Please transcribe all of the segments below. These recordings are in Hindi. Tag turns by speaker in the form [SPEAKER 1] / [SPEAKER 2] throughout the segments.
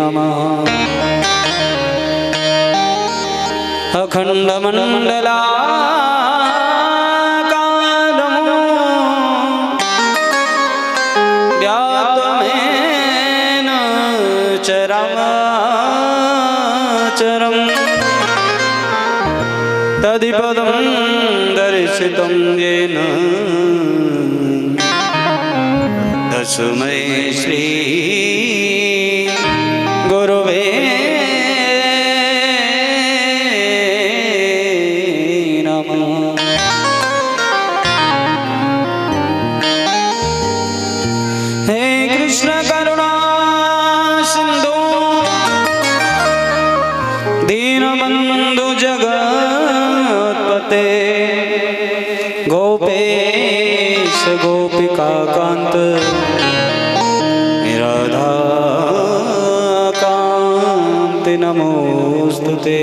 [SPEAKER 1] नमः। अखंड मंडलाकारं व्याप्तमेन चराचरं तदिपदं दर्शितं येन तस्मै श्री गुरुवे नमः। हे कृष्ण करुणा सिंधु दीनबंधु जगत्पते गोपेश गोपिका कांत राधाकान्त नमोस्तुते।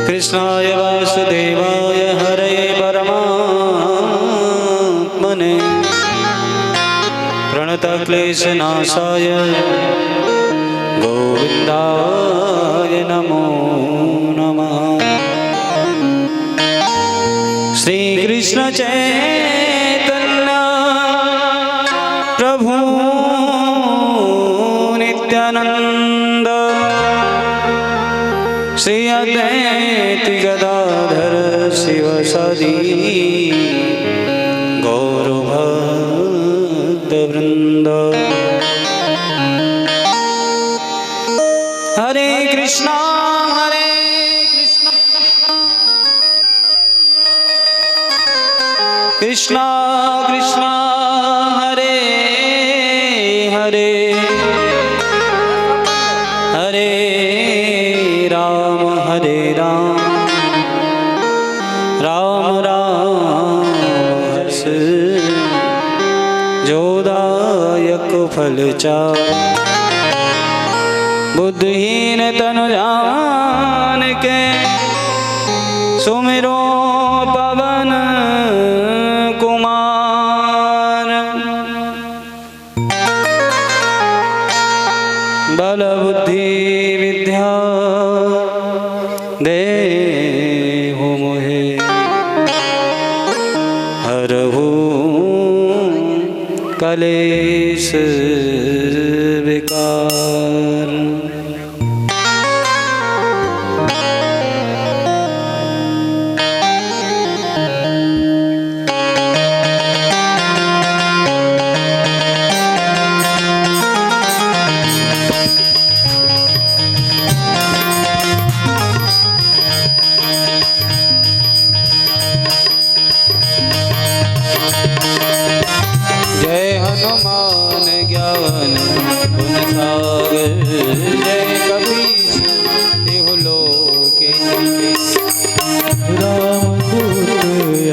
[SPEAKER 1] कृष्णाय वासुदेवाय हरे परमात्मने प्रणतक्लेशनाशाय गोविन्दाय नमो नमः। श्री कृष्ण चैतन्य प्रभु नित्यानंद श्री अद्वैत गदाधर शिवसदि गौरभक्तवृंद। हरे कृष्णा कृष्णा कृष्णा हरे हरे हरे राम राम राम हर्ष जोदायक फल चार। बुद्धिहीन तनु जान के सुमिरो पवन कुमार। बल बुद्धि विद्या देहु मोहे हरहु कलेश विकार। जय हनुमान ज्ञान गुण सागर जय कपीश तिहु लोके
[SPEAKER 2] रामदूत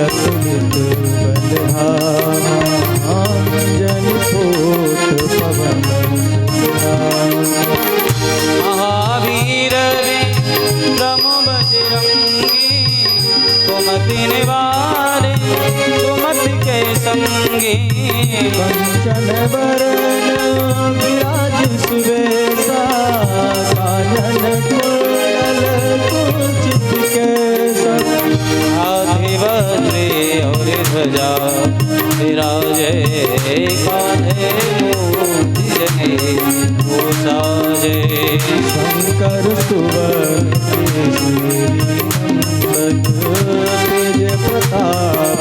[SPEAKER 2] अतुलित बलधामा जनि पुत्र पवन
[SPEAKER 1] महावीर विक्रम बजरंगी सुमति निवारे सुमति के संगी।
[SPEAKER 2] कंचन बरन विराज सुबेसा कानन कुंडल कुंचित केसा।
[SPEAKER 1] हाथी वज्रे और ध्वजा विराजे कान्धे मूर्ति जने साजे।
[SPEAKER 2] शंकर सुवन केसरी तेज प्रताप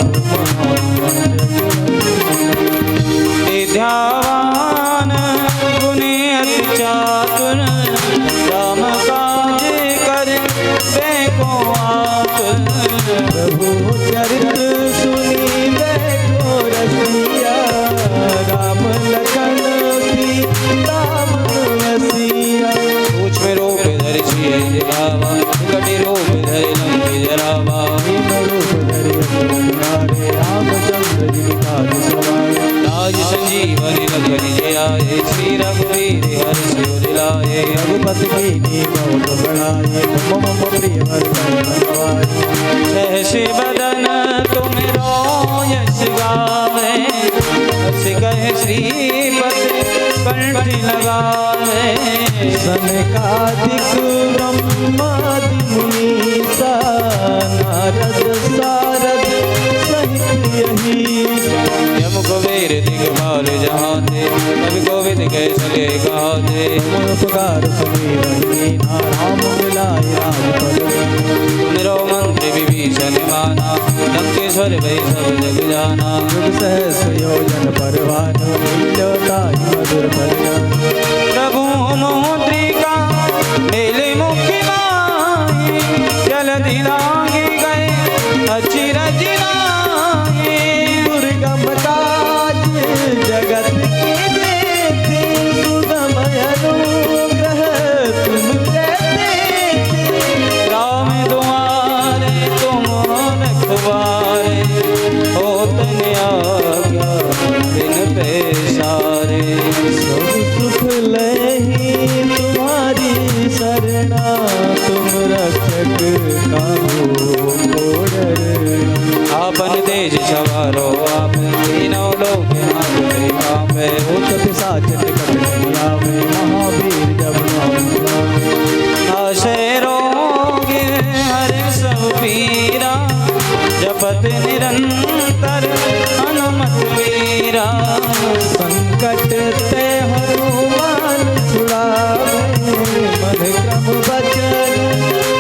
[SPEAKER 1] विद्यावान गुणी अति चातुर राम काज कर देखो आतुर।
[SPEAKER 2] प्रभु चरित्र सुनी देखो रसिया राम लखन सीता बसिया।
[SPEAKER 1] पूछ में रोग धरि सिय जरावा कटी रोग धरि लंक जरावा।
[SPEAKER 2] रूप धरि रामचंद्र जी काज सवारे।
[SPEAKER 1] राज संजीवनी लखन जय आए श्री रघुवीर हर्ष उर लाए।
[SPEAKER 2] रघुपति कीन्ही बहुत बड़ाई मम प्रिय भरत।
[SPEAKER 1] सहस बदन तुम रोयस गावे हस कह श्रीपति कंठी लगावे
[SPEAKER 2] सनकादिक ब्रह्मादि मुनीसा नारद सारद सहित यही
[SPEAKER 1] यम कुबेर दिगपाल जहाँ थे कवि कोविद कैसले कहा थे
[SPEAKER 2] उपकार समीरही नाम मिलाय राजपद
[SPEAKER 1] मेरो मंत्री विभीषण माना लंकेश्वर भई सब जग जाना
[SPEAKER 2] युग सहस्र योजन परवान लील्योताहि मधुर फल
[SPEAKER 1] प्रभु मुद्रिका मेले मुखी माही जलधि लांघि गए अचिर जिलांघि
[SPEAKER 2] दुर्गम काज जगत के देते सुगम अनुग्रह तुम देते
[SPEAKER 1] राम तुम्हारे तुम रखवारे होतन आज्ञा बिन पैसारे
[SPEAKER 2] सब सुख लही तुम्हारी शरणा तुम रक्षक काहू को डरना
[SPEAKER 1] आपन तेज सवारो आप तीनों लोग हाथ में कांपे
[SPEAKER 2] भूत पिशाच निकट नहीं आवे महावीर जब नाम सुनावे
[SPEAKER 1] आशे रोग हरे सब पीरा जपत निरंतर हनुमत वीरा
[SPEAKER 2] संकट ते हनुमान छुड़ावे मन क्रम बचन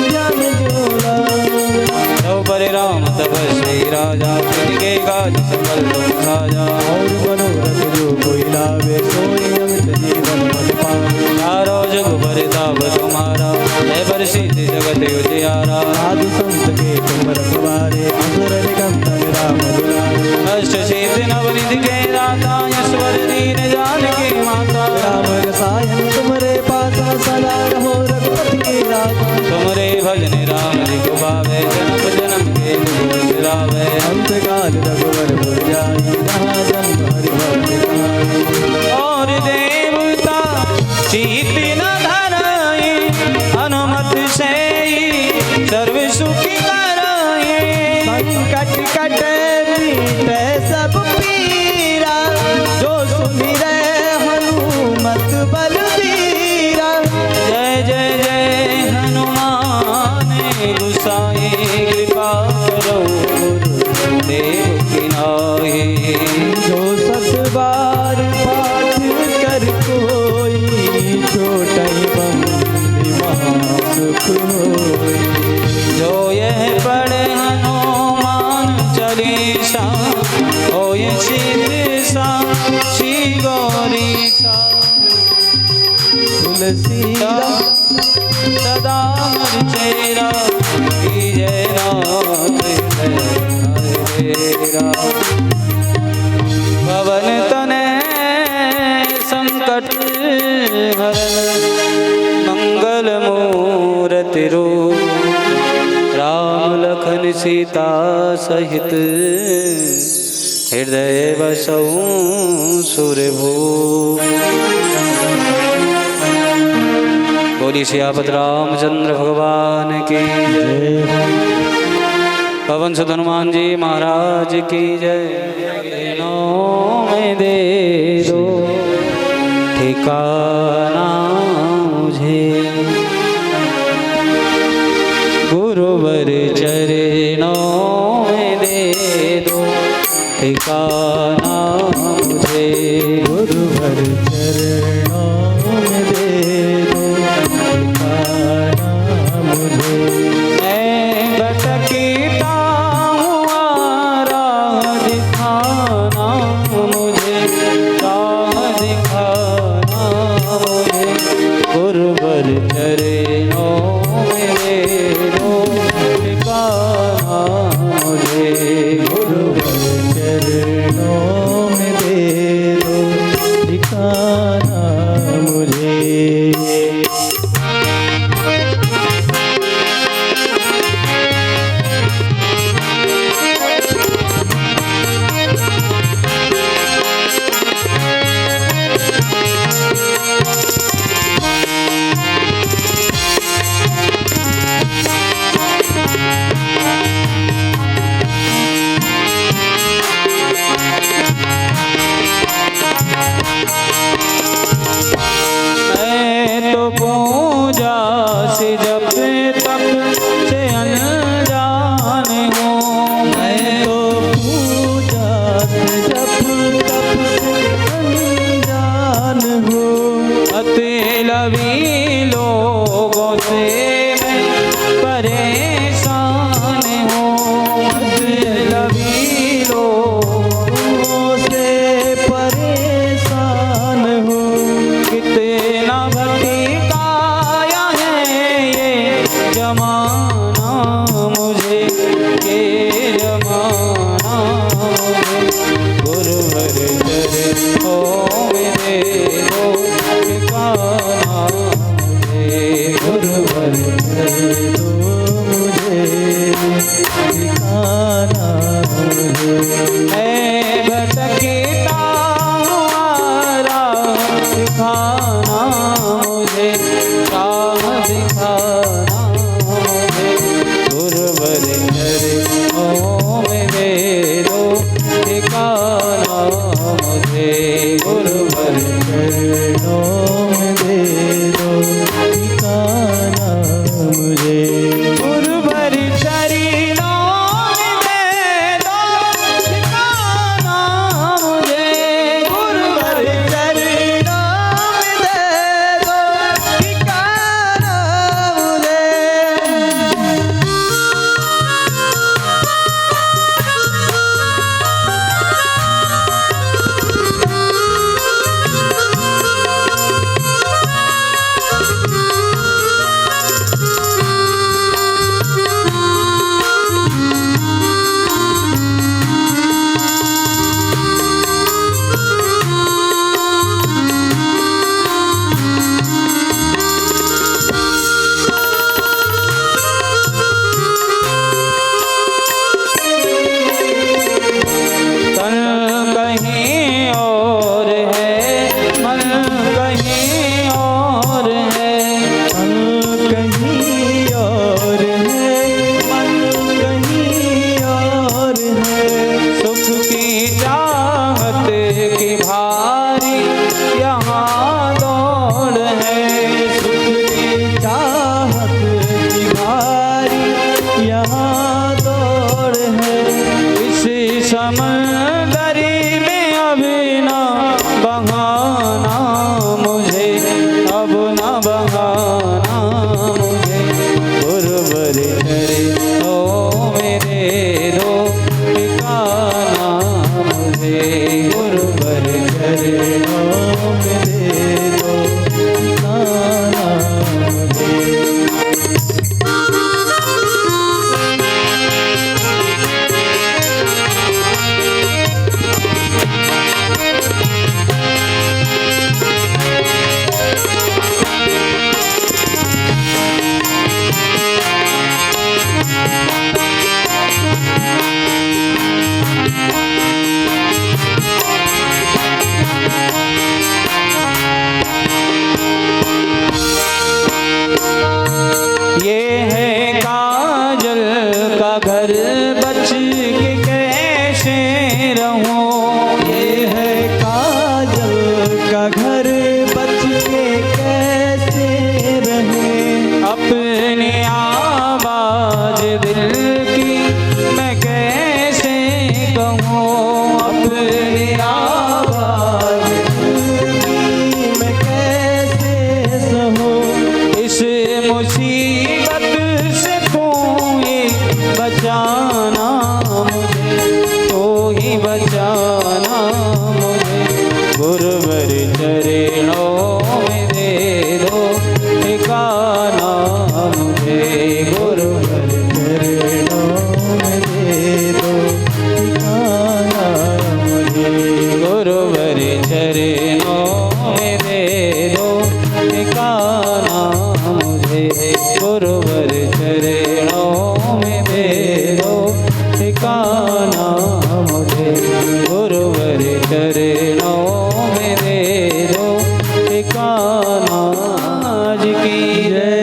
[SPEAKER 2] ज्ञान जोड़ावे
[SPEAKER 1] द्रौपदी राम तपस्वी राजा तिनके काज सकल तुम साजा
[SPEAKER 2] और मनोरथ जो कोई लावे सोई अमित जीवन पद पावे
[SPEAKER 1] चारों जुग परिताप तुम्हारा है बरसित जगत उजियारा
[SPEAKER 2] साधु संत के तुम रखवारे असुर निकंदन राम दुलारे
[SPEAKER 1] अष्ट सिद्धि नवनिधि के दाता ईश्वर दीन जानकी माता
[SPEAKER 2] राम रसायन तुमरे पासा सदा रहो रघुपति के राजा
[SPEAKER 1] तुमरे भजन राम को पावे जन्म जन्म के दुख बिसरावे
[SPEAKER 2] अंत काल रघुवर पुर जाई जहाँ जन्म हरि भक्त कहाई
[SPEAKER 1] और देवता चीत न धराई हनुमत से सर्व सुखी कराई
[SPEAKER 2] संकट कटे बीते सब पीरा जो सुमिरे हनुमत बलबीरा
[SPEAKER 1] जय जय जय हनुमान गुसाई कृपा करो देव की नाई
[SPEAKER 2] जो सत बार पाठ कर कोई छोटाई बंदी महासुख होई
[SPEAKER 1] जो यह पढ़े हनुमान चालीसा हो ये शीर्षा श्री गौरी सा
[SPEAKER 2] तुलसीदास
[SPEAKER 1] सदा हर चेरा की जय नाथ हरे राम पवन तने संकट हरण मंगल मूर्ति रूप राम लखन सीता सहित हृदय बसौ सुरभू बोली सियापत रामचंद्र भगवान की
[SPEAKER 2] जय
[SPEAKER 1] पवन सुत हनुमान जी महाराज की जय नौ में दे दो ठिकाना मुझे गुरुवर चरणों में दे दो ठिकाना मुझे
[SPEAKER 2] गुरुवर चरणों में दे दो ठिकाना मुझे
[SPEAKER 1] मैं भटकता हूँ राह दिखाना मुझे राह दिखाना मुझे गुरुवर चरणों में दे दो ठिकाना मुझे
[SPEAKER 2] गुरुवर चरणों में दे दो ठिकाना मुझे
[SPEAKER 1] मतलबी लोगों से मैं परेशान हूँ, मतलबी लोगों से परेशान हूँ। कितना भटकाया है ये जमाना मुझे, ये जमाना मुझे। गुरुवर चरणों में दे दो ठिकाना मुझे, गुरुवर चरणों मुझे ठिकाना मुझे। मैं भटकता हूँ दिखाना मुझे, राह दिखाना मुझे। गुरुवर चरणों में दे दो ठिकाना मुझे, गुरुवर चरणों में दे दो ठिकाना मुझे। गुरुवर चरणों में दे दो ठिकाना मुझे, गुरुवर चरणों में दे दो ठिकाना मुझे। तन कहीं और है, मन कहीं और है,
[SPEAKER 2] तन कहीं और है, मन कहीं और है।
[SPEAKER 1] सुख की चाहत की भारी यहाँ दौड़ है, सुख की
[SPEAKER 2] चाहत की भारी यहाँ दौड़ है।
[SPEAKER 1] इस समंदरी में अब ना बहाना मुझे, अब ना बहाना मुझे। गुरुवर चरणों में दे दो ठिकाना मुझे, गुरुवर
[SPEAKER 2] चरणों में दे दो ठिकाना मुझे।
[SPEAKER 1] ये है काजल का घर, बच के कैसे रहूं।
[SPEAKER 2] ये है काजल का घर, बच के कैसे रहे।
[SPEAKER 1] अपनी आवाज दिल की मैं कैसे कहूँ, अपनी
[SPEAKER 2] आवाज मैं कैसे सहूं।
[SPEAKER 1] इस मुसीबत से तू ही बचाना मुझे, तू ही बचाना मुझे। गुरुवर चरणों में दे दो ठिकाना मुझे, गुरुवर
[SPEAKER 2] चरणों में दे दो ठिकाना मुझे।
[SPEAKER 1] गुरुवर चरणों में दे दो ठिकाना मुझे, गुरुवर चरणों में दे दो ठिकाना मुझे। गुरुवर चरणों में दे दो ठिकाना। आज की जय।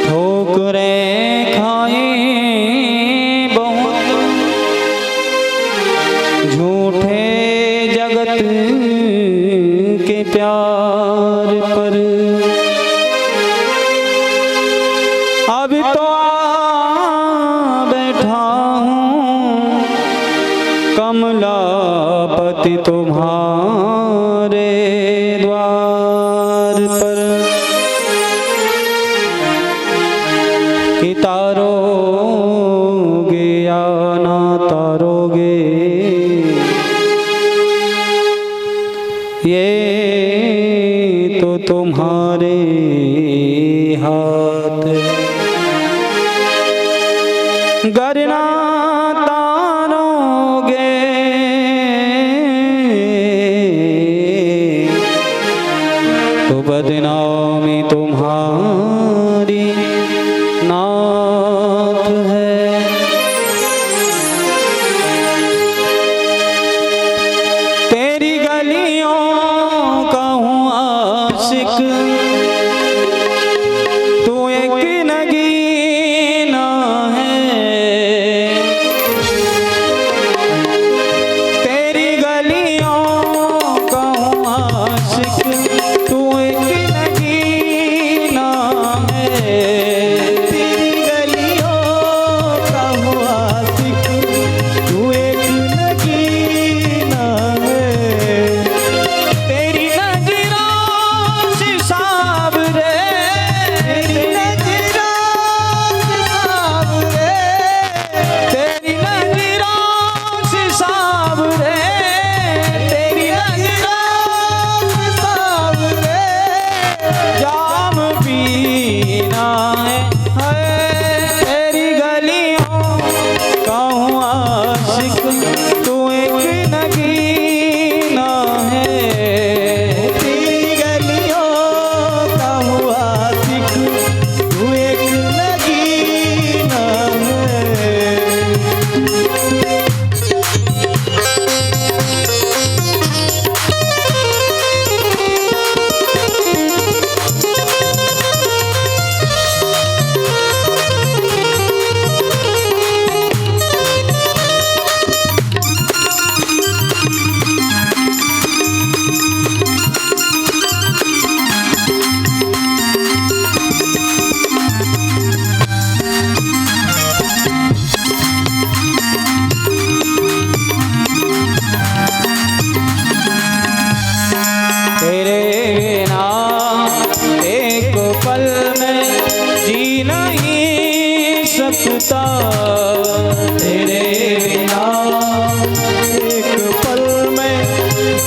[SPEAKER 1] ठोकरें खाए बहुत कमलापति तुम्हारे द्वार पर कि तारोगे या ना तारोगे, ये तो तुम्हारे हाथ है। गरना तारोगे तो बदनामी तुम्हारी नाथ है। तेरी गलियों का हूँ आशिक, तू एक नगीना है। तेरी गलियों का हूँ आशिक, तू एक नगीना है।
[SPEAKER 2] तेरी गलियों का हूँ आशिक, तू एक नगीना है।
[SPEAKER 1] तेरी नजरों से सावरे,
[SPEAKER 2] तेरी नजरों से सावरे,
[SPEAKER 1] तेरी नजरों से सावरे, तेरी नजरों
[SPEAKER 2] से सावरे,
[SPEAKER 1] जाम पीना है। तेरी गलियों का हूँ आशिक, तू एक नगीना है।
[SPEAKER 2] तेरी गलियों का हूँ आशिक, तू एक नगीना है।
[SPEAKER 1] तेरे बिना एक पल में जी नहीं सकता।
[SPEAKER 2] तेरे बिना एक पल में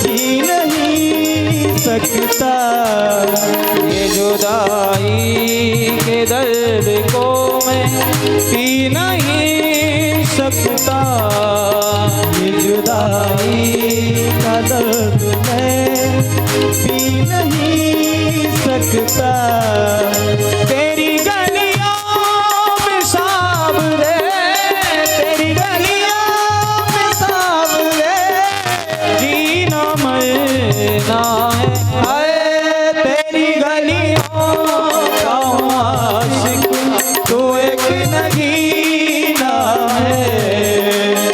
[SPEAKER 2] जी नहीं सकता।
[SPEAKER 1] ये जुदाई के दर्द को मैं पी नहीं सकता।
[SPEAKER 2] ये जुदाई का दर्द मैं पी नहीं सकता।
[SPEAKER 1] तेरी गलियों में सावरे, तेरी गलियों में सावरे, जीना मरना है। हाय तेरी गलियों का हूँ आशिक, तू एक नगीना है।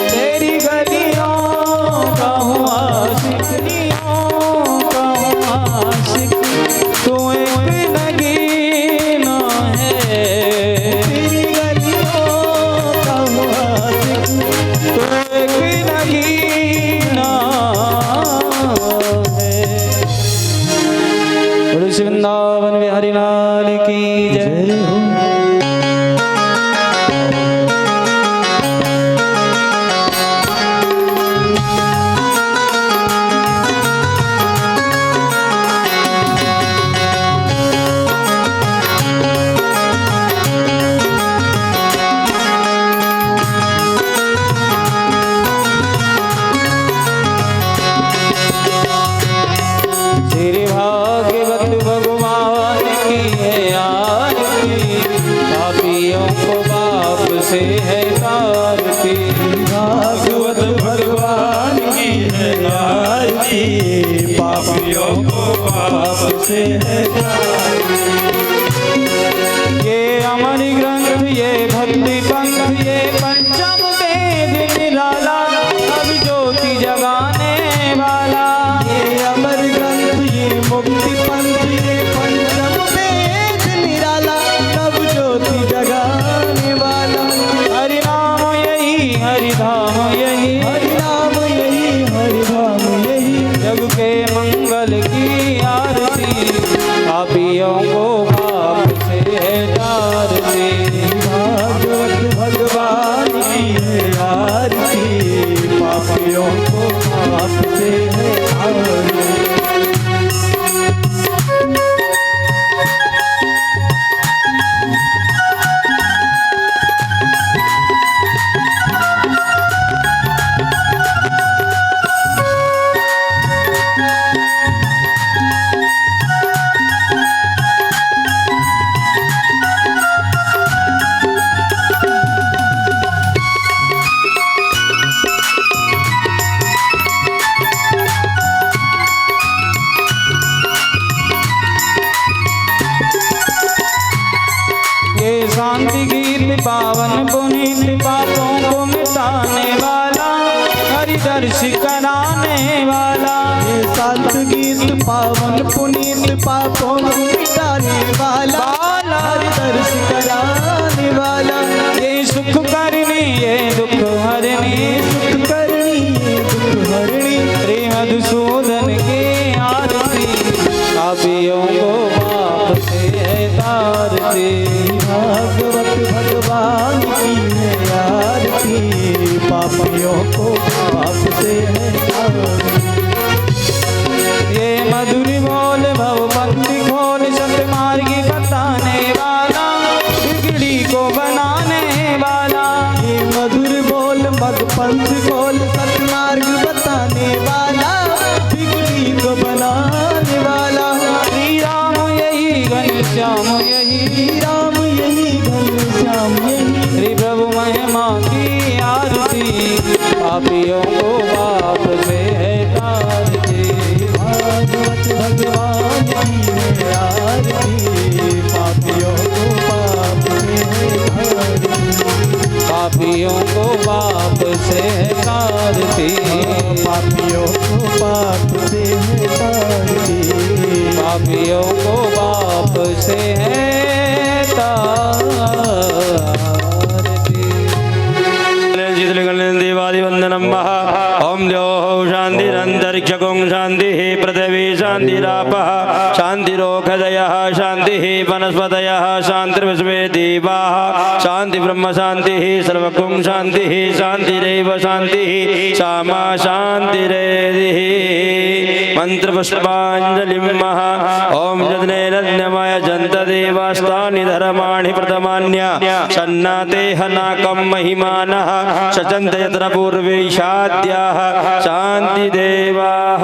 [SPEAKER 1] तेरी गलियों का हूँ आशिक, गलियों का हूँ आशिक, तू एक नगीना है।
[SPEAKER 2] तेरी गलियों का हूँ आशिक,
[SPEAKER 1] तू एक नगीना है। बोलो श्री वृंदावन बिहारी लाल की जय।
[SPEAKER 2] जय हो।
[SPEAKER 1] श्री भाग्यवत भगवान की है आरती, पापियों को पाप से है तारती।
[SPEAKER 2] भागवत भगवान की है आरती, पापियों को पाप से है
[SPEAKER 1] ये अमर ग्रंथ, ये भक्ति पंथ, ये पंचम वेद निराला, अब ज्योति जगाने वाला।
[SPEAKER 2] ये अमर ग्रंथ, ये मुक्ति पंथ, ये पंचम वेद निराला, तब ज्योति जगाने वाला।
[SPEAKER 1] हरि नाम यही, हरि धाम यही,
[SPEAKER 2] हरि नाम
[SPEAKER 1] पापियों को पाप से तारते।
[SPEAKER 2] भागवत भगवान की है आरती, पापियों को पाप से है तारते।
[SPEAKER 1] शांति गीत पावन पुनीत पापों को मिटाने वाला, हरि दर्श कराने वाला।
[SPEAKER 2] ये शांत गीत पावन पुनीत पापों को मिटाने वाला, हरि दर्श कराने वाला।
[SPEAKER 1] ये सुख करनी ये दुख हरनी,
[SPEAKER 2] सुख करनी ये दुख हरनी।
[SPEAKER 1] श्री मधुसूदन की आरती, पापियों को पाप से तारती।
[SPEAKER 2] भागवत भगवान की है आरती, पापियों को पाप से है तारती।
[SPEAKER 1] ये मधुर बोल भवपंथी खोल, सतमार्गी बताने वाला, बिगड़ी को बनाने वाला।
[SPEAKER 2] ये मधुर बोल भगपंथ खोल, सतमार्ग बताने वाला, बिगड़ी को बनाने वाला।
[SPEAKER 1] श्री राम यही घनश्याम यही,
[SPEAKER 2] श्री राम यही घनश्याम यही।
[SPEAKER 1] श्री प्रभु महिमा की आरती, पापियों को पाप से है तारती।
[SPEAKER 2] भागवत भगवान की है आरती, पापियों को पाप से है तारती।
[SPEAKER 1] पापियों को पाप से है तारती।
[SPEAKER 2] पापियों को पाप से है तारती।
[SPEAKER 1] पापियों को पाप से है तारती।
[SPEAKER 3] देवादिवंदनम ओम द्योः शान्तिरन्तरिक्षं शान्तिः पृथिवी शान्तिरापः शान्तिरोषधयः शान्तिः वनस्पतयः शान्तिर्विश्वे देवाः शान्ति ब्रह्म शान्तिः सर्वगुं शान्तिः शान्तिरेव शान्तिः सामा शान्तिरेधिः। मंत्रपुष्पाञ्जलिं ओम जदनेरन्यमय जन्तदेवास्तानि धर्माणि प्रथमान्य सन्नाते हनाकं महिमानः शचन्त यत्र पूर्वैषाद्याः शान्तिदेवाः।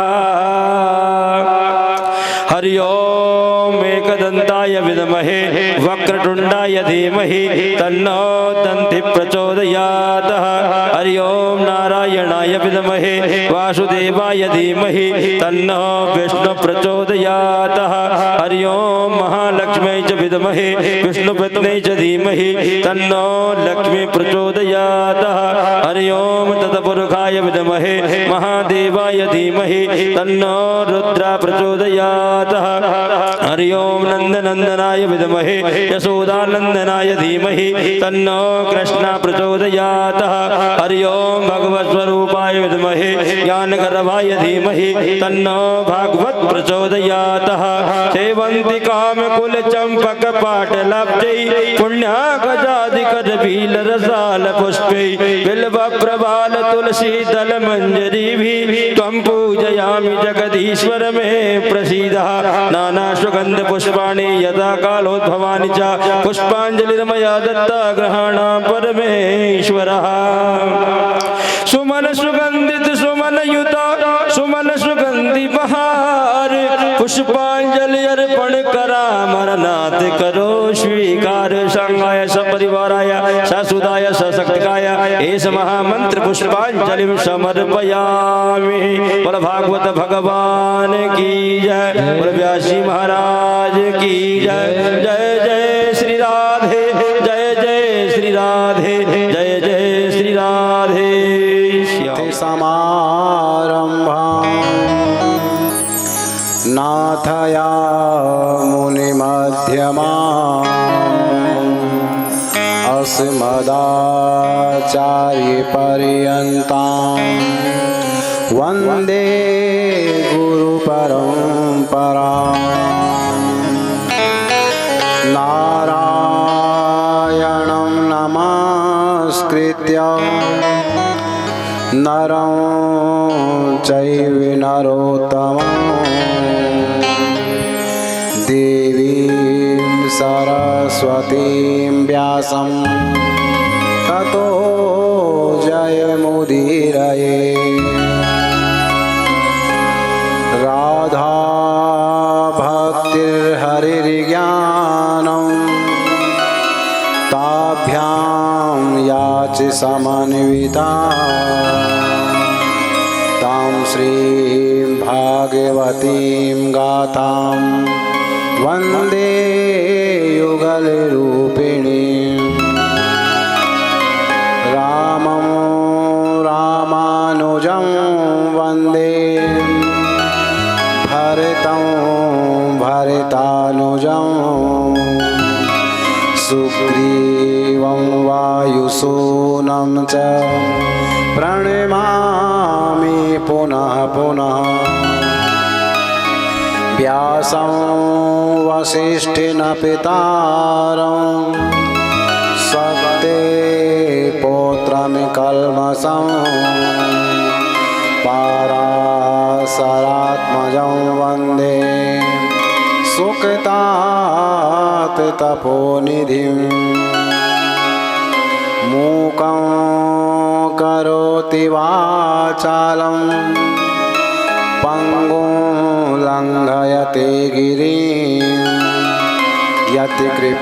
[SPEAKER 3] हरि ओम एकदन्ताय विद्महे वक्रतुण्डाय धीमहि तन्नो दन्ति प्रचोदयात्। हरि ओम नारायणाय विद्महे वासुदेवाय धीमहि तन्नो विष्णु प्रचोदयात्। हरि ओम महालक्ष्म्यै च विद्महे विष्णुपत्न्यै च धीमहि तन्नो लक्ष्मी प्रचोदयात्। हरि ओम तत्पुरुषाय विद्महे महादेवाय धीमहि तन्नो रुद्र प्रचोदयात्। हरि ओम नंदनंदनाय विद्महे यशोदानंदनाय धीमहि तन्नो कृष्ण प्रचोदयात्। हरि ओम भगवत्स्वरूपाय विद्महे ज्ञानगर्भाय धीमहि तन्नो भागवत प्रचोदयात्। सेवन्ति कामकुल चंपक पाटलब्जै पुण्यागजादिकर भील रसाल पुष्पै बिल्व प्रबाल तुलसी दल मंजरी त्वं पूजयामि जगदीश्वर में प्रसीद। नाना सुगंध पुष्पाणि यथा कालोद्भवानि च पुष्पांजलिर्मया दत्ता ग्रहाणा परमेश्वरः। सुमन सुगंधित सुमन युता सुमन सुगंधि बहार पुष्पांजलि अर्पण करा मरनाथ करो स्वीकार। संगाय सपरिवाराय ससुदाय सशक्तिकाय एष महामंत्र पुष्पांजलिं समर्पयामि। बोल भागवत भगवान की जय, बोल व्यासी महाराज की जय। जय जय श्री राधे, जय जय श्री राधे, जय जय श्री राधे।
[SPEAKER 4] समारंभा नाथया मुनिमध्यमा अस्मदाचार्य पर्यन्तां वन्दे गुरुपरम्पराम्। नमस्कृत्य नरं चैव नरोत्तमं देवीं सरस्वतीं व्यासं ततो जयमुदीरये। राधा भक्तिर्हरिर्ज्ञानं ताभ्यां याचि समन्विता तां श्रीं भागवतीं गातां वन्दे युगलरूपिणीं। रामं रामानुजं वन्दे भरतं भरतानुजं सुग्रीवं वायुसूनं च प्रणमामि पुनः पुनः। व्यासं वसिष्ठेन पितारं सत्ते पौत्रं कल्मषं पराशरात्मजं वन्दे सुखतात् तपोनिधिं। मूकं करोति वाचालं पङ्गुं लङ्घयते गिरिं यत्कृपातमहं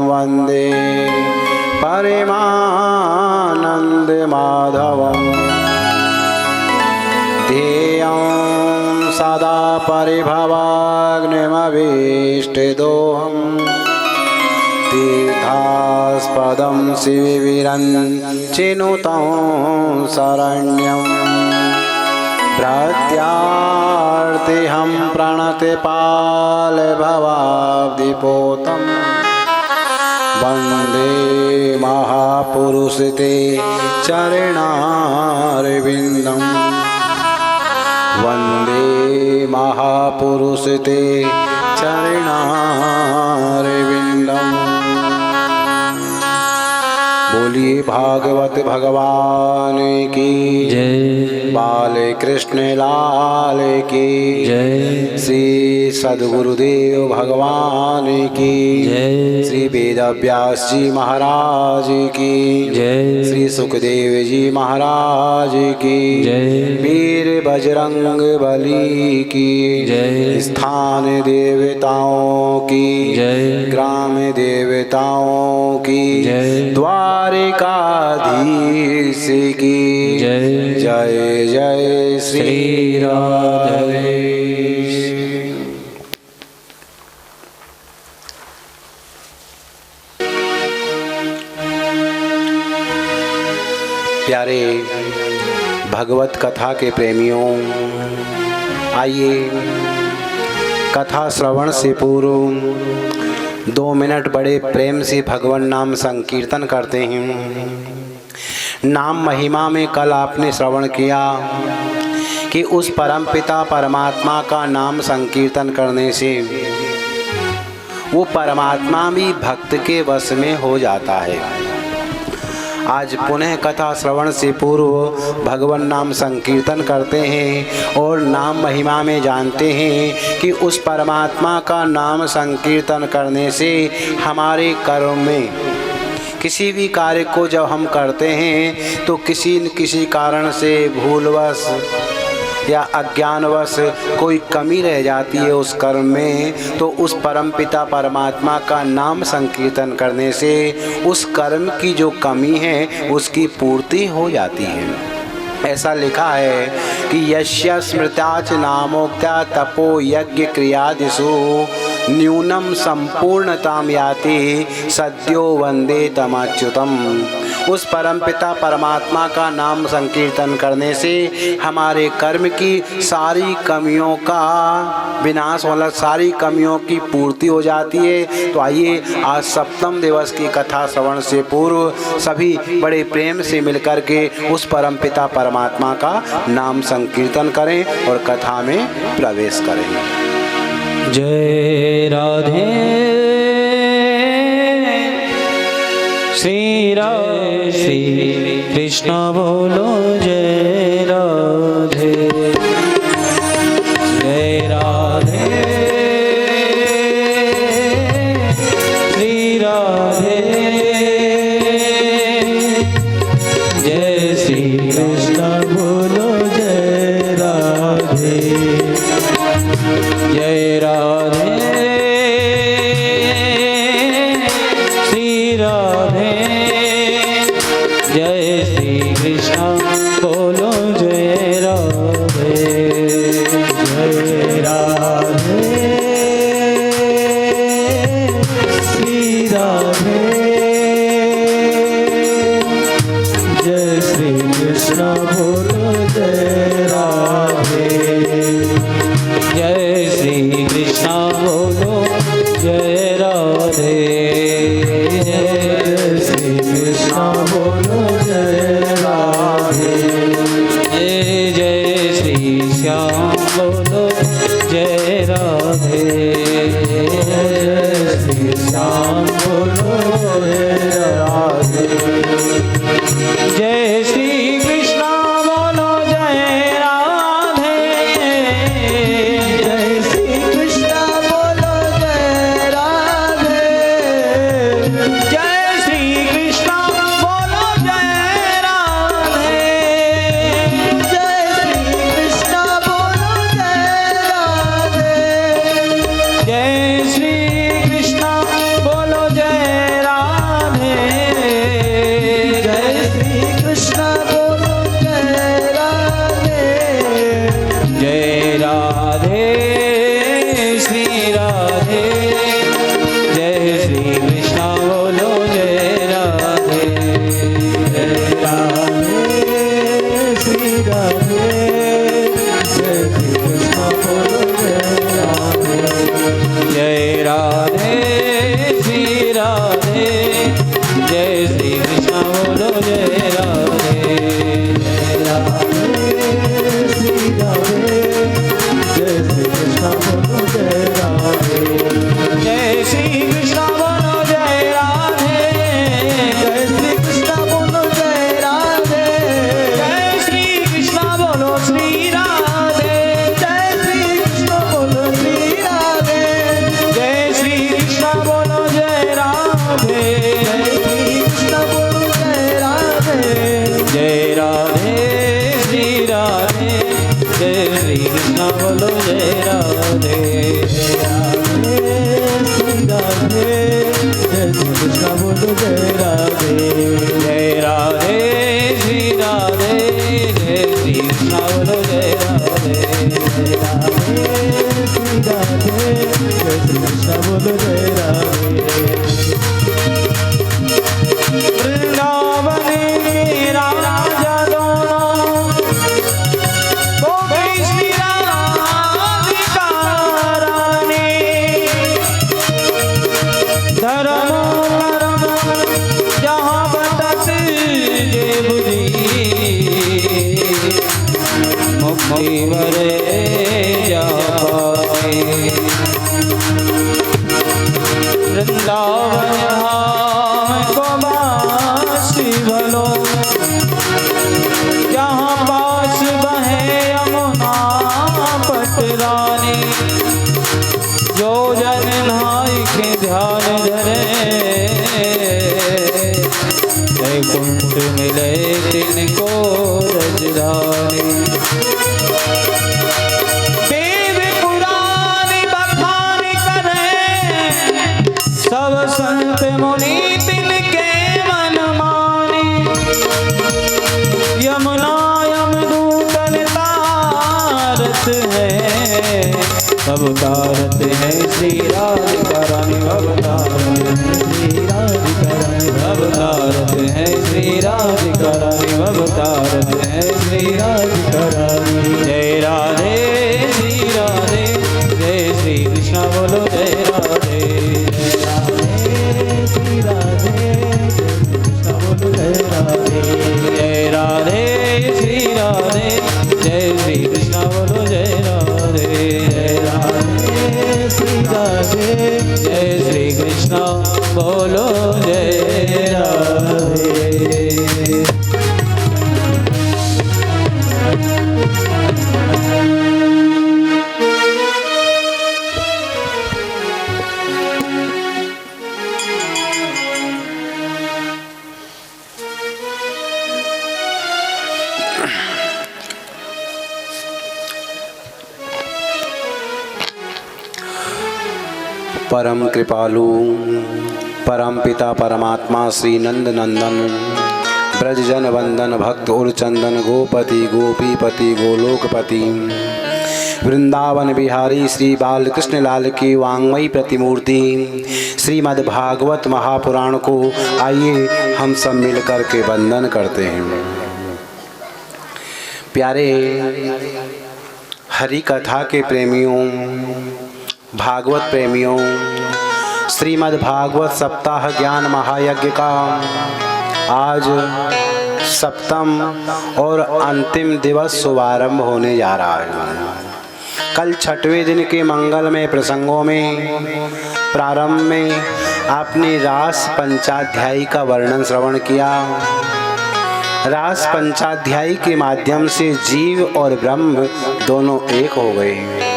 [SPEAKER 4] वन्दे परमानन्दमाधवम्। ध्येयं सदा परिभवाग्निमभीष्टदोहम् तीर्थास्पदं शिविरञ्चिनुतं शरण्यं। प्रत्यार्तिहं प्रणतपालभवाब्धिपोतं वन्दे महापुरुषते चरणारविन्दं। वन्दे महापुरुषते चरणारविन्दम्। बोलिए भागवत भगवान की
[SPEAKER 1] जय।
[SPEAKER 4] बाल कृष्ण लाल की
[SPEAKER 1] जय।
[SPEAKER 4] श्री सद्गुरुदेव भगवान की
[SPEAKER 1] जय।
[SPEAKER 4] श्री वेदव्यास जी महाराज की
[SPEAKER 1] जय।
[SPEAKER 4] श्री सुखदेव जी महाराज की
[SPEAKER 1] जय।
[SPEAKER 4] वीर बजरंग बली की
[SPEAKER 1] जय।
[SPEAKER 4] स्थान देवताओं की
[SPEAKER 1] जय।
[SPEAKER 4] ग्राम देवताओं की
[SPEAKER 1] जय।
[SPEAKER 4] द्वारिकाधीश की
[SPEAKER 1] जय।
[SPEAKER 4] जय जय श्री राधेश। प्यारे भगवत कथा के प्रेमियों, आइए कथा श्रवण से पूर्व 2 मिनट बड़े प्रेम से भगवान नाम संकीर्तन करते हैं। नाम महिमा में कल आपने श्रवण किया कि उस परमपिता परमात्मा का नाम संकीर्तन करने से वो परमात्मा भी भक्त के वश में हो जाता है। आज पुनः कथा श्रवण से पूर्व भगवान नाम संकीर्तन करते हैं और नाम महिमा में जानते हैं कि उस परमात्मा का नाम संकीर्तन करने से हमारे कर्म में किसी भी कार्य को जब हम करते हैं तो किसी न किसी कारण से भूलवश या अज्ञानवश कोई कमी रह जाती है उस कर्म में, तो उस परमपिता परमात्मा का नाम संकीर्तन करने से उस कर्म की जो कमी है उसकी पूर्ति हो जाती है। ऐसा लिखा है कि यस्य स्मृत्याच नामोक्त्या तपो यज्ञ क्रियादिषु न्यूनम संपूर्णताम याति सद्यो वंदे तमाच्युतम। उस परमपिता परमात्मा का नाम संकीर्तन करने से हमारे कर्म की सारी कमियों का विनाश होला, सारी कमियों की पूर्ति हो जाती है। तो आइए आज सप्तम दिवस की कथा श्रवण से पूर्व सभी बड़े प्रेम से मिलकर के उस परमपिता परमात्मा का नाम संकीर्तन करें और कथा में प्रवेश करें।
[SPEAKER 1] जय राधे श्री राधे श्री कृष्ण बोलो जय राधे जय राधे श्री राधे जय श्री कृष्ण बोलो जय राधे जय राधे श्री राधे जय श्री कृष्ण बोलो जय राधे जय राधे श्री राधे जय श्री कृष्ण बोलो जय राधे जय श्री कृष्ण बोलो जय राधे जय श्री कृष्ण बोलो जय राधे जय श्री श्याम बोलो जय राधे जय श्री श्याम बोलो जय राधे जय श्री कृष्ण बोलो जय राधे
[SPEAKER 2] जय श्री कृष्ण बोलो जय राधे
[SPEAKER 1] जय श्री कृष्ण बोलो जय राधे
[SPEAKER 2] जय श्री कृष्ण बोलो जय राधे
[SPEAKER 1] जय श्री कृष्ण बोलो जय राधे
[SPEAKER 2] जय श्री कृष्ण बोलो जय राधे
[SPEAKER 1] जय राधे श्री राधे जय श्री कृष्ण बोलो जय राधे जय राधे
[SPEAKER 2] श्री राधे जय श्री कृष्ण बोलो जय राधे
[SPEAKER 1] जय राधे श्री राधे जय श्री कृष्ण बोलो जय राधे
[SPEAKER 2] जय राधे श्री राधे जय श्री कृष्ण बोलो जय राधे
[SPEAKER 1] जय श्री कृष्ण बोलो जय राधे
[SPEAKER 2] जय श्री कृष्ण बोलो जय राधे
[SPEAKER 1] जय श्री कृष्ण बोलो श्री राधे
[SPEAKER 2] जय श्री कृष्ण बोलो श्री राधे
[SPEAKER 1] जय श्री कृष्ण बोलो जय राधे
[SPEAKER 2] जय श्री कृष्ण बोलो जय राधे
[SPEAKER 1] जय राधे श्री राधे जय श्री कृष्ण बोलो जय राधे
[SPEAKER 2] श्री राधे जय श्री कृष्ण बोलो जय राधे
[SPEAKER 1] जय राधे श्री राधे जय श्री कृष्ण बोलो जय राधे
[SPEAKER 2] जय राधे श्री राधे जय श्री कृष्ण बोलो जय राधे
[SPEAKER 1] वृंदावन के राजा दोनों गोपी श्री राधिका रानी धर्म कर्म जहाँ बतत जे बुद्धि मुक्ति वरे जाए वृंदावन को बासी भलो जहाँ पास बहे यमुना पटरानी जो जन नाई के ध्यान धरे वैकुंठ मिले तिनको रजधानी वेद पुराण बखान करे सब संत मुनि तिनके मन माने यमुना यमदूतन तारत है अवतारत है श्री राधिका रानी अवतारत है श्री राधिका रानी अवतारत है श्री राधिका रानी अवतारत है श्री राधिका रानी जय राधे श्री राधे जय श्री कृष्ण बोलो जय राधे
[SPEAKER 2] श्री राधे कृष्ण बोलो जय राधे
[SPEAKER 1] जय राधे श्री राधे जय श्री कृष्ण बोलो जय राधे जय राधे श्री राधे जय श्री कृष्ण बोलो जय राधे
[SPEAKER 4] परम कृपालु परम पिता परमात्मा श्री नंद नंदन ब्रज जन वंदन भक्त उरचंदन गोपति गोपीपति गोलोकपति वृंदावन बिहारी श्री बालकृष्ण लाल की वांगमयी प्रतिमूर्ति श्रीमद् भागवत महापुराण को आइए हम सब मिलकर के वंदन करते हैं। प्यारे हरि कथा के प्रेमियों, भागवत प्रेमियों, श्रीमद् भागवत सप्ताह ज्ञान महायज्ञ का आज सप्तम और अंतिम दिवस शुभारंभ होने जा रहा है। कल छठवें दिन के मंगलमय प्रसंगों में प्रारंभ में आपने रास पंचाध्यायी का वर्णन श्रवण किया। रास पंचाध्यायी के माध्यम से जीव और ब्रह्म दोनों एक हो गए।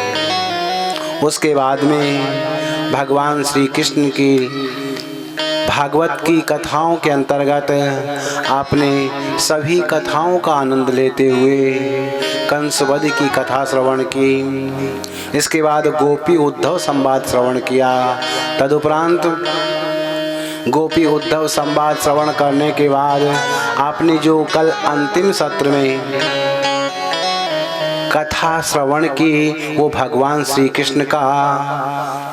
[SPEAKER 4] उसके बाद में भगवान श्री कृष्ण की भागवत की कथाओं के अंतर्गत आपने सभी कथाओं का आनंद लेते हुए कंसवध की कथा श्रवण की। इसके बाद गोपी उद्धव संवाद श्रवण किया। तदुपरांत गोपी उद्धव संवाद श्रवण करने के बाद आपने जो कल अंतिम सत्र में कथा श्रवण की वो भगवान श्री कृष्ण का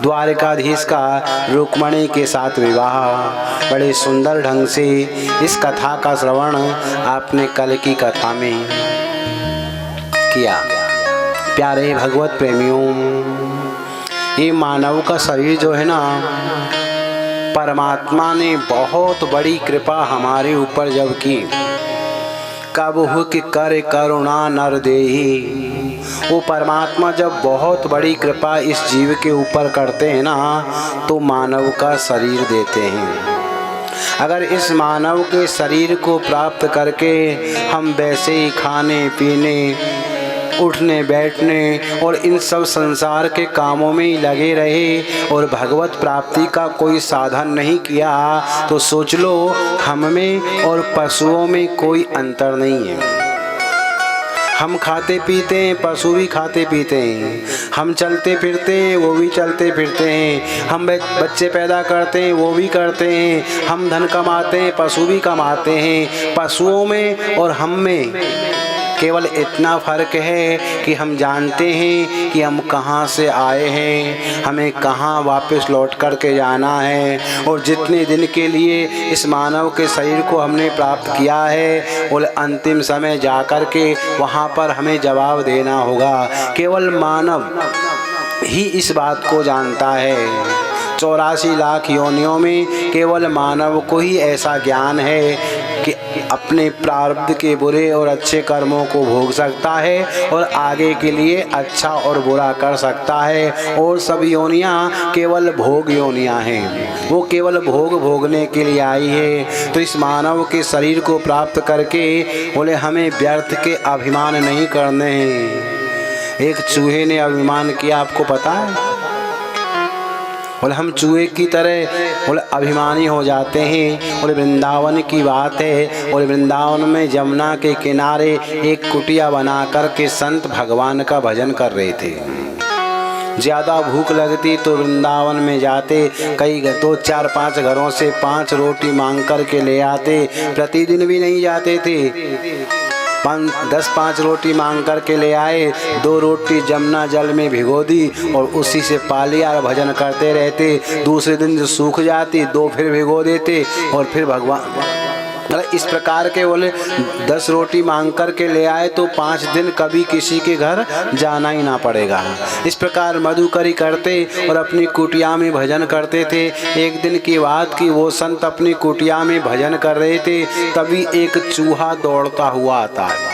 [SPEAKER 4] द्वारकाधीश का रुक्मणी के साथ विवाह, बड़े सुंदर ढंग से इस कथा का श्रवण आपने कल की कथा में किया। प्यारे भगवत प्रेमियों, ये मानव का शरीर जो है ना, परमात्मा ने बहुत बड़ी कृपा हमारे ऊपर जब की। कब हो कि कर करुणा नर देही, वो परमात्मा जब बहुत बड़ी कृपा इस जीव के ऊपर करते हैं ना, तो मानव का शरीर देते हैं। अगर इस मानव के शरीर को प्राप्त करके हम वैसे ही खाने पीने उठने बैठने और इन सब संसार के कामों में ही लगे रहे और भगवत प्राप्ति का कोई साधन नहीं किया, तो सोच लो हम में और पशुओं में कोई अंतर नहीं है। हम खाते पीते हैं, पशु भी खाते पीते हैं। हम चलते फिरते हैं, वो भी चलते फिरते हैं। हम बच्चे पैदा करते हैं, वो भी करते हैं। हम धन कमाते हैं, पशु भी कमाते हैं। पशुओं में और हम में केवल इतना फर्क है कि हम जानते हैं कि हम कहाँ से आए हैं, हमें कहाँ वापस लौट कर के जाना है, और जितने दिन के लिए इस मानव के शरीर को हमने प्राप्त किया है और अंतिम समय जा कर के वहाँ पर हमें जवाब देना होगा। केवल मानव ही इस बात को जानता है। 84 लाख योनियों में केवल मानव को ही ऐसा ज्ञान है कि अपने प्रारब्ध के बुरे और अच्छे कर्मों को भोग सकता है और आगे के लिए अच्छा और बुरा कर सकता है। और सब योनियाँ केवल भोग योनियाँ हैं, वो केवल भोग भोगने के लिए आई है। तो इस मानव के शरीर को प्राप्त करके बोले हमें व्यर्थ के अभिमान नहीं करने हैं। एक चूहे ने अभिमान किया, आपको पता है? बोले हम चूहे की तरह बोले अभिमानी हो जाते हैं। बोले वृंदावन की बात है, और वृंदावन में जमुना के किनारे एक कुटिया बना कर के संत भगवान का भजन कर रहे थे। ज़्यादा भूख लगती तो वृंदावन में जाते, कई 2 4 5 घरों से 5 रोटी मांग कर के ले आते। प्रतिदिन भी नहीं जाते थे, 10-5 रोटी मांग कर के ले आए। 2 रोटी जमुना जल में भिगो दी और उसी से पालिया भजन करते रहते। दूसरे दिन जो सूख जाती 2 फिर भिगो देते और फिर भगवान इस प्रकार के बोले 10 रोटी मांग कर के ले आए तो 5 दिन कभी किसी के घर जाना ही ना पड़ेगा। इस प्रकार मधुकरी करते और अपनी कुटिया में भजन करते थे। एक दिन की बात की, वो संत अपनी कुटिया में भजन कर रहे थे, तभी एक चूहा दौड़ता हुआ आता है।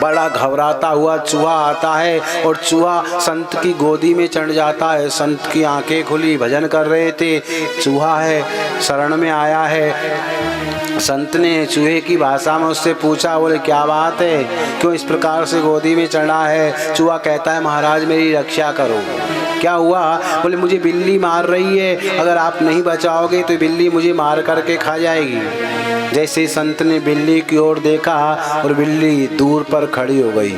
[SPEAKER 4] बड़ा घबराता हुआ चूहा आता है और चूहा संत की गोदी में चढ़ जाता है। संत की आंखें खुली, भजन कर रहे थे, चूहा है, शरण में आया है। संत ने चूहे की भाषा में उससे पूछा, बोले क्या बात है, क्यों इस प्रकार से गोदी में चढ़ा है? चूहा कहता है महाराज मेरी रक्षा करो। क्या हुआ? बोले मुझे बिल्ली मार रही है, अगर आप नहीं बचाओगे तो बिल्ली मुझे मार करके खा जाएगी। जैसे संत ने बिल्ली की ओर देखा और बिल्ली दूर पर खड़ी हो गई,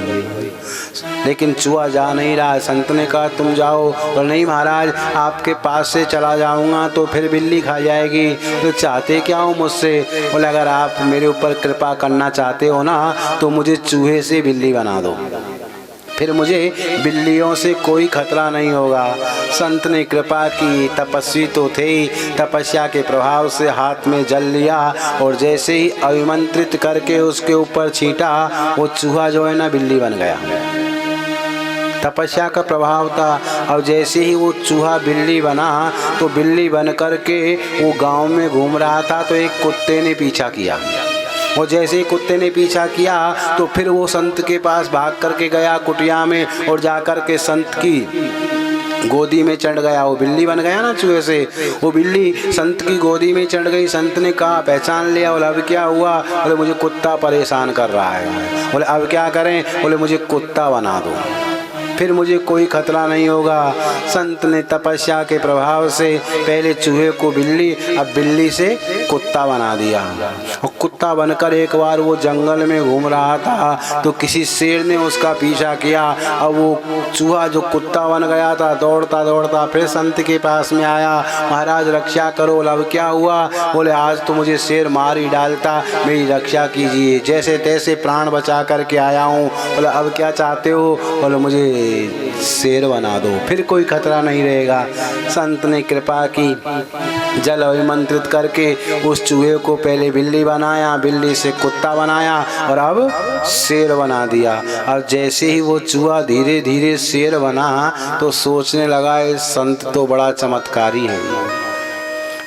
[SPEAKER 4] लेकिन चूहा जा नहीं रहा। संत ने कहा तुम जाओ, और नहीं महाराज आपके पास से चला जाऊंगा तो फिर बिल्ली खा जाएगी। तो चाहते क्या हो मुझसे? बोले अगर आप मेरे ऊपर कृपा करना चाहते हो ना तो मुझे चूहे से बिल्ली बना दो, फिर मुझे बिल्लियों से कोई खतरा नहीं होगा। संत ने कृपा की, तपस्वी तो थे ही, तपस्या के प्रभाव से हाथ में जल लिया और जैसे ही अभिमंत्रित करके उसके ऊपर छींटा, वो चूहा जो है ना बिल्ली बन गया। तपस्या का प्रभाव था। और जैसे ही वो चूहा बिल्ली बना तो बिल्ली बन करके वो गांव में घूम रहा था तो एक कुत्ते ने पीछा किया। और जैसे ही कुत्ते ने पीछा किया तो फिर वो संत के पास भाग करके गया कुटिया में, और जाकर के संत की गोदी में चढ़ गया। वो बिल्ली बन गया ना चूहे से, वो बिल्ली संत की गोदी में चढ़ गई। संत ने कहा पहचान लिया। बोले अब क्या हुआ? बोले मुझे कुत्ता परेशान कर रहा है। बोले अब क्या करें? बोले मुझे कुत्ता बना दो, फिर मुझे कोई खतरा नहीं होगा। संत ने तपस्या के प्रभाव से पहले चूहे को बिल्ली, अब बिल्ली से कुत्ता बना दिया। और कुत्ता बनकर एक बार वो जंगल में घूम रहा था तो किसी शेर ने उसका पीछा किया। अब वो चूहा जो कुत्ता बन गया था दौड़ता दौड़ता फिर संत के पास में आया, महाराज रक्षा करो। अब क्या हुआ? बोले आज तो मुझे शेर मार ही डालता, मेरी रक्षा कीजिए। जैसे तैसे प्राण बचा करके आया हूँ। बोले अब क्या चाहते हो? बोले मुझे शेर बना दो, फिर कोई खतरा नहीं रहेगा। संत ने कृपा की, जल अभिमंत्रित करके उस चूहे को पहले बिल्ली बनाया, बिल्ली से कुत्ता बनाया और अब शेर बना दिया। और जैसे ही वो चूहा धीरे धीरे शेर बना तो सोचने लगा ये संत तो बड़ा चमत्कारी है,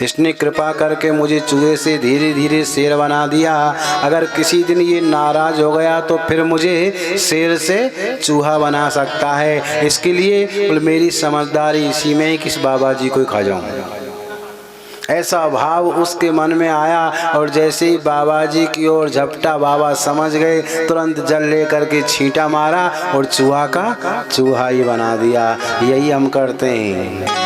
[SPEAKER 4] इसने कृपा करके मुझे चूहे से धीरे धीरे शेर बना दिया। अगर किसी दिन ये नाराज हो गया तो फिर मुझे शेर से चूहा बना सकता है। इसके लिए मेरी समझदारी इसी में ही किस बाबा जी को खा जाऊं। ऐसा भाव उसके मन में आया और जैसे ही बाबा जी की ओर झपटा, बाबा समझ गए, तुरंत जल ले करके छींटा मारा और चूहा का चूहा ही बना दिया। यही हम करते हैं।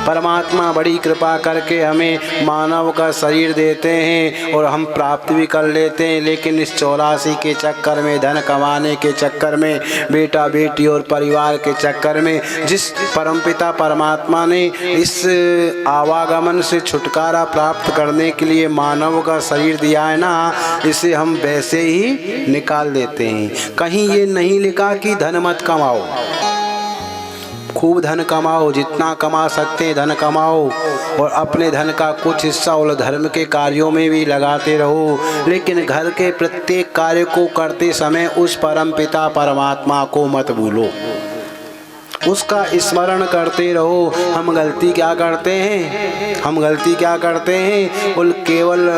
[SPEAKER 4] परमात्मा बड़ी कृपा करके हमें मानव का शरीर देते हैं और हम प्राप्त भी कर लेते हैं, लेकिन इस 84 के चक्कर में, धन कमाने के चक्कर में, बेटा बेटी और परिवार के चक्कर में, जिस परमपिता परमात्मा ने इस आवागमन से छुटकारा प्राप्त करने के लिए मानव का शरीर दिया है ना, इसे हम वैसे ही निकाल देते हैं। कहीं ये नहीं लिखा कि धन मत कमाओ, खूब धन कमाओ, जितना कमा सकते हैं धन कमाओ और अपने धन का कुछ हिस्सा उल धर्म के कार्यों में भी लगाते रहो, लेकिन घर के प्रत्येक कार्य को करते समय उस परम पिता परमात्मा को मत भूलो, उसका स्मरण करते रहो। हम गलती क्या करते हैं? हम गलती क्या करते हैं? उल केवल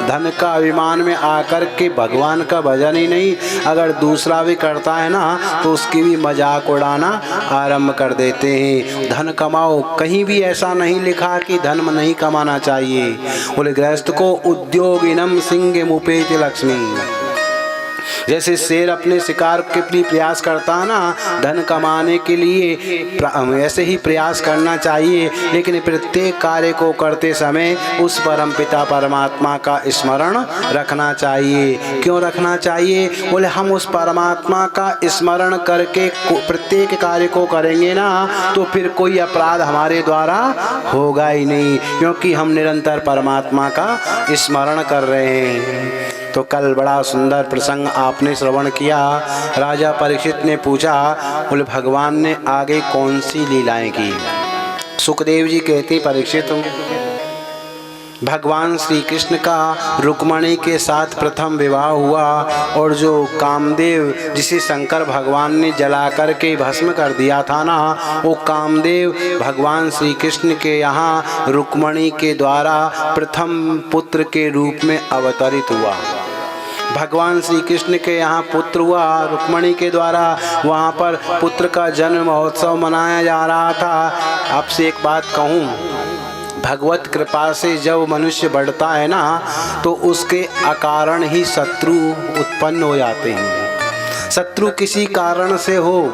[SPEAKER 4] धन का अभिमान में आकर के भगवान का भजन ही नहीं, अगर दूसरा भी करता है ना तो उसकी भी मजाक उड़ाना आरंभ कर देते हैं। धन कमाओ, कहीं भी ऐसा नहीं लिखा कि धन नहीं कमाना चाहिए। बोले गृहस्थ को उद्योगिनम सिंह मुपेत लक्ष्मी, जैसे शेर अपने शिकार के लिए प्रयास करता है ना, धन कमाने के लिए ऐसे ही प्रयास करना चाहिए, लेकिन प्रत्येक कार्य को करते समय उस परमपिता परमात्मा का स्मरण रखना चाहिए। क्यों रखना चाहिए? बोले हम उस परमात्मा का स्मरण करके प्रत्येक कार्य को करेंगे ना तो फिर कोई अपराध हमारे द्वारा होगा ही नहीं, क्योंकि हम निरंतर परमात्मा का स्मरण कर रहे हैं। तो कल बड़ा सुंदर प्रसंग आपने श्रवण किया। राजा परीक्षित ने पूछा, बोले भगवान ने आगे कौन सी लीलाएं की? सुखदेव जी कहते, परीक्षित भगवान श्री कृष्ण का रुक्मणी के साथ प्रथम विवाह हुआ और जो कामदेव जिसे शंकर भगवान ने जला कर के भस्म कर दिया था ना, वो कामदेव भगवान श्री कृष्ण के यहाँ रुक्मणी के द्वारा प्रथम पुत्र के रूप में अवतरित हुआ। भगवान श्री कृष्ण के यहाँ पुत्र हुआ रुक्मणी के द्वारा, वहाँ पर पुत्र का जन्म महोत्सव मनाया जा रहा था। आपसे एक बात कहूँ, भगवत कृपा से जब मनुष्य बढ़ता है ना तो उसके अकारण ही शत्रु उत्पन्न हो जाते हैं। शत्रु किसी कारण से हो,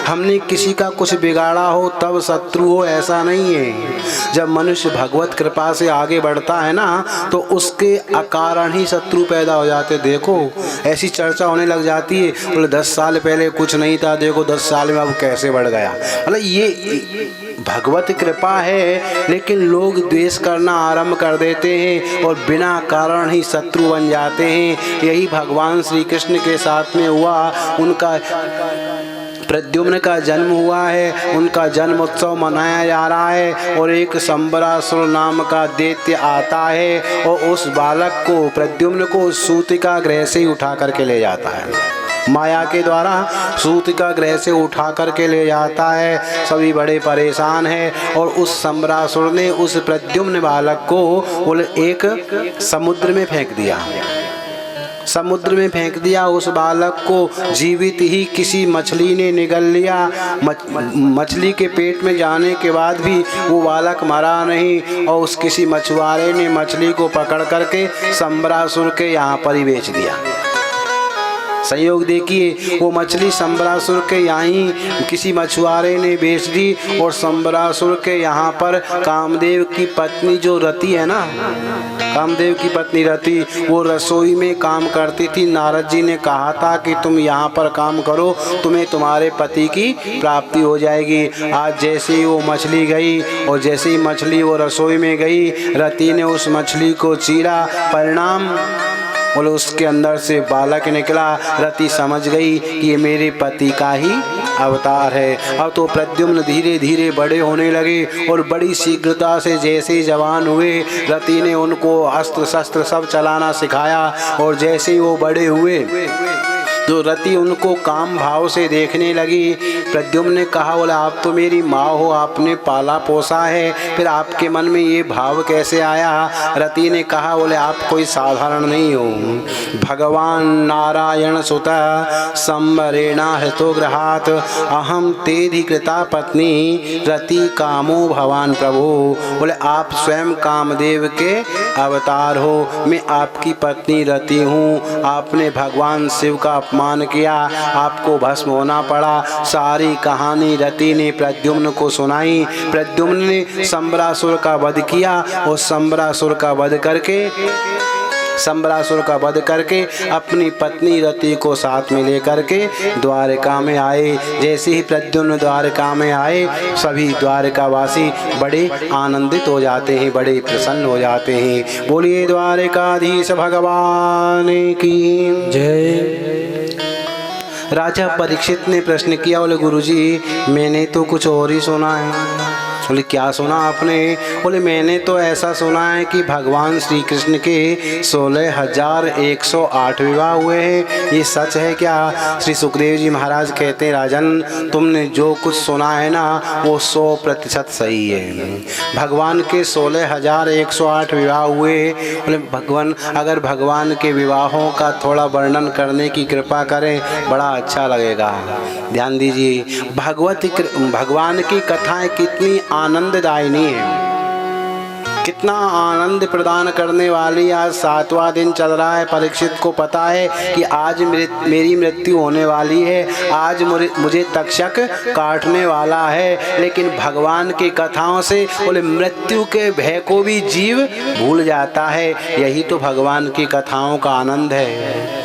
[SPEAKER 4] हमने किसी का कुछ बिगाड़ा हो तब शत्रु हो, ऐसा नहीं है। जब मनुष्य भगवत कृपा से आगे बढ़ता है ना तो उसके अकारण ही शत्रु पैदा हो जाते। देखो ऐसी चर्चा होने लग जाती है, बोले 10 साल पहले कुछ नहीं था, देखो 10 साल में अब कैसे बढ़ गया। मतलब ये भगवत कृपा है, लेकिन लोग द्वेष करना आरंभ कर देते हैं और बिना कारण ही शत्रु बन जाते हैं। यही भगवान श्री कृष्ण के साथ में हुआ। उनका प्रद्युम्न का जन्म हुआ है, उनका जन्म उत्सव मनाया जा रहा है और एक संबरासुर नाम का दैत्य आता है और उस बालक को, प्रद्युम्न को सूतिका गृह से ही उठा करके ले जाता है। माया के द्वारा सूतिका गृह से उठा करके ले जाता है। सभी बड़े परेशान हैं और उस संबरासुर ने उस प्रद्युम्न बालक को एक समुद्र में फेंक दिया। समुद्र में फेंक दिया। उस बालक को जीवित ही किसी मछली ने निगल लिया। मछली के पेट में जाने के बाद भी वो बालक मरा नहीं और उस किसी मछुआरे ने मछली को पकड़ करके संबरासुर के यहाँ पर ही बेच दिया। संयोग देखिए, वो मछली संबरासुर के यहाँ ही किसी मछुआरे ने बेच दी और संबरासुर के यहाँ पर कामदेव की पत्नी जो रति है ना, कामदेव की पत्नी रति, वो रसोई में काम करती थी। नारद जी ने कहा था कि तुम यहाँ पर काम करो, तुम्हें तुम्हारे पति की प्राप्ति हो जाएगी। आज जैसे ही वो मछली गई और जैसे ही मछली वो रसोई में गई, रति ने उस मछली को चीरा, परिणाम बोले उसके अंदर से बालक निकला। रति समझ गई कि ये मेरे पति का ही अवतार है। अब तो प्रद्युम्न धीरे धीरे बड़े होने लगे और बड़ी शीघ्रता से जैसे जवान हुए, रति ने उनको अस्त्र शस्त्र सब चलाना सिखाया और जैसे ही वो बड़े हुए तो रति उनको काम भाव से देखने लगी। प्रद्युम्न ने कहा, बोला आप तो मेरी माँ हो, आपने पाला पोसा है, फिर आपके मन में ये भाव कैसे आया? रति ने कहा, बोले आप कोई साधारण नहीं हो, भगवान नारायण सुत संबरेणा हृतो गृहात अहम तेधि कृता पत्नी रति कामो भवान प्रभु। बोले आप स्वयं कामदेव के अवतार हो, मैं आपकी पत्नी रति हूँ। आपने भगवान शिव का अपमान किया, आपको भस्म होना पड़ा। सारी कहानी रति ने प्रद्युम्न को सुनाई। प्रद्युम्न ने संबरासुर का वध किया और संबरासुर का वध करके अपनी पत्नी रति को साथ में लेकर के द्वारका में आए। जैसे ही प्रद्युम्न द्वारका में आए, सभी द्वारकावासी बड़े आनंदित हो जाते हैं, बड़े प्रसन्न हो जाते हैं। बोलिए द्वारकाधीश भगवान की
[SPEAKER 1] जय।
[SPEAKER 4] राजा परीक्षित ने प्रश्न किया, बोले गुरुजी मैंने तो कुछ और ही सुना है। बोले क्या सुना आपने? बोले मैंने तो ऐसा सुना है कि भगवान श्री कृष्ण के 16,108 विवाह हुए हैं। ये सच है क्या? श्री सुखदेव जी महाराज कहते हैं, राजन तुमने जो कुछ सुना है ना वो 100% सही है। भगवान के 16,108 विवाह हुए। बोले भगवान, अगर भगवान के विवाहों का थोड़ा वर्णन करने की कृपा करें, बड़ा अच्छा लगेगा। ध्यान दीजिए, भगवान की कथाएं कितनी आनंददायिनी है, कितना आनंद प्रदान करने वाली। आज 7वां दिन चल रहा है। परीक्षित को पता है कि आज मेरी मृत्यु होने वाली है, आज मुझे तक्षक काटने वाला है, लेकिन भगवान की कथाओं से बोले मृत्यु के भय को भी जीव भूल जाता है। यही तो भगवान की कथाओं का आनंद है।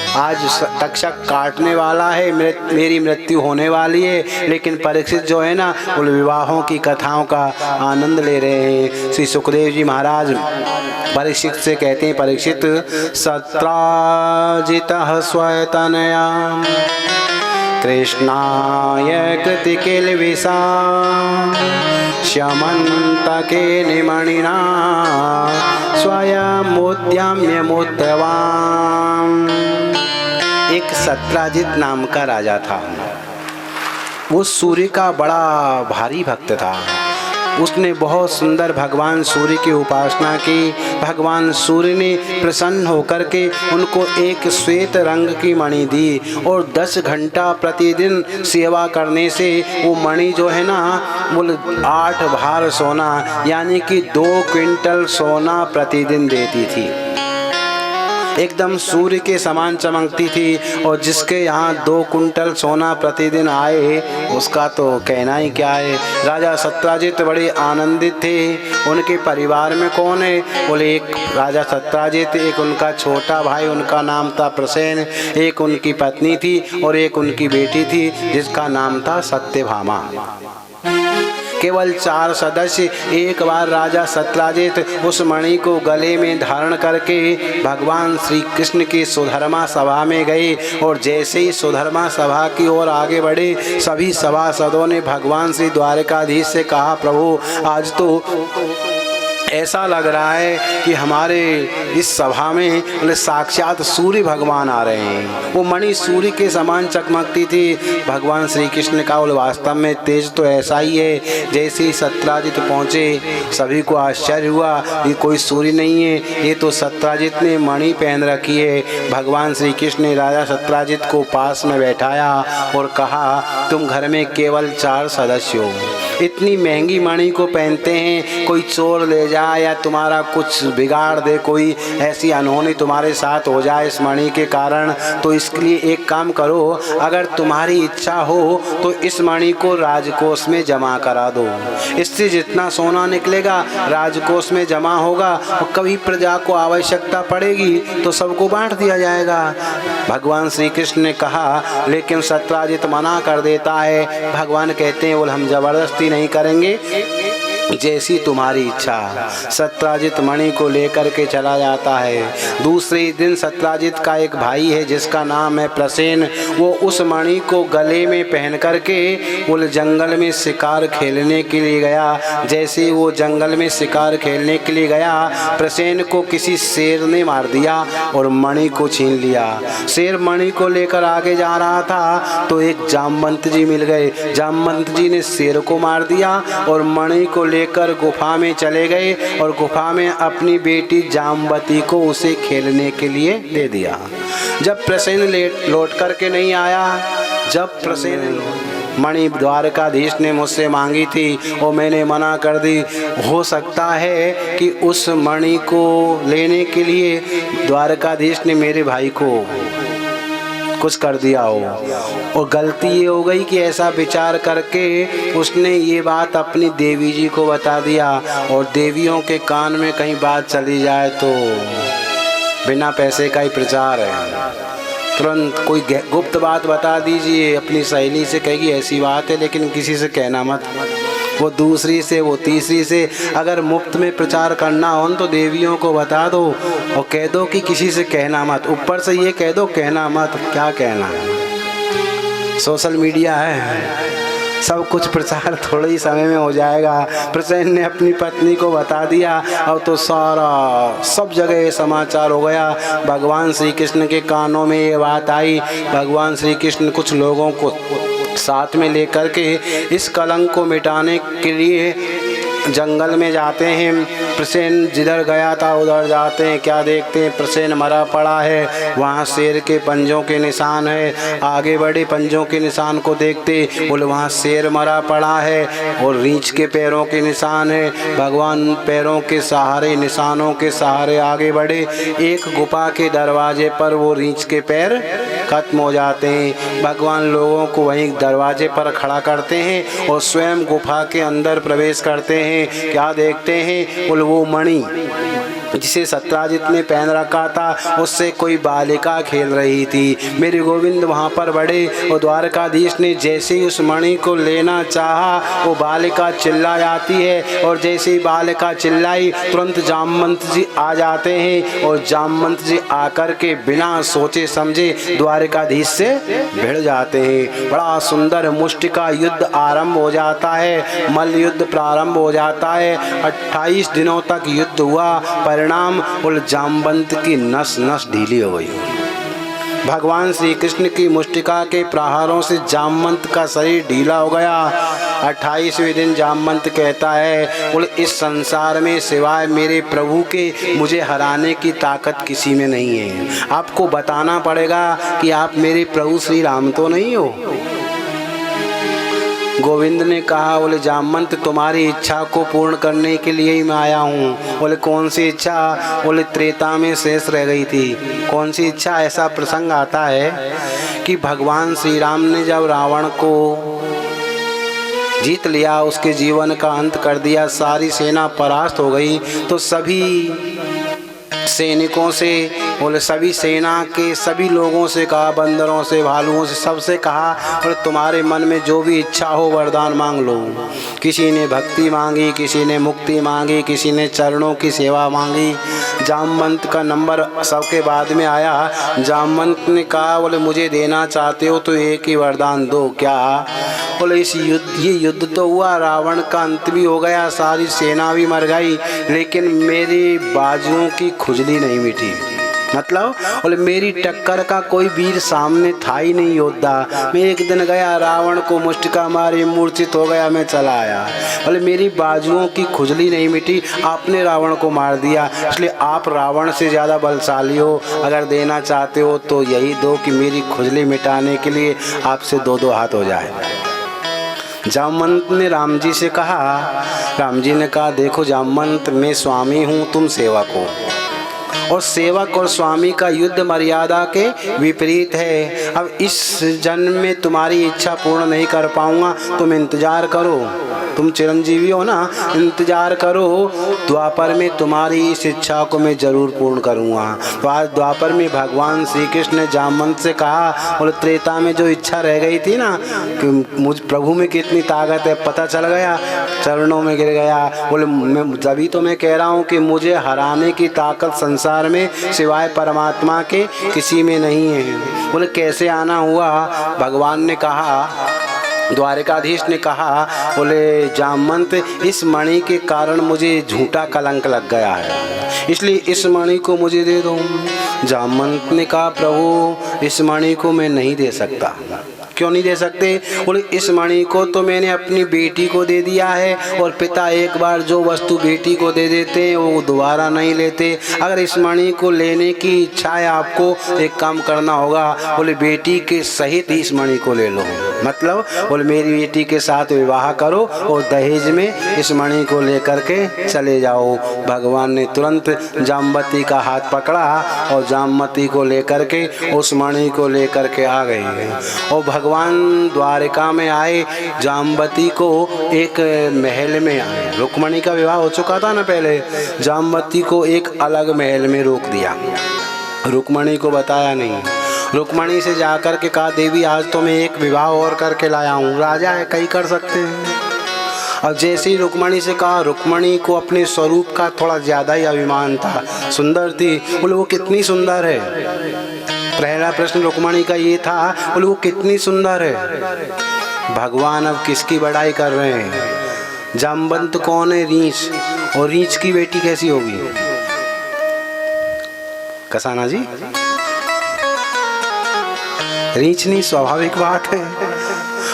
[SPEAKER 4] आज तक्षक काटने वाला है, मेरी मृत्यु होने वाली है, लेकिन परीक्षित जो है ना वो विवाहों की कथाओं का आनंद ले रहे हैं। श्री सुखदेव जी महाराज परीक्षित से कहते हैं, परीक्षित सत्राजितः स्वयतनया कृष्णाय कृति किल्बिषा शमन्तके निमणिना स्वयमुद्यम्य मुद्रवान्। एक सत्राजित नाम का राजा था। वो सूर्य का बड़ा भारी भक्त था। उसने बहुत सुंदर भगवान सूर्य की उपासना की। भगवान सूर्य ने प्रसन्न होकर के उनको एक श्वेत रंग की मणि दी और 10 घंटा प्रतिदिन सेवा करने से वो मणि जो है ना वो 8 भार सोना यानी कि 2 क्विंटल सोना प्रतिदिन देती थी। एकदम सूर्य के समान चमकती थी और जिसके यहाँ 2 कुंटल सोना प्रतिदिन आए उसका तो कहना ही क्या है। राजा सत्राजित बड़े आनंदित थे। उनके परिवार में कौन है? बोले एक राजा सत्राजित, एक उनका छोटा भाई, उनका नाम था प्रसेन, एक उनकी पत्नी थी और एक उनकी बेटी थी जिसका नाम था सत्यभामा। केवल 4 सदस्य। एक बार राजा सत्राजित उस मणि को गले में धारण करके भगवान श्री कृष्ण की सुधर्मा सभा में गए और जैसे ही सुधर्मा सभा की ओर आगे बढ़े सभी सभासदों ने भगवान श्री द्वारकाधीश से कहा, प्रभु आज तो ऐसा लग रहा है कि हमारे इस सभा में साक्षात सूर्य भगवान आ रहे हैं। वो मणि सूर्य के समान चमकती थी। भगवान श्री कृष्ण का वास्तव में तेज तो ऐसा ही है। जैसे ही सत्राजित पहुँचे सभी को आश्चर्य हुआ, ये कोई सूर्य नहीं है, ये तो सत्राजित ने मणि पहन रखी है। भगवान श्री कृष्ण ने राजा सत्राजित को पास में बैठाया और कहा, तुम घर में केवल 4 सदस्य हो, इतनी महंगी मणि को पहनते हैं, कोई चोर ले जाए या तुम्हारा कुछ बिगाड़ दे, कोई ऐसी अनहोनी तुम्हारे साथ हो जाए इस मणि के कारण, तो इसके लिए एक काम करो, अगर तुम्हारी इच्छा हो तो इस मणि को राजकोष में जमा करा दो। इससे जितना सोना निकलेगा राजकोष में जमा होगा और कभी प्रजा को आवश्यकता पड़ेगी तो सबको बांट दिया जाएगा। भगवान श्री कृष्ण ने कहा, लेकिन सत्राजित मना कर देता है। भगवान कहते हैं, बोल हम जबरदस्ती नहीं करेंगे, जैसी तुम्हारी इच्छा। सत्राजित मणि को लेकर के चला जाता है। दूसरे दिन सत्राजित का एक भाई है जिसका नाम है प्रसेन, वो उस मणि को गले में पहन करके वो जंगल में शिकार खेलने के लिए गया। जैसे वो जंगल में शिकार खेलने के लिए गया, प्रसेन को किसी शेर ने मार दिया और मणि को छीन लिया। शेर मणि को लेकर आगे जा रहा था तो एक जामवंत जी मिल गए। जामवंत जी ने शेर को मार दिया और मणि को लेकर गुफा में चले गए और गुफा में अपनी बेटी जामवती को उसे खेलने के लिए दे दिया। जब प्रसेन लौट करके नहीं आया, जब प्रसेन मणि द्वारकाधीश ने मुझसे मांगी थी और मैंने मना कर दी, हो सकता है कि उस मणि को लेने के लिए द्वारकाधीश ने मेरे भाई को कुछ कर दिया हो और गलती ये हो गई कि ऐसा विचार करके उसने ये बात अपनी देवी जी को बता दिया और देवियों के कान में कहीं बात चली जाए तो बिना पैसे का ही प्रचार है। तुरंत कोई गुप्त बात बता दीजिए, अपनी सहेली से कहेगी ऐसी बात है, लेकिन किसी से कहना मत। वो दूसरी से, वो तीसरी से, अगर मुफ्त में प्रचार करना हो तो देवियों को बता दो और कह दो कि किसी से कहना मत। ऊपर से ये कह दो कहना मत, क्या कहना है, सोशल मीडिया है, सब कुछ प्रचार थोड़े ही समय में हो जाएगा। प्रसेन ने अपनी पत्नी को बता दिया। अब तो सारा सब जगह ये समाचार हो गया। भगवान श्री कृष्ण के कानों में ये बात आई। भगवान श्री कृष्ण कुछ लोगों को साथ में लेकर के इस कलंक को मिटाने के लिए जंगल में जाते हैं। प्रसेन जिधर गया था उधर जाते हैं, क्या देखते हैं, प्रसेन मरा पड़ा है, वहाँ शेर के पंजों के निशान है। आगे बढ़े, पंजों के निशान को देखते, बोले वहाँ शेर मरा पड़ा है और रीछ के पैरों के निशान है। भगवान पैरों के सहारे, निशानों के सहारे आगे बढ़े। एक गुफा के दरवाजे पर वो रीछ के पैर खत्म हो जाते हैं। भगवान लोगों को वहीं दरवाजे पर खड़ा करते हैं और स्वयं गुफा के अंदर प्रवेश करते हैं। क्या देखते हैं, वो मणि जिसे सत्राजित ने पहन रखा था उससे कोई बालिका खेल रही थी। मेरे गोविंद वहाँ पर बढ़े और द्वारकाधीश ने जैसे ही उस मणि को लेना चाहा वो बालिका चिल्ला जाती है और जैसे ही बालिका चिल्लाई तुरंत जामवंत जी आ जाते हैं और जामवंत जी आकर के बिना सोचे समझे द्वारकाधीश से भिड़ जाते हैं। बड़ा सुंदर मुष्टि का युद्ध आरंभ हो जाता है, मल्ल युद्ध प्रारंभ हो जाता है। 28 दिनों तक युद्ध हुआ। परिणाम उल जामवंत की नस नस ढीली हो गई। भगवान श्री कृष्ण की मुष्टिका के प्रहारों से जामवंत का शरीर ढीला हो गया। 28वें दिन जामवंत कहता है, बोले इस संसार में सिवाय मेरे प्रभु के मुझे हराने की ताकत किसी में नहीं है। आपको बताना पड़ेगा कि आप मेरे प्रभु श्री राम तो नहीं हो। गोविंद ने कहा, बोले जामवंत तुम्हारी इच्छा को पूर्ण करने के लिए ही मैं आया हूँ। बोले कौन सी इच्छा? बोले त्रेता में शेष रह गई थी। कौन सी इच्छा? ऐसा प्रसंग आता है कि भगवान श्री राम ने जब रावण को जीत लिया, उसके जीवन का अंत कर दिया, सारी सेना परास्त हो गई, तो सभी सैनिकों से, बोले सभी सेना के सभी लोगों से कहा, बंदरों से, भालुओं से, सबसे कहा, और तुम्हारे मन में जो भी इच्छा हो वरदान मांग लो। किसी ने भक्ति मांगी, किसी ने मुक्ति मांगी, किसी ने चरणों की सेवा मांगी। जामवंत का नंबर सबके बाद में आया। जामवंत ने कहा, बोले मुझे देना चाहते हो तो एक ही वरदान दो। क्या? बोले ये युद्ध तो हुआ, रावण का अंत भी हो गया, सारी सेना भी मर गई, लेकिन मेरी बाजुओं की खुजली नहीं मिटी। मतलब बोले मेरी टक्कर का कोई वीर सामने था ही नहीं योद्धा। मैं एक दिन गया, रावण को मुष्टिका मारी, मूर्छित हो गया, मैं चला आया। बोले मेरी बाजुओं की खुजली नहीं मिटी, आपने रावण को मार दिया, इसलिए आप रावण से ज़्यादा बलशाली हो। अगर देना चाहते हो तो यही दो कि मेरी खुजली मिटाने के लिए आपसे दो दो हाथ हो जाए। जामवंत ने राम जी से कहा। राम जी ने कहा, देखो जामवंत, मैं स्वामी हूँ, तुम सेवक हो, और सेवक और स्वामी का युद्ध मर्यादा के विपरीत है। अब इस जन्म में तुम्हारी इच्छा पूर्ण नहीं कर पाऊंगा, तुम इंतजार करो, तुम चिरंजीवी हो ना, इंतजार करो, द्वापर में तुम्हारी इस इच्छा को मैं जरूर पूर्ण करूंगा। तो आज द्वापर में भगवान श्री कृष्ण ने जामवंत से कहा, बोले त्रेता में जो इच्छा रह गई थी ना कि मुझ प्रभु में कितनी ताकत है, पता चल गया, चरणों में गिर गया। बोले मैं तभी तो मैं कह रहा हूँ कि मुझे हराने की ताकत संसार में सिवाय परमात्मा के किसी में नहीं है। बोले कैसे आना हुआ? भगवान ने कहा, द्वारिकाधीश ने कहा, बोले जामवंत, इस मणि के कारण मुझे झूठा कलंक लग गया है, इसलिए इस मणि को मुझे दे दो। जामवंत ने कहा, प्रभु इस मणि को मैं नहीं दे सकता। क्यों नहीं दे सकते? बोले इस मणि को तो मैंने अपनी बेटी को दे दिया है, और पिता एक बार जो वस्तु बेटी को दे देते हैं वो दोबारा नहीं लेते। अगर इस मणि को लेने की इच्छा है आपको, एक काम करना होगा, बोले बेटी के सहित इस मणि को ले लो। मतलब बोले मेरी बेटी के साथ विवाह करो और दहेज में इस मणि को लेकर के चले जाओ। भगवान ने तुरंत जामवती का हाथ पकड़ा और जामवती को लेकर के उस मणि को लेकर के आ गए। और भगवान द्वारिका में आए, जामवती को एक महल में आए। रुक्मणी का विवाह हो चुका था ना पहले, जामवती को एक अलग महल में रोक दिया, रुक्मणी को बताया नहीं। रुक्मणी से जाकर के कहा, देवी आज तो मैं एक विवाह और करके लाया हूँ। राजा है, कहीं कर सकते हैं। और जैसे ही रुक्मणी से कहा, रुक्मणी को अपने स्वरूप का थोड़ा ज़्यादा ही अभिमान था, सुंदर थी। बोले वो कितनी सुंदर है? पहला प्रश्न रुक्मणी का ये था, बोले वो कितनी सुंदर है। भगवान अब किसकी बड़ाई कर रहे हैं? जामवंत कौन है? रीछ, और रीछ की बेटी कैसी होगी? कसाना जी, रीछनी स्वाभाविक बात है।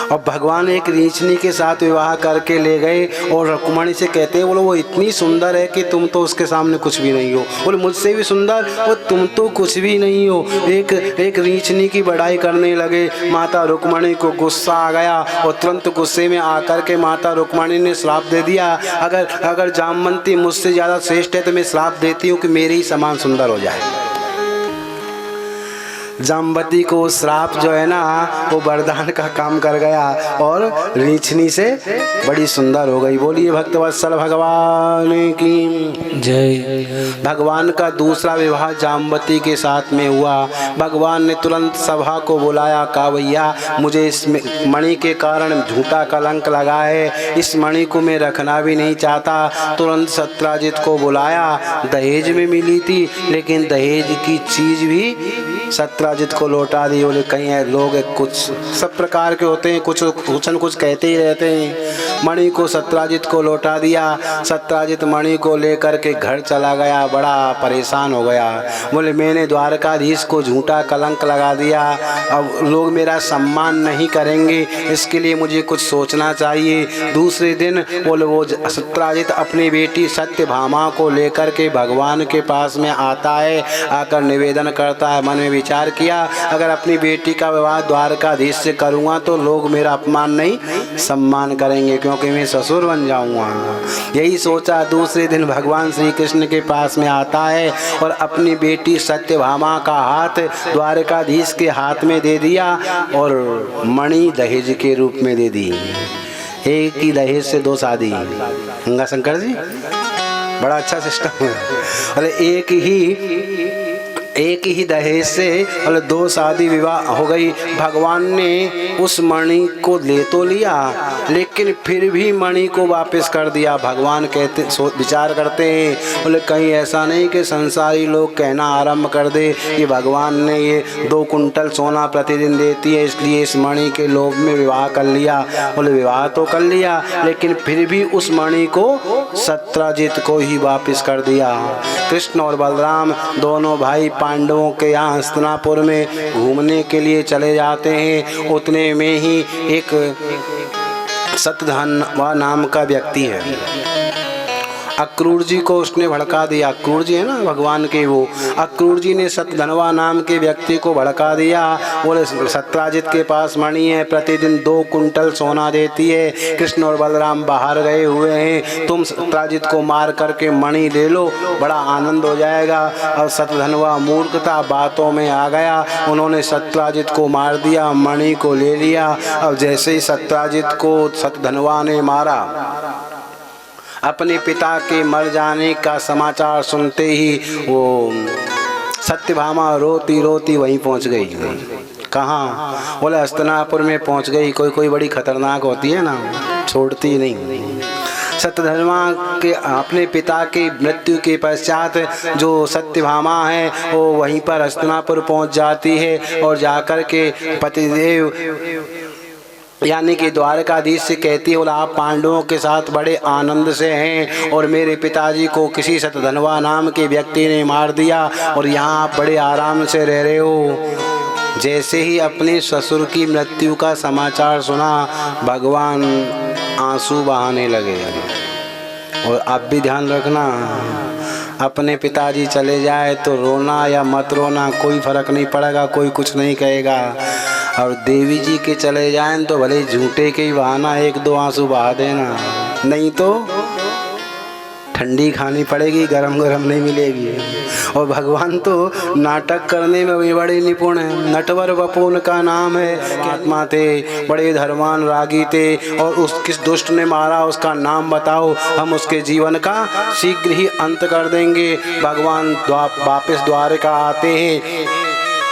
[SPEAKER 4] और भगवान एक रीछनी के साथ विवाह करके ले गए और रुक्मणी से कहते हैं, बोलो वो इतनी सुंदर है कि तुम तो उसके सामने कुछ भी नहीं हो। बोले मुझसे भी सुंदर, वो तुम तो कुछ भी नहीं हो। एक रीछनी की बड़ाई करने लगे। माता रुक्मणी को गुस्सा आ गया और तुरंत गुस्से में आकर के माता रुक्मणी ने श्राप दे दिया, अगर जामवंती मुझसे ज़्यादा श्रेष्ठ है तो मैं श्राप देती हूँ कि मेरे ही समान सुंदर हो जाए। जामवती को श्राप जो है ना वो वरदान का काम कर गया और रीछनी से बड़ी सुंदर हो गई। बोलिए भक्तवत्सल भगवान की
[SPEAKER 1] जय।
[SPEAKER 4] भगवान का दूसरा विवाह जामवती के साथ में हुआ। भगवान ने तुरंत सभा को बुलाया, कहा भैया मुझे इस मणि के कारण झूठा कलंक लगा है, इस मणि को मैं रखना भी नहीं चाहता। तुरंत सत्राजित को बुलाया। दहेज में मिली थी लेकिन दहेज की चीज भी सत्राजित को लौटा दी। बोले कहीं लोग कुछ सब प्रकार के होते हैं, कुछ न कुछ कहते ही रहते हैं। मणि को सत्राजित को लौटा दिया। सत्राजित मणि को लेकर के घर चला गया, बड़ा परेशान हो गया। बोले मैंने द्वारकाधीश को झूठा कलंक लगा दिया, अब लोग मेरा सम्मान नहीं करेंगे, इसके लिए मुझे कुछ सोचना चाहिए। दूसरे दिन बोले वो सत्राजित अपनी बेटी सत्यभामा को लेकर के भगवान के पास में आता है। आकर निवेदन करता है, मन में विचार किया अगर अपनी बेटी का विवाह द्वारकाधीश से करूँगा तो लोग मेरा अपमान नहीं सम्मान करेंगे, क्योंकि मैं ससुर बन जाऊँगा। यही सोचा। दूसरे दिन भगवान श्री कृष्ण के पास में आता है और अपनी बेटी सत्यभामा का हाथ द्वारकाधीश के हाथ में दे दिया और मणि दहेज के रूप में दे दी। एक ही दहेज से 2 शादी। गंगा शंकर जी बड़ा अच्छा सिस्टम है। और एक ही दहेज से और 2 शादी विवाह हो गई। भगवान ने उस मणि को ले तो लिया, लेकिन फिर भी मणि को वापस कर दिया। भगवान कहते विचार करते हैं, बोले कहीं ऐसा नहीं कि संसारी लोग कहना आरंभ कर दे कि भगवान ने ये 2 कुंटल सोना प्रतिदिन देती है इसलिए इस मणि के लोभ में विवाह कर लिया। बोले विवाह तो कर लिया, लेकिन फिर भी उस मणि को सत्यजित को ही वापस कर दिया। कृष्ण और बलराम दोनों भाई पांडवों के यहाँ हस्तिनापुर में घूमने के लिए चले जाते हैं। उतने में ही एक सत्यधनवा नाम का व्यक्ति है, अक्रूर जी को उसने भड़का दिया। अक्रूर जी है ना भगवान के, वो अक्रूर जी ने सत्यधनवा नाम के व्यक्ति को भड़का दिया। बोले सत्यजित के पास मणि है, प्रतिदिन 2 कुंटल सोना देती है, कृष्ण और बलराम बाहर गए हुए हैं, तुम सत्यजित को मार करके मणि ले लो, बड़ा आनंद हो जाएगा। और सत्यधनवा मूर्खता बातों में आ गया, उन्होंने सत्यजित को मार दिया, मणि को ले लिया। अब जैसे ही सत्यजित को सत्यधनवा ने मारा, अपने पिता के मर जाने का समाचार सुनते ही वो सत्यभामा रोती रोती वहीं पहुंच गई। कहाँ? बोले हस्तिनापुर में पहुंच गई। कोई बड़ी खतरनाक होती है ना, छोड़ती नहीं। सत्यधनवा के अपने पिता की मृत्यु के पश्चात जो सत्यभामा है वो वहीं पर हस्तिनापुर पहुंच जाती है और जाकर के पतिदेव यानी कि द्वारकाधीश से कहती है, बोला आप पांडवों के साथ बड़े आनंद से हैं और मेरे पिताजी को किसी सत्यधनवा नाम के व्यक्ति ने मार दिया और यहाँ आप बड़े आराम से रह रहे हो। जैसे ही अपने ससुर की मृत्यु का समाचार सुना, भगवान आंसू बहाने लगे। और आप भी ध्यान रखना, अपने पिताजी चले जाए तो रोना या मत रोना, कोई फर्क नहीं पड़ेगा, कोई कुछ नहीं कहेगा। और देवी जी के चले जाएं तो भले झूठे के ही बहाना 1-2 आंसू बहा देना, नहीं तो ठंडी खानी पड़ेगी, गरम गरम नहीं मिलेगी। और भगवान तो नाटक करने में भी बड़े निपुण हैं। नटवर वपु उनका नाम है, आत्मा थे, बड़े धर्मान रागी थे। और उस किस दुष्ट ने मारा उसका नाम बताओ, हम उसके जीवन का शीघ्र ही अंत कर देंगे। भगवान वापस द्वारका आते हैं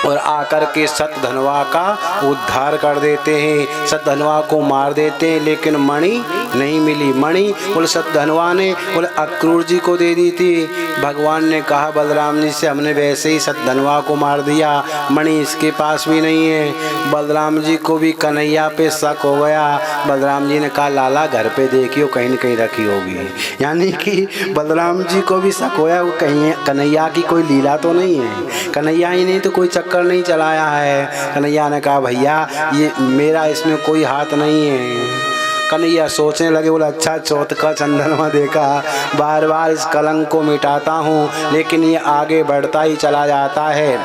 [SPEAKER 4] और आकर के सत्यधनवा का उद्धार कर देते हैं। सत्यधनवा को मार देते हैं, लेकिन मणि नहीं मिली। मणि बोले सत्यधनवा ने बोले अक्रूर जी को दे दी थी। भगवान ने कहा बलराम जी से, हमने वैसे ही सत्यधनवा को मार दिया, मणि इसके पास भी नहीं है। बलराम जी को भी कन्हैया पे शक हो गया। बलराम जी ने कहा लाला घर पे देखियो, कहीं न कहीं रखी होगी। यानी कि बलराम जी को भी शक होया, वो कहीं कन्हैया की कोई लीला तो नहीं है, कन्हैया ही नहीं तो कोई चक्कर नहीं चलाया है। कन्हैया ने कहा भैया ये मेरा इसमें कोई हाथ नहीं है। कन्हैया सोचने लगे, बोला अच्छा चौथ का चंदनमा देखा, बार बार इस कलंक को मिटाता हूँ, लेकिन ये आगे बढ़ता ही चला जाता है।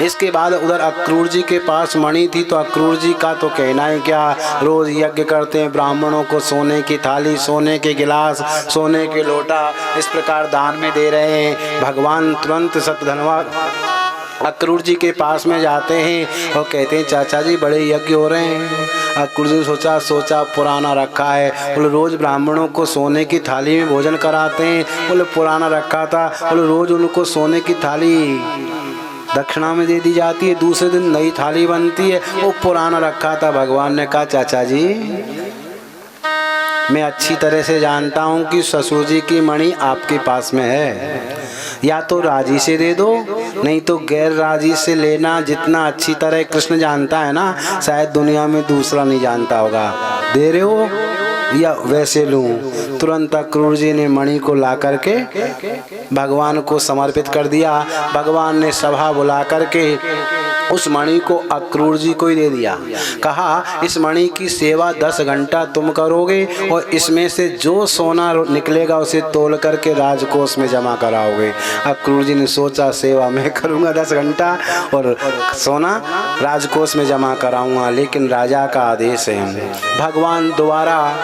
[SPEAKER 4] इसके बाद उधर अक्रूर जी के पास मणि थी, तो अक्रूर जी का तो कहना ही क्या, रोज यज्ञ करते हैं, ब्राह्मणों को सोने की थाली, सोने के गिलास, सोने के लोटा इस प्रकार दान में दे रहे हैं। भगवान तुरंत सत्यधनवा अक्रूर जी के पास में जाते हैं और कहते हैं चाचा जी बड़े यज्ञ हो रहे हैं। अक्रूर जी सोचा पुराना रखा है। बोले रोज ब्राह्मणों को सोने की थाली में भोजन कराते हैं। बोले पुराना रखा था। बोले रोज उनको सोने की थाली दक्षिणा में दे दी जाती है, दूसरे दिन नई थाली बनती है, वो पुराना रखा था। भगवान ने कहा चाचा जी मैं अच्छी तरह से जानता हूँ कि ससुर जी की मणि आपके पास में है, या तो राजी से दे दो, नहीं तो गैर राजी से लेना। जितना अच्छी तरह कृष्ण जानता है ना, शायद दुनिया में दूसरा नहीं जानता होगा। दे रहे हो या वैसे लूं? तुरंत अक्रूर जी ने मणि को ला करके भगवान को समर्पित कर दिया। भगवान ने सभा बुला करके उस मणि को अक्रूर जी को ही दे दिया। कहा इस मणि की सेवा 10 घंटा तुम करोगे और इसमें से जो सोना निकलेगा उसे तोल करके राजकोष में जमा कराओगे। अक्रूर जी ने सोचा सेवा मैं करूँगा 10 घंटा और सोना राजकोष में जमा कराऊंगा, लेकिन राजा का आदेश है। भगवान दोबारा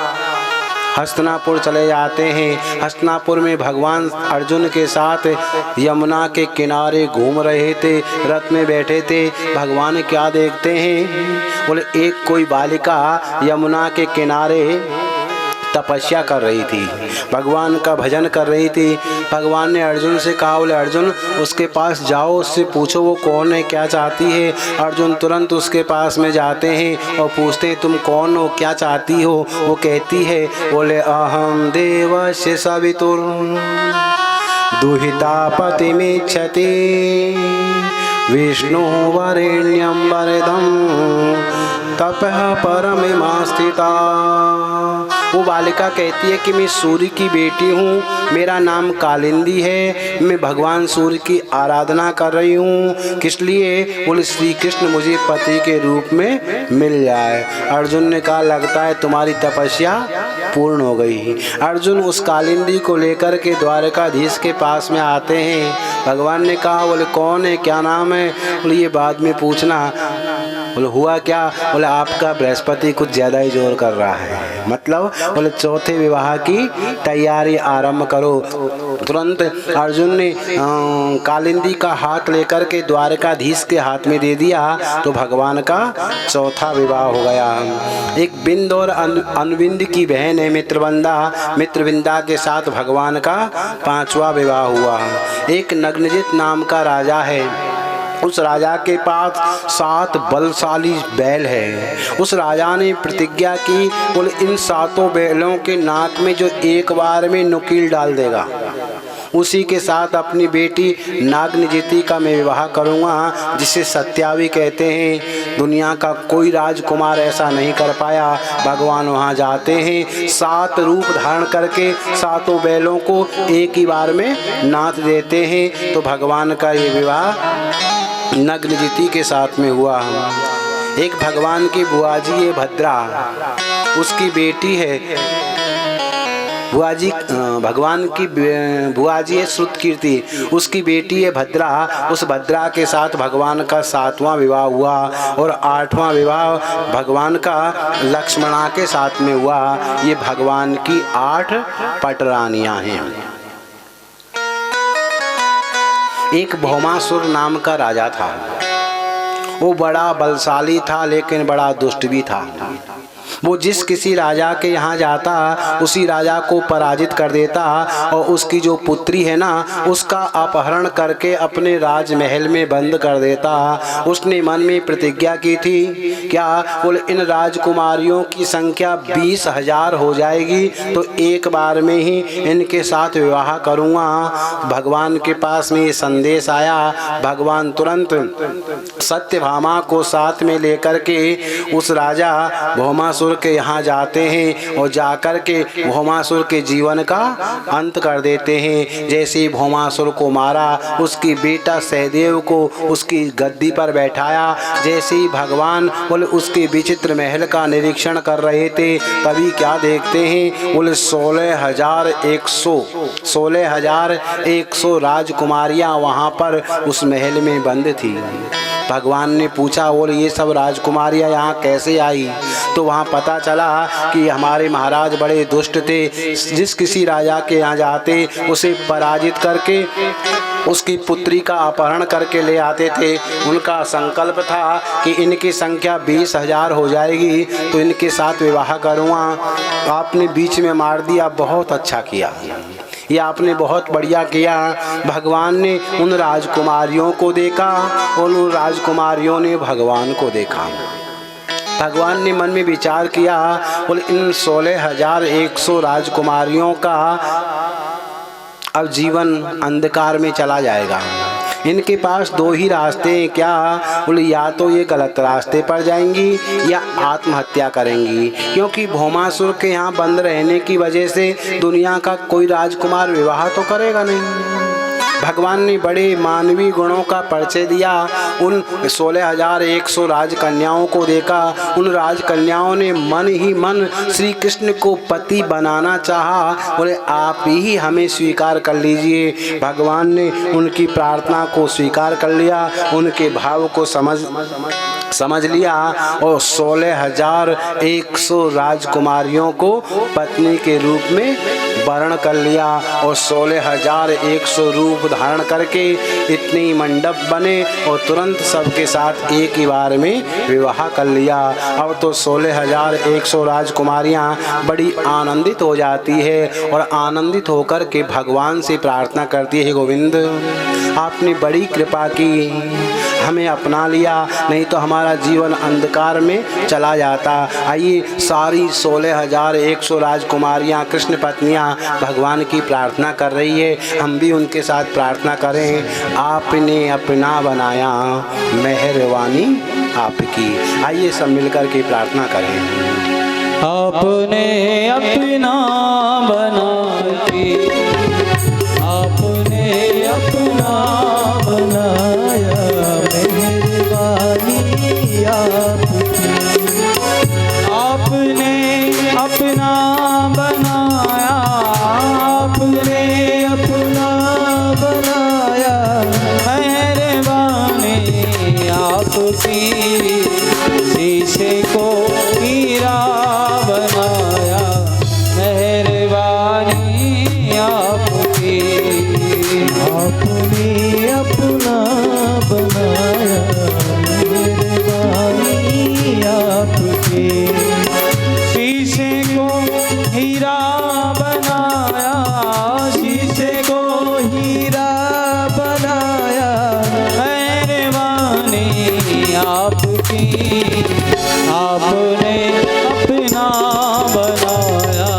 [SPEAKER 4] हस्तिनापुर चले जाते हैं। हस्तिनापुर में भगवान अर्जुन के साथ यमुना के किनारे घूम रहे थे, रथ में बैठे थे। भगवान क्या देखते हैं? बोले एक कोई बालिका यमुना के किनारे तपस्या कर रही थी, भगवान का भजन कर रही थी। भगवान ने अर्जुन से कहा, बोले अर्जुन उसके पास जाओ, उससे पूछो वो कौन है, क्या चाहती है। अर्जुन तुरंत उसके पास में जाते हैं और पूछते तुम कौन हो, क्या चाहती हो। वो कहती है, बोले अहम देवस्य सवितुर दुहिता पतिमिच्छति विष्णु वरेण्यं वरदं तपः परमिमा स्थिता। वो बालिका कहती है कि मैं सूर्य की बेटी हूँ, मेरा नाम कालिंदी है, मैं भगवान सूर्य की आराधना कर रही हूँ। किस लिए? बोले श्री कृष्ण मुझे पति के रूप में मिल जाए। अर्जुन ने कहा लगता है तुम्हारी तपस्या पूर्ण हो गई। अर्जुन उस कालिंदी को लेकर के द्वारकाधीश के पास में आते हैं। भगवान ने कहा, बोले कौन है, क्या नाम है? बोले ये बाद में पूछना। बोले हुआ क्या? बोले आपका बृहस्पति कुछ ज़्यादा ही जोर कर रहा है, मतलब बोले चौथे विवाह की तैयारी आरंभ करो। तुरंत अर्जुन ने कालिंदी का हाथ लेकर के द्वारकाधीश के हाथ में दे दिया तो भगवान का चौथा विवाह हो गया। एक बिंद और अनविंद की बहन है मित्रविंदा, मित्रविंदा के साथ भगवान का 5वां विवाह हुआ। एक नग्नजित नाम का राजा है, उस राजा के पास 7 बलशाली बैल है। उस राजा ने प्रतिज्ञा की, बोले इन 7 बैलों के नाक में जो एक बार में नुकील डाल देगा उसी के साथ अपनी बेटी नागनिजिति का मैं विवाह करूँगा, जिसे सत्यावी कहते हैं। दुनिया का कोई राजकुमार ऐसा नहीं कर पाया। भगवान वहाँ जाते हैं, 7 रूप धारण करके 7 बैलों को एक ही बार में नाथ देते हैं। तो भगवान का ये विवाह नग्नजिति के साथ में हुआ। एक भगवान की बुआ जी है भद्रा, उसकी बेटी है बुआ जी, भगवान की बुआ जी है श्रुतकीर्ति, उसकी बेटी है भद्रा। उस भद्रा के साथ भगवान का 7वां विवाह हुआ और 8वां विवाह भगवान का लक्ष्मणा के साथ में हुआ। ये भगवान की 8 पटरानियाँ हैं। एक भौमासुर नाम का राजा था, वो बड़ा बलशाली था लेकिन बड़ा दुष्ट भी था। वो जिस किसी राजा के यहाँ जाता उसी राजा को पराजित कर देता और उसकी जो पुत्री है ना उसका अपहरण करके अपने राजमहल में बंद कर देता। उसने मन में प्रतिज्ञा की थी, क्या? बोले इन राजकुमारियों की संख्या 20,000 हो जाएगी तो एक बार में ही इनके साथ विवाह करूँगा। भगवान के पास में ये संदेश आया। भगवान तुरंत सत्यभामा को साथ में लेकर के उस राजा भौमासुर के यहाँ जाते हैं और जाकर के भौमासुर के जीवन का अंत कर देते हैं। जैसे ही भौमासुर को मारा, उसकी बेटा सहदेव को उसकी गद्दी पर बैठाया। जैसे ही भगवान बोले उसके विचित्र महल का निरीक्षण कर रहे थे, तभी क्या देखते हैं? बोले 16,100 राजकुमारियाँ वहाँ पर उस महल में बंद थी। भगवान ने पूछा, बोले ये सब राजकुमारियाँ यहाँ कैसे आई? तो वहाँ पता चला कि हमारे महाराज बड़े दुष्ट थे। जिस किसी राजा के यहाँ जाते उसे पराजित करके उसकी पुत्री का अपहरण करके ले आते थे। उनका संकल्प था कि इनकी संख्या 20,000 हो जाएगी तो इनके साथ विवाह करूँगा। आपने बीच में मार दिया, बहुत अच्छा किया, ये आपने बहुत बढ़िया किया। भगवान ने उन राजकुमारियों को देखा और उन राजकुमारियों ने भगवान को देखा। भगवान ने मन में विचार किया, बोले इन 16,100 राजकुमारियों का अब जीवन अंधकार में चला जाएगा। इनके पास दो ही रास्ते हैं क्या? बोले या तो ये गलत रास्ते पर जाएंगी या आत्महत्या करेंगी, क्योंकि भौमासुर के यहाँ बंद रहने की वजह से दुनिया का कोई राजकुमार विवाह तो करेगा नहीं। भगवान ने बड़े मानवीय गुणों का परिचय दिया। उन 16,100 राजकन्याओं को देखा। उन राजकन्याओं ने मन ही मन श्री कृष्ण को पति बनाना चाहा। बोले आप ही हमें स्वीकार कर लीजिए। भगवान ने उनकी प्रार्थना को स्वीकार कर लिया, उनके भाव को समझ लिया और 16,100 राजकुमारियों को पत्नी के रूप में वर्ण कर लिया और 16,100 रूप धारण करके इतने मंडप बने और तुरंत सबके साथ एक ही बार में विवाह कर लिया। अब तो 16,100 राजकुमारियां बड़ी आनंदित हो जाती है और आनंदित होकर के भगवान से प्रार्थना करती है, गोविंद आपने बड़ी कृपा की, हमें अपना लिया, नहीं तो हमारा जीवन अंधकार में चला जाता। आइए सारी 16,100 राजकुमारियां कृष्ण पत्नियां भगवान की प्रार्थना कर रही है, हम भी उनके साथ प्रार्थना करें। आपने अपना बनाया मेहरबानी आपकी। आइए सब मिलकर के प्रार्थना करें।
[SPEAKER 1] आपने अपना बनाया, आपने अपना बनाया मेहरबानी आपकी। आपने अपना बनाया, आपने अपना बनाया मेहरबानी आपकी। शीशे को हीरा बनाया मेहरबानी आपकी। आपने अपना बनाया मेहरबानी आपकी। शीशे को हीरा बनाया, शीशे को हीरा बनाया मेहरबानी आपकी। आपने अपना बनाया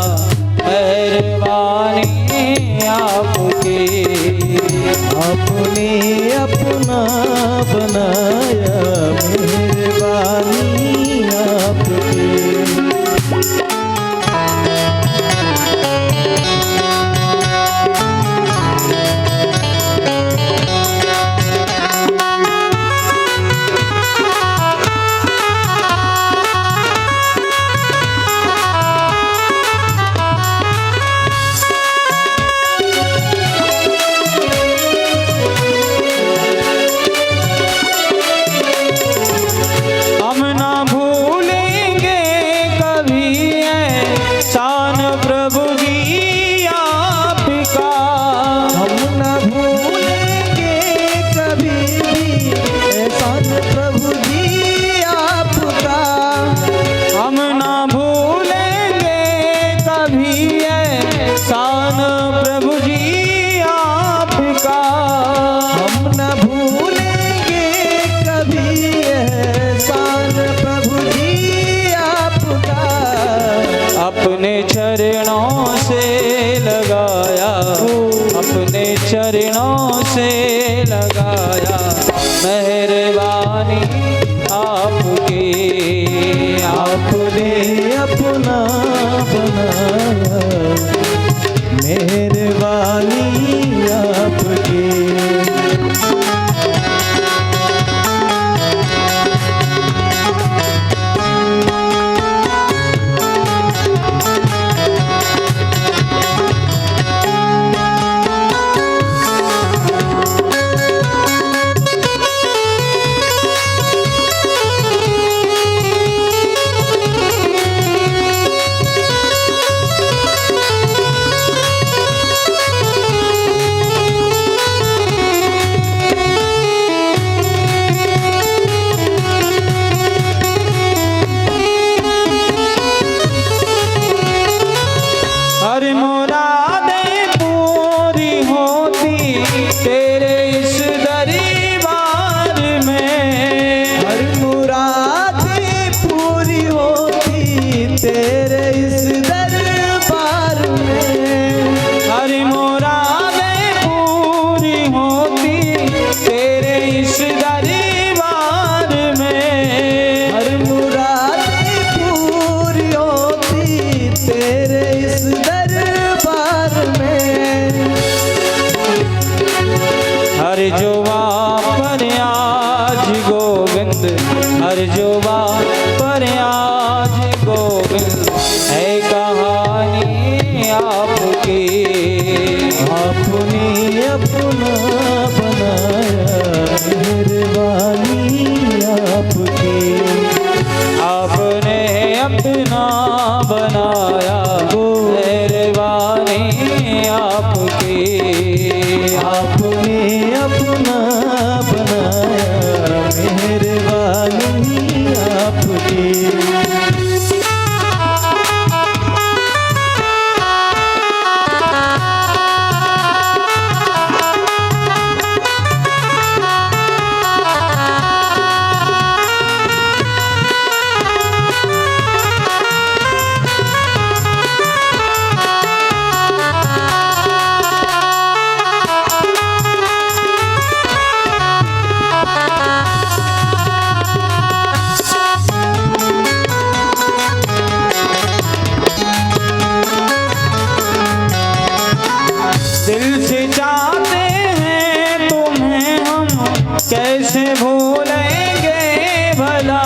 [SPEAKER 1] मेहरबानी आपकी। आपने अपना बनाया मेहरबानी आपकी। हम ना भूलेंगे कभी एहसान प्रभु जी आपका। हम ना भूलेंगे कभी भी एहसान प्रभु जी आपका। हम ना भूलेंगे कभी एहसान प्रभु जी आपका। हम ना भूलेंगे कभी एहसान प्रभु जी आपका। अपने चरणों से लगाया, अपने चरणों से लगाया मेहरबानी आपकी। आपने अपना बनाया मेहरबानी आपकी। मुकुंद हर जोबा पर आज गोविंद है कहानी आपकी।
[SPEAKER 2] आपने अपना बनाया मेहरबानी आपकी।
[SPEAKER 1] आपने अपना बनाया मेहरबानी आपकी।
[SPEAKER 2] आपने अपना बनाया मेहरबानी आपकी।
[SPEAKER 1] दिल से चाहते हैं तुम्हें हम कैसे भूलेंगे भला।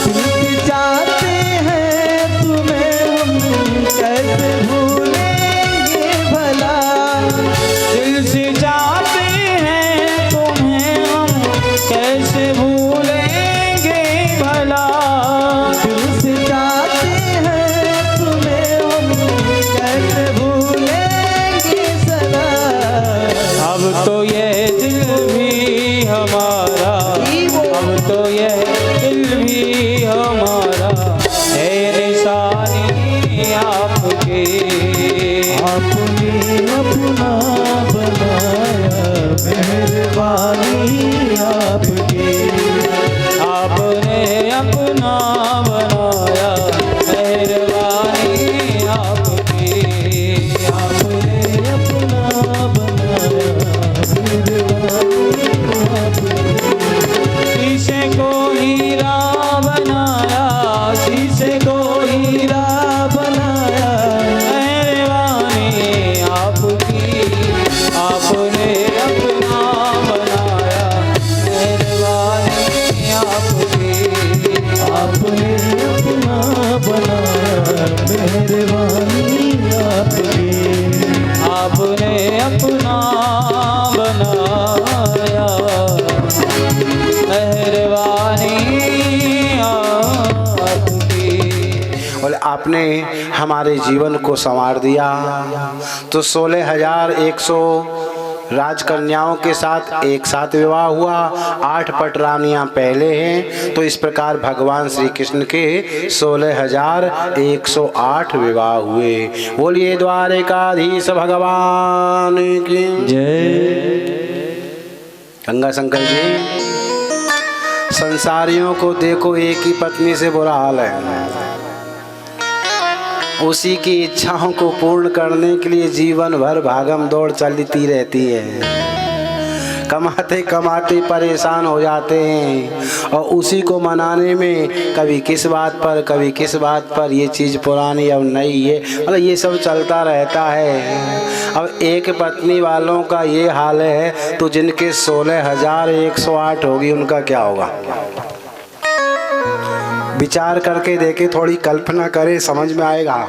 [SPEAKER 2] दिल चाहते हैं तुम्हें हम कैसे भूलेंगे भला।
[SPEAKER 1] दिल से चाहते हैं तुम्हें हम कैसे भूलेंगे भला।
[SPEAKER 2] दिल से चाहते हैं तुम्हें हम कैसे भूलेंगे सदा।
[SPEAKER 1] अब तो ये दिल भी हमारा, अब तो ये दिल भी हमारा है निशानी आपके।
[SPEAKER 2] आपने अपना बनाया मेहरबानी आपकी।
[SPEAKER 1] आपने अपना बनाया मेहरबानी आपकी।
[SPEAKER 2] आपने अपना बनाया मेहरबानी आपकी।
[SPEAKER 1] शीशे को हीरा बनाया, शीशे को हीरा
[SPEAKER 2] बनाया
[SPEAKER 1] मेहरबानी आपकी। आपने अपना बनाया मेहरबानी आपकी।
[SPEAKER 2] आपने अपना बनाया मेहरबानी आपकी।
[SPEAKER 1] आपने अपना बनाया मेहरबानी आपकी।
[SPEAKER 4] बोले आपने हमारे जीवन को संवार दिया। तो 16,100 राजकन्याओं के साथ एक साथ विवाह हुआ। 8 पटरानियां पहले हैं। तो इस प्रकार भगवान श्री कृष्ण के 16,108 विवाह हुए। बोलिए द्वारिकाधीश भगवान की
[SPEAKER 1] जय।
[SPEAKER 4] गंगा शंकर जी, संसारियों को देखो एक ही पत्नी से बुरा हाल है। उसी की इच्छाओं को पूर्ण करने के लिए जीवन भर भागम दौड़ चलती रहती है। कमाते कमाते परेशान हो जाते हैं और उसी को मनाने में कभी किस बात पर ये चीज़ पुरानी अब नई है, मतलब ये सब चलता रहता है। अब एक पत्नी वालों का ये हाल है तो जिनके 16,108 होगी उनका क्या होगा। विचार करके देखे, थोड़ी कल्पना करे, समझ में आएगा।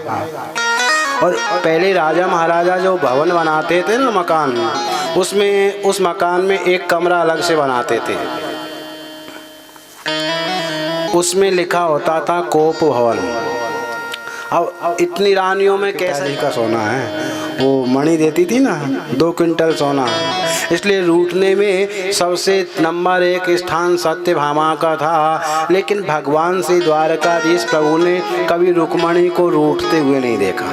[SPEAKER 4] और पहले राजा महाराजा जो भवन बनाते थे ना, मकान, उसमें उस मकान में एक कमरा अलग से बनाते थे। उसमें लिखा होता था कोप भवन। अब इतनी रानियों में कैसे का सोना है, वो मणि देती थी ना 2 क्विंटल सोना, इसलिए रूठने में सबसे नंबर 1 स्थान सत्यभामा का था। लेकिन भगवान श्री द्वारकाधीश प्रभु ने कभी रुक्मणी को रूठते हुए नहीं देखा।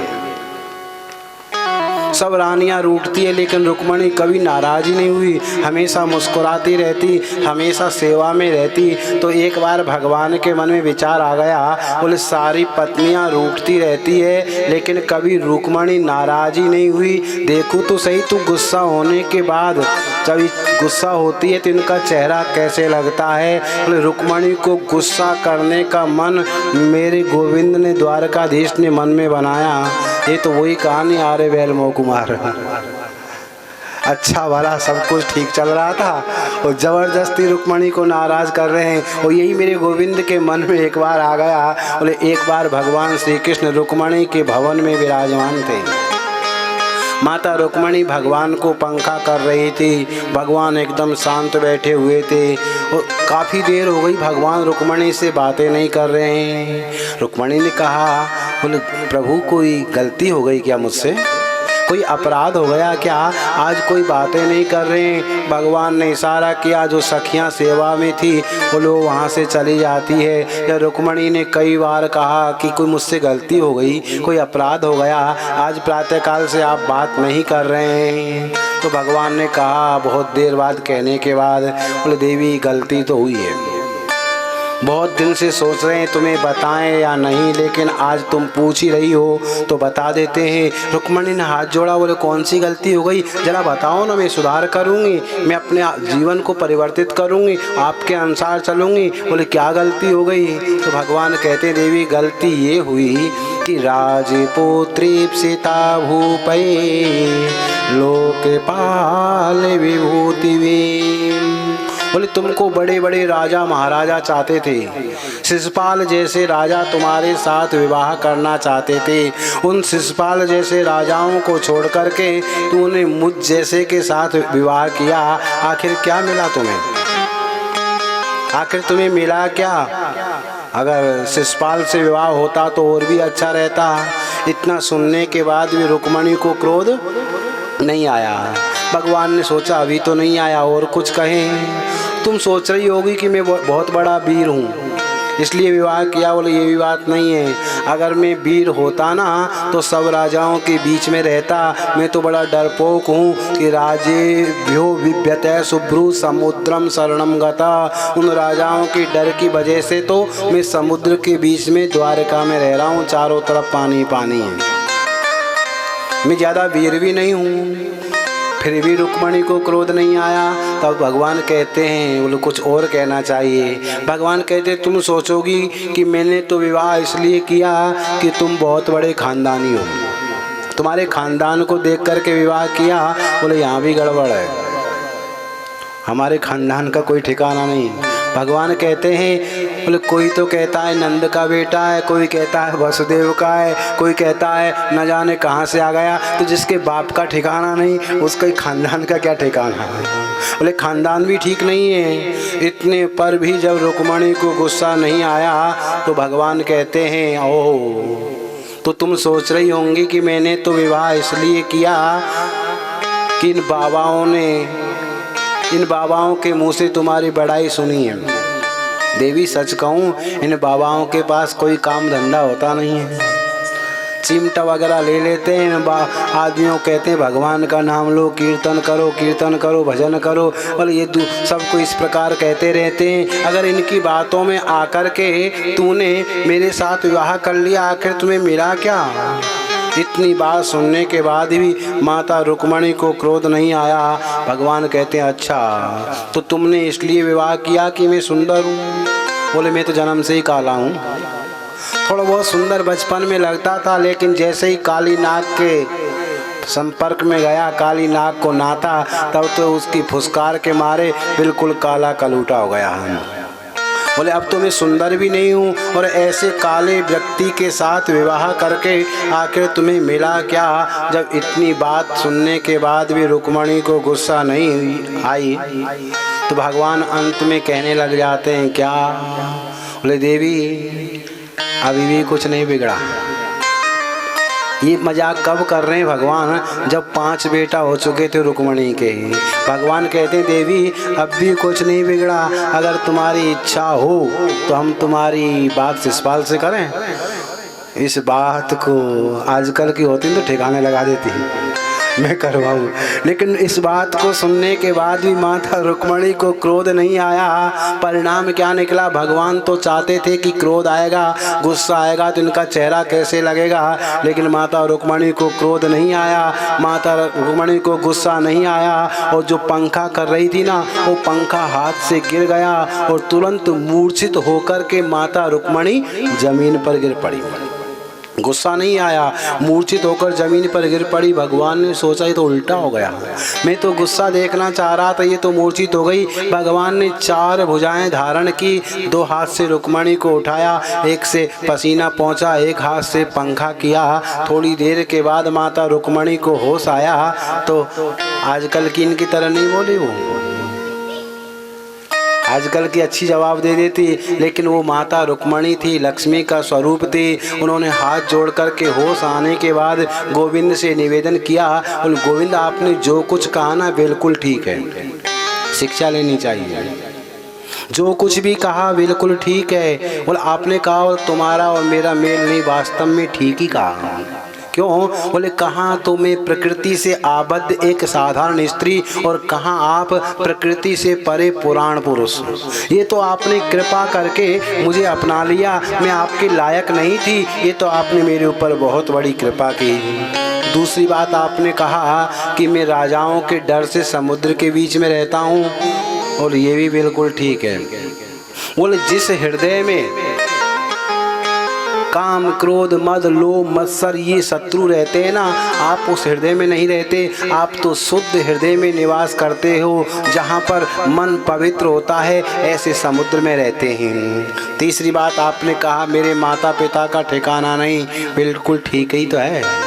[SPEAKER 4] सब रानियां रूठती है लेकिन रुक्मणी कभी नाराज ही नहीं हुई, हमेशा मुस्कुराती रहती, हमेशा सेवा में रहती। तो एक बार भगवान के मन में विचार आ गया, बोले सारी पत्नियां रूठती रहती है लेकिन कभी रुक्मणी नाराज ही नहीं हुई। देखो तो सही, तू गुस्सा होने के बाद जब गुस्सा होती है तो इनका चेहरा कैसे लगता है। बोले रुक्मणी को गुस्सा करने का मन मेरे गोविंद ने, द्वारकाधीश ने मन में बनाया। ये तो वही कहानी आ रहे बैल मोह कुमार। अच्छा भला सब कुछ ठीक चल रहा था और ज़बरदस्ती रुक्मणी को नाराज़ कर रहे हैं। और यही मेरे गोविंद के मन में एक बार आ गया। बोले एक बार भगवान श्री कृष्ण रुक्मणी के भवन में विराजमान थे। माता रुक्मणी भगवान को पंखा कर रही थी। भगवान एकदम शांत बैठे हुए थे और काफ़ी देर हो गई भगवान रुक्मणी से बातें नहीं कर रहे हैं। रुक्मणी ने कहा, बोले प्रभु कोई गलती हो गई क्या मुझसे, कोई अपराध हो गया क्या, आज कोई बातें नहीं कर रहे हैं। भगवान ने इशारा किया, जो सखियां सेवा में थी वो लोग वहाँ से चली जाती है। या रुक्मणी ने कई बार कहा कि कोई मुझसे गलती हो गई, कोई अपराध हो गया, आज प्रातःकाल से आप बात नहीं कर रहे हैं। तो भगवान ने कहा बहुत देर बाद कहने के बाद, बोले देवी गलती तो हुई है, बहुत दिन से सोच रहे हैं तुम्हें बताएं या नहीं, लेकिन आज तुम पूछ ही रही हो तो बता देते हैं। रुक्मणी ने हाथ जोड़ा, बोले कौन सी गलती हो गई, जरा बताओ ना, मैं सुधार करूंगी, मैं अपने जीवन को परिवर्तित करूंगी, आपके अनुसार चलूंगी। बोले क्या गलती हो गई। तो भगवान कहते देवी गलती ये हुई कि राजपुत्री सीता भूपे लोकपाल विभूति। बोले तुमको बड़े बड़े राजा महाराजा चाहते थे, शिशुपाल जैसे राजा तुम्हारे साथ विवाह करना चाहते थे। उन शिशुपाल जैसे राजाओं को छोड़ करके तूने मुझ जैसे के साथ विवाह किया। आखिर क्या मिला तुम्हें, आखिर तुम्हें मिला क्या। अगर शिशुपाल से विवाह होता तो और भी अच्छा रहता। इतना सुनने के बाद भी रुक्मणी को क्रोध नहीं आया। भगवान ने सोचा अभी तो नहीं आया और कुछ कहें। तुम सोच रही होगी कि मैं बहुत बड़ा वीर हूँ इसलिए विवाह किया। बोले ये भी बात नहीं है, अगर मैं वीर होता ना तो सब राजाओं के बीच में रहता। मैं तो बड़ा डरपोक हूँ कि राजेभ्यो विव्यते शुभ्रु समुद्रम शरणम गता। उन राजाओं की डर की वजह से तो मैं समुद्र के बीच में द्वारका में रह रहा हूँ, चारों तरफ पानी पानी है। मैं ज़्यादा वीर भी नहीं हूँ। फिर भी रुक्मणी को क्रोध नहीं आया। तब भगवान कहते हैं, बोले कुछ और कहना चाहिए। भगवान कहते तुम सोचोगी कि मैंने तो विवाह इसलिए किया कि तुम बहुत बड़े खानदानी हो, तुम्हारे खानदान को देख करके विवाह किया। बोले यहाँ भी गड़बड़ है, हमारे खानदान का कोई ठिकाना नहीं। भगवान कहते हैं, बोले कोई तो कहता है नंद का बेटा है, कोई कहता है वसुदेव का है, कोई कहता है न जाने कहाँ से आ गया। तो जिसके बाप का ठिकाना नहीं उसके खानदान का क्या ठिकाना है। बोले खानदान भी ठीक नहीं है। इतने पर भी जब रुक्मणी को गुस्सा नहीं आया तो भगवान कहते हैं, ओह तो तुम सोच रही होंगी कि मैंने तो विवाह इसलिए किया कि इन बाबाओं के मुंह से तुम्हारी बड़ाई सुनी है। देवी सच कहूँ, इन बाबाओं के पास कोई काम धंधा होता नहीं है, चिमटा वगैरह ले लेते हैं। आदमियों कहते हैं भगवान का नाम लो, कीर्तन करो, भजन करो। बोले ये सबको इस प्रकार कहते रहते हैं। अगर इनकी बातों में आकर के तूने मेरे साथ विवाह कर लिया, आखिर तुम्हें मिला क्या। इतनी बात सुनने के बाद भी माता रुक्मणी को क्रोध नहीं आया। भगवान कहते हैं अच्छा तो तुमने इसलिए विवाह किया कि मैं सुंदर हूँ। बोले मैं तो जन्म से ही काला हूँ। थोड़ा बहुत सुंदर बचपन में लगता था, लेकिन जैसे ही काली नाग के संपर्क में गया, काली नाग को नाता, तब तो उसकी फुसकार के मारे बिल्कुल काला कलूटा हो गया हम। बोले अब तो मैं सुंदर भी नहीं हूँ और ऐसे काले व्यक्ति के साथ विवाह करके आखिर तुम्हें मिला क्या। जब इतनी बात सुनने के बाद भी रुक्मणी को गुस्सा नहीं आई तो भगवान अंत में कहने लग जाते हैं क्या। बोले देवी अभी भी कुछ नहीं बिगड़ा। ये मजाक कब कर रहे हैं भगवान, जब 5 बेटा हो चुके थे रुक्मणी के। भगवान कहते हैं देवी अब भी कुछ नहीं बिगड़ा, अगर तुम्हारी इच्छा हो तो हम तुम्हारी बात शिशुपाल से करें। इस बात को आजकल की होती तो ठिकाने लगा देती मैं करवाऊँ, लेकिन इस बात को सुनने के बाद भी माता रुक्मणी को क्रोध नहीं आया। परिणाम क्या निकला, भगवान तो चाहते थे कि क्रोध आएगा, गुस्सा आएगा तो इनका चेहरा कैसे लगेगा, लेकिन माता रुक्मणी को क्रोध नहीं आया, माता रुक्मणी को गुस्सा नहीं आया। और जो पंखा कर रही थी ना, वो पंखा हाथ से गिर गया और तुरंत मूर्छित होकर के माता रुक्मणी जमीन पर गिर पड़ी। गुस्सा नहीं आया, मूर्छित होकर जमीन पर गिर पड़ी। भगवान ने सोचा ये तो उल्टा हो गया, मैं तो गुस्सा देखना चाह रहा था, ये तो मूर्छित हो गई। भगवान ने 4 भुजाएं धारण की, 2 हाथ से रुक्मणी को उठाया, एक से पसीना पहुंचा, एक हाथ से पंखा किया। थोड़ी देर के बाद माता रुक्मणी को होश आया तो आजकल की इनकी तरह नहीं बोली, वो आजकल की अच्छी जवाब दे देती, लेकिन वो माता रुक्मणी थी, लक्ष्मी का स्वरूप थी। उन्होंने हाथ जोड़ कर के होश आने के बाद गोविंद से निवेदन किया, और गोविंद आपने जो कुछ कहा ना बिल्कुल ठीक है, शिक्षा लेनी चाहिए। जो कुछ भी कहा बिल्कुल ठीक है। बोले आपने कहा और तुम्हारा और मेरा मेल नहीं, वास्तव में ठीक ही कहा। क्यों? बोले कहाँ तो मैं प्रकृति से आबद्ध एक साधारण स्त्री, और कहाँ आप प्रकृति से परे पुराण पुरुष। ये तो आपने कृपा करके मुझे अपना लिया, मैं आपके लायक नहीं थी, ये तो आपने मेरे ऊपर बहुत बड़ी कृपा की। दूसरी बात आपने कहा कि मैं राजाओं के डर से समुद्र के बीच में रहता हूँ, और ये भी बिल्कुल ठीक है। बोले जिस हृदय में काम क्रोध मद लोभ मत्सर ये शत्रु रहते हैं ना, आप उस हृदय में नहीं रहते, आप तो शुद्ध हृदय में निवास करते हो, जहाँ पर मन पवित्र होता है, ऐसे समुद्र में रहते हैं। तीसरी बात आपने कहा मेरे माता पिता का ठिकाना नहीं, बिल्कुल ठीक ही तो है।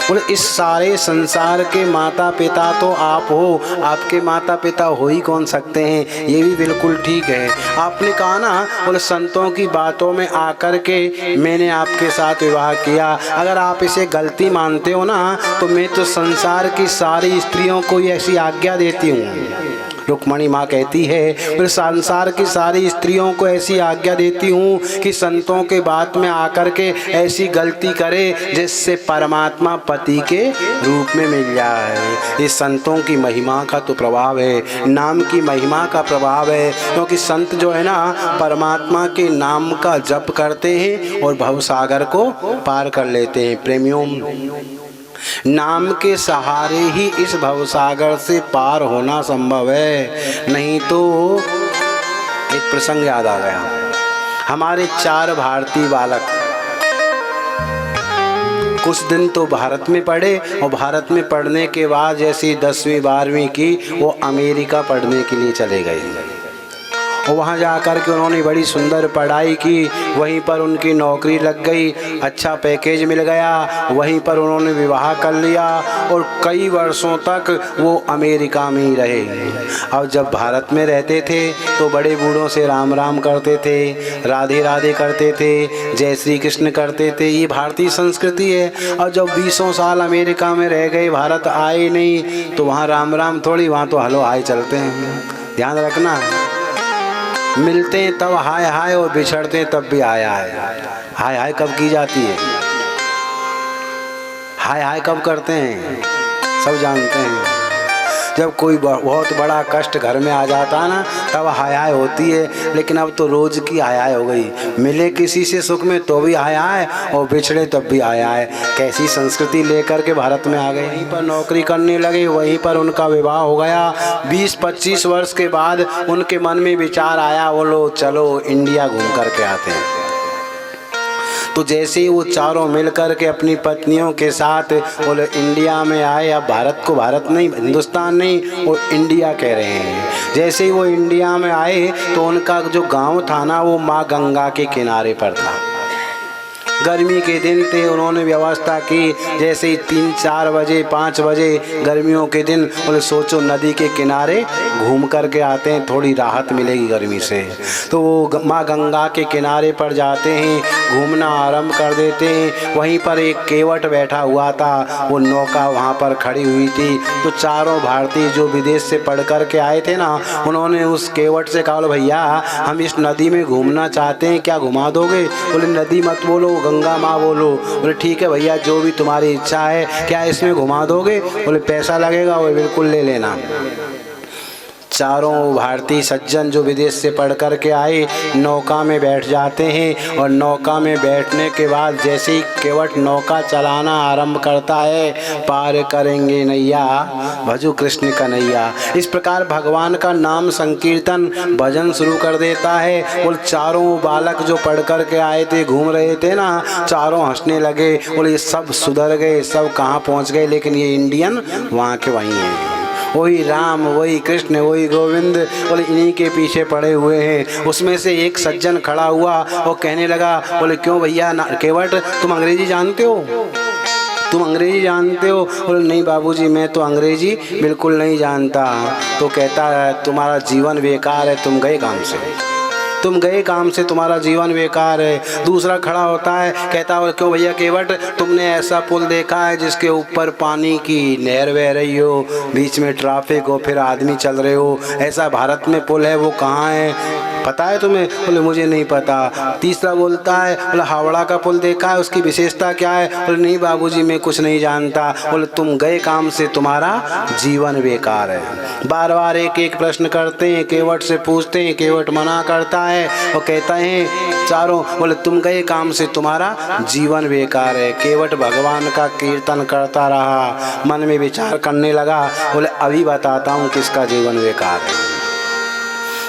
[SPEAKER 4] बोले इस सारे संसार के माता पिता तो आप हो, आपके माता पिता हो ही कौन सकते हैं, ये भी बिल्कुल ठीक है। आपने कहा ना, बोले संतों की बातों में आकर के मैंने आपके साथ विवाह किया, अगर आप इसे गलती मानते हो ना, तो मैं तो संसार की सारी स्त्रियों को ऐसी आज्ञा देती हूँ। रुक्मणी माँ कहती है, फिर संसार की सारी स्त्रियों को ऐसी आज्ञा देती हूँ कि संतों के बात में आकर के ऐसी गलती करे जिससे परमात्मा पति के रूप में मिल जाए। ये संतों की महिमा का तो प्रभाव है, नाम की महिमा का प्रभाव है, क्योंकि संत जो है ना परमात्मा के नाम का जप करते हैं और भवसागर को पार कर लेते हैं। प्रेमियों, नाम के सहारे ही इस भवसागर से पार होना संभव है, नहीं तो एक प्रसंग याद आ गया। हमारे 4 भारतीय बालक कुछ दिन तो भारत में पढ़े, और भारत में पढ़ने के बाद जैसे 10वीं 12वीं की वो अमेरिका पढ़ने के लिए चले गए, और वहाँ जा कर के उन्होंने बड़ी सुंदर पढ़ाई की, वहीं पर उनकी नौकरी लग गई, अच्छा पैकेज मिल गया, वहीं पर उन्होंने विवाह कर लिया, और कई वर्षों तक वो अमेरिका में ही रहे। अब जब भारत में रहते थे तो बड़े बूढ़ों से राम राम करते थे, राधे राधे करते थे, जय श्री कृष्ण करते थे, ये भारतीय संस्कृति है। और जब 20 साल अमेरिका में रह गए, भारत आए नहीं, तो वहाँ राम राम थोड़ी, वहाँ तो हलो हाय चलते हैं। ध्यान रखना, मिलते हैं तब हाय हाय, और बिछड़ते हैं तब भी हाय हाय। हाय हाय कब की जाती है, हाय हाय कब करते हैं, सब जानते हैं। जब कोई बहुत बड़ा कष्ट घर में आ जाता है ना, तब हाय हाय होती है, लेकिन अब तो रोज की हाय हाय हो गई। मिले किसी से सुख में तो भी हाय हाय, और बिछड़े तब भी हाय हाय। कैसी संस्कृति लेकर के भारत में आ गए। वहीं पर नौकरी करने लगे, वहीं पर उनका विवाह हो गया। 20-25 वर्ष के बाद उनके मन में विचार आया, बोलो चलो इंडिया घूम कर के आते हैं। तो जैसे ही वो चारों मिलकर के अपनी पत्नियों के साथ बोले इंडिया में आए, अब भारत को भारत नहीं, हिंदुस्तान नहीं, वो इंडिया कह रहे हैं। जैसे ही वो इंडिया में आए तो उनका जो गांव था ना, वो माँ गंगा के किनारे पर था। गर्मी के दिन थे, उन्होंने व्यवस्था की, जैसे ही 3-4 बजे 5 बजे गर्मियों के दिन, बोले सोचो नदी के किनारे घूम करके आते हैं, थोड़ी राहत मिलेगी गर्मी से। तो वो माँ गंगा के किनारे पर जाते हैं, घूमना आरंभ कर देते हैं। वहीं पर एक केवट बैठा हुआ था, वो नौका वहाँ पर खड़ी हुई थी। तो चारों भारतीय जो विदेश से पढ़ कर के आए थे ना, उन्होंने उस केवट से कहा, भैया हम इस नदी में घूमना चाहते हैं, क्या घुमा दोगे? बोले नदी मत बोलो, गंगा माँ बोलो। बोले ठीक है भैया, जो भी तुम्हारी इच्छा है, क्या इसमें घुमा दोगे? बोले पैसा लगेगा, वो बिल्कुल ले लेना। चारों भारतीय सज्जन जो विदेश से पढ़ कर के आए नौका में बैठ जाते हैं और नौका में बैठने के बाद जैसे ही केवट नौका चलाना आरंभ करता है, पार करेंगे नैया भजो कृष्ण कन्हैया। इस प्रकार भगवान का नाम संकीर्तन भजन शुरू कर देता है। और चारों बालक जो पढ़ कर के आए थे, घूम रहे थे ना, चारों हंसने लगे और ये सब सुधर गए, सब कहाँ पहुँच गए, लेकिन ये इंडियन वहाँ के वहीं हैं। वही राम, वही कृष्ण, वही गोविंद बोले इन्हीं के पीछे पड़े हुए हैं। उसमें से एक सज्जन खड़ा हुआ और कहने लगा, बोले क्यों भैया केवट तुम अंग्रेजी जानते हो? तुम अंग्रेजी जानते हो? बोले नहीं बाबूजी मैं तो अंग्रेजी बिल्कुल नहीं जानता। तो कहता है तुम्हारा जीवन बेकार है, तुम गए काम से, तुम गए काम से, तुम्हारा जीवन बेकार है। दूसरा खड़ा होता है, कहता है क्यों भैया केवट तुमने ऐसा पुल देखा है जिसके ऊपर पानी की नहर बह रही हो, बीच में ट्रैफिक हो, फिर आदमी चल रहे हो, ऐसा भारत में पुल है, वो कहाँ है पता है तुम्हें? बोले मुझे नहीं पता। तीसरा बोलता है, बोले हावड़ा का पुल देखा है, उसकी विशेषता क्या है? बोले नहीं बाबूजी मैं कुछ नहीं जानता। बोले तुम गए काम से, तुम्हारा जीवन बेकार है। बार बार एक एक प्रश्न करते हैं, केवट से पूछते हैं, केवट मना करता है और कहता है चारों, बोले तुम गए काम से, तुम्हारा जीवन बेकार है। केवट भगवान का कीर्तन करता रहा, मन में विचार करने लगा, बोले अभी बताता हूँ किसका जीवन बेकार है।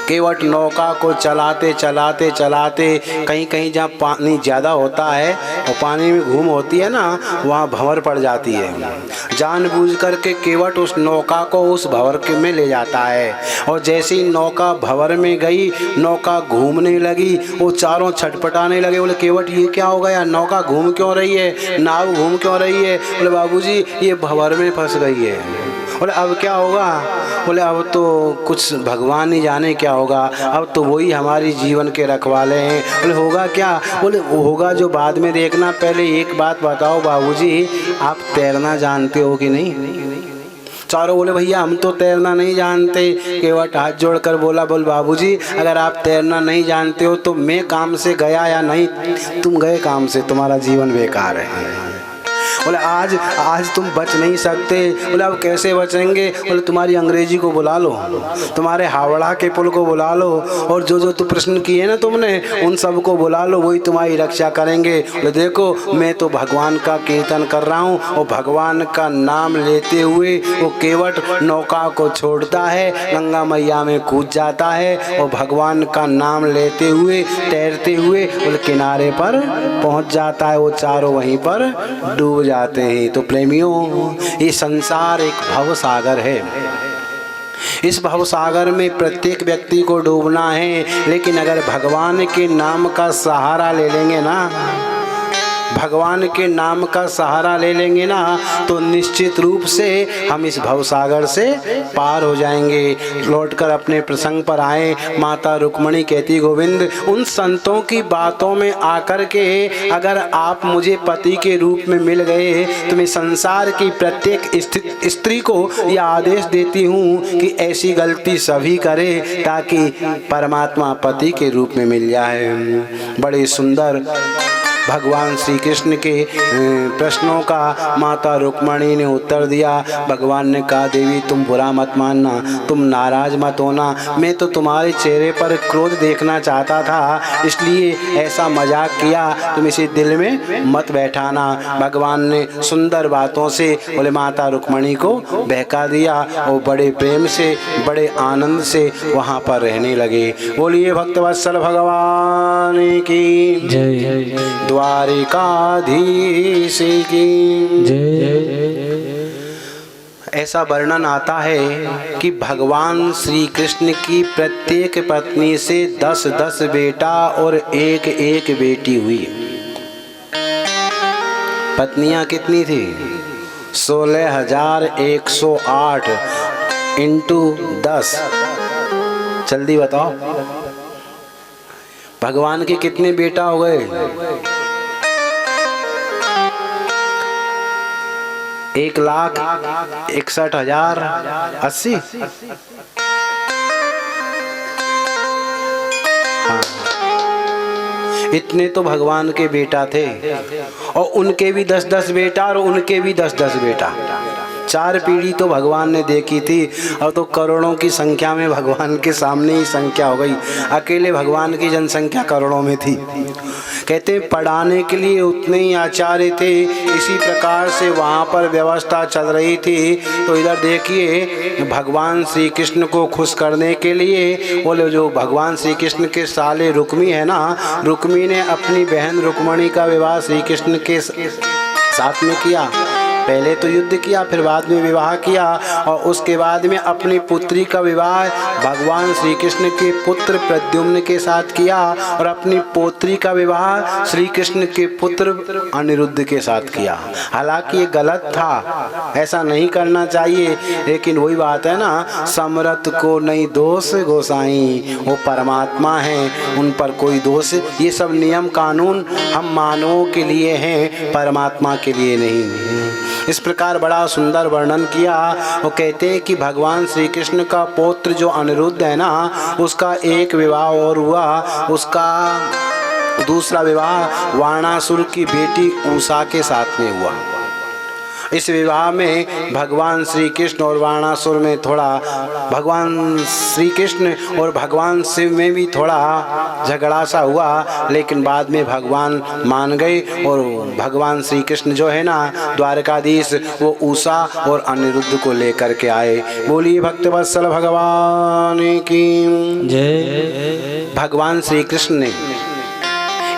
[SPEAKER 4] केवट नौका को चलाते चलाते चलाते कहीं कहीं जहाँ पानी ज़्यादा होता है और पानी में घूम होती है ना, वहाँ भंवर पड़ जाती है। जानबूझ करके केवट उस नौका को उस भंवर के में ले जाता है और जैसे ही नौका भंवर में गई, नौका घूमने लगी, वो चारों छटपटाने लगे। बोले केवट ये क्या हो गया, नौका घूम क्यों रही है, नाव घूम क्यों रही है? बोले बाबूजी ये भंवर में फंस गई है। बोले अब क्या होगा? बोले अब तो कुछ भगवान ही जाने क्या होगा, अब तो वही हमारी जीवन के रखवाले हैं। बोले होगा क्या? बोले होगा जो बाद में देखना, पहले एक बात बताओ बाबूजी आप तैरना जानते हो कि नहीं? चारों बोले भैया हम तो तैरना नहीं जानते। केवट हाथ जोड़कर बोला, बोल बाबूजी अगर आप तैरना नहीं जानते हो तो मैं काम से गया या नहीं? तुम गए काम से, तुम्हारा जीवन बेकार है। बोले आज तुम बच नहीं सकते। बोले अब कैसे बचेंगे? बोले तुम्हारी अंग्रेजी को बुला लो, तुम्हारे हावड़ा के पुल को बुला लो और जो जो तू प्रश्न किए ना तुमने उन सब को बुला लो, वही तुम्हारी रक्षा करेंगे। बोले देखो मैं तो भगवान का कीर्तन कर रहा हूँ और भगवान का नाम लेते हुए वो केवट नौका को छोड़ता है, गंगा मैया में कूद जाता है और भगवान का नाम लेते हुए तैरते हुए बोले किनारे पर पहुँच जाता है। वो चारों वहीं पर डूब जाते हैं। तो प्रेमियों ये संसार एक भव सागर है। इस भव सागर में प्रत्येक व्यक्ति को डूबना है, लेकिन अगर भगवान के नाम का सहारा ले लेंगे ना, भगवान के नाम का सहारा ले लेंगे ना, तो निश्चित रूप से हम इस भवसागर से पार हो जाएंगे। लौटकर अपने प्रसंग पर आए, माता रुक्मणी कहती गोविंद उन संतों की बातों में आकर के अगर आप मुझे पति के रूप में मिल गए तो मैं संसार की प्रत्येक स्त्री को यह आदेश देती हूँ कि ऐसी गलती सभी करे ताकि परमात्मा पति के रूप में मिल जाए। बड़े सुंदर भगवान श्री कृष्ण के प्रश्नों का माता रुक्मणी ने उत्तर दिया। भगवान ने कहा देवी तुम बुरा मत मानना, तुम नाराज मत होना, मैं तो तुम्हारे चेहरे पर क्रोध देखना चाहता था इसलिए ऐसा मजाक किया, तुम इसे दिल में मत बैठाना। भगवान ने सुंदर बातों से बोले माता रुक्मणी को बहका दिया और बड़े प्रेम से बड़े आनंद से वहाँ पर रहने लगे। बोलिए भक्तवत्सल भगवान की
[SPEAKER 1] जय,
[SPEAKER 4] द्वारिकाधीश की जय। ऐसा वर्णन आता है कि भगवान श्री कृष्ण की प्रत्येक पत्नी से 10-10 बेटा और एक एक बेटी हुई। पत्नियां कितनी थी? 16,108 इंटू 10। जल्दी बताओ भगवान के कितने बेटा हो गए? 1,61,080। हाँ, इतने तो भगवान के बेटा थे और उनके भी 10-10 बेटा और उनके भी 10-10 बेटा। 4 पीढ़ी तो भगवान ने देखी थी, अब तो करोड़ों की संख्या में भगवान के सामने ही संख्या हो गई। अकेले भगवान की जनसंख्या करोड़ों में थी। कहते पढ़ाने के लिए उतने ही आचार्य थे। इसी प्रकार से वहाँ पर व्यवस्था चल रही थी। तो इधर देखिए भगवान श्री कृष्ण को खुश करने के लिए बोले, जो भगवान श्री कृष्ण के साले रुक्मी है ना, रुक्मी ने अपनी बहन रुक्मणी का विवाह श्री कृष्ण के साथ में किया। पहले तो युद्ध किया, फिर बाद में विवाह किया, और उसके बाद में अपनी पुत्री का विवाह भगवान श्री कृष्ण के पुत्र प्रद्युम्न के साथ किया, और अपनी पोत्री का विवाह श्री कृष्ण के पुत्र अनिरुद्ध के साथ किया। हालांकि ये गलत था, ऐसा नहीं करना चाहिए, लेकिन वही बात है ना, समरथ को नहीं दोष गोसाई, वो परमात्मा है, उन पर कोई दोष। ये सब नियम कानून हम मानवों के लिए हैं, परमात्मा के लिए नहीं। इस प्रकार बड़ा सुंदर वर्णन किया। वो कहते हैं कि भगवान श्री कृष्ण का पौत्र जो अनिरुद्ध है ना, उसका एक विवाह और हुआ, उसका दूसरा विवाह वाणासुर की बेटी उषा के साथ में हुआ। इस विवाह में भगवान श्री कृष्ण और वाणासुर में थोड़ा, भगवान श्री कृष्ण और भगवान शिव में भी थोड़ा झगड़ा सा हुआ, लेकिन बाद में भगवान मान गए और भगवान श्री कृष्ण जो है ना द्वारकाधीश, वो उषा और अनिरुद्ध को लेकर के आए। बोलिए भक्तवत्सल भगवान की
[SPEAKER 1] जय।
[SPEAKER 4] भगवान श्री कृष्ण ने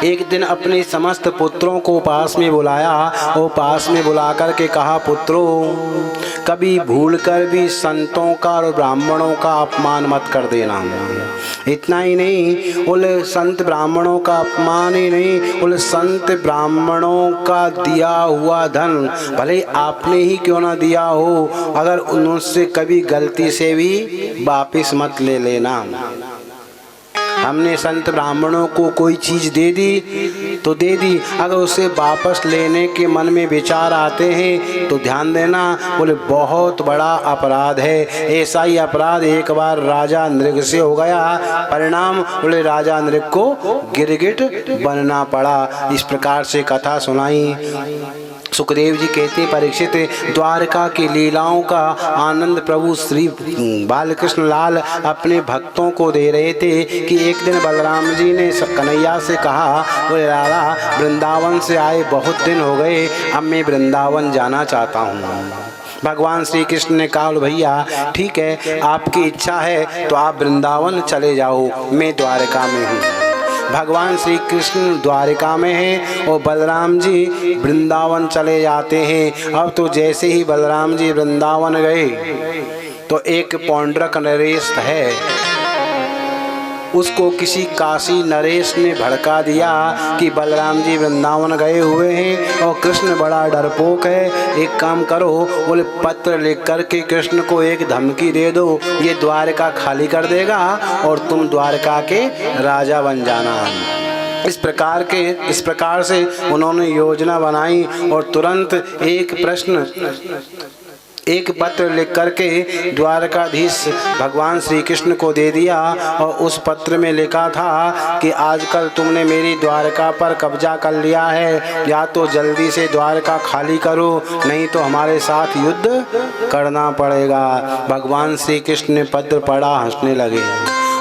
[SPEAKER 4] एक दिन अपने समस्त पुत्रों को पास में बुलाया और पास में बुला कर के कहा, पुत्रों कभी भूलकर भी संतों का और ब्राह्मणों का अपमान मत कर देना। इतना ही नहीं, बोले संत ब्राह्मणों का अपमान ही नहीं, बोले संत ब्राह्मणों का दिया हुआ धन भले आपने ही क्यों ना दिया हो, अगर उनसे कभी गलती से भी वापिस मत ले लेना। हमने संत ब्राह्मणों को कोई चीज़ दे दी तो दे दी, अगर उसे वापस लेने के मन में विचार आते हैं तो ध्यान देना, बोले बहुत बड़ा अपराध है। ऐसा ही अपराध एक बार राजा नृग से हो गया, परिणाम बोले राजा नृग को गिरगिट बनना पड़ा। इस प्रकार से कथा सुनाई। सुखदेव जी कहते परीक्षित, द्वारका की लीलाओं का आनंद प्रभु श्री बालकृष्ण लाल अपने भक्तों को दे रहे थे कि एक दिन बलराम जी ने कन्हैया से कहा, बोले राधा वृंदावन से आए बहुत दिन हो गए, अब मैं वृंदावन जाना चाहता हूँ। भगवान श्री कृष्ण ने कहा, भैया ठीक है, आपकी इच्छा है तो आप वृंदावन चले जाओ, मैं द्वारका में हूँ। भगवान श्री कृष्ण द्वारिका में हैं और बलराम जी वृंदावन चले जाते हैं। अब तो जैसे ही बलराम जी वृंदावन गए तो एक पौंड्रक नरेश है, उसको किसी काशी नरेश ने भड़का दिया कि बलराम जी वृंदावन गए हुए हैं और कृष्ण बड़ा डरपोक है, एक काम करो, बोले पत्र लिख कर के कृष्ण को एक धमकी दे दो, ये द्वारका खाली कर देगा और तुम द्वारका के राजा बन जाना। इस प्रकार से उन्होंने योजना बनाई और तुरंत एक पत्र लिख करके द्वारकाधीश भगवान श्री कृष्ण को दे दिया और उस पत्र में लिखा था कि आजकल तुमने मेरी द्वारका पर कब्जा कर लिया है, या तो जल्दी से द्वारका खाली करो, नहीं तो हमारे साथ युद्ध करना पड़ेगा। भगवान श्री कृष्ण ने पत्र पढ़ा, हंसने लगे।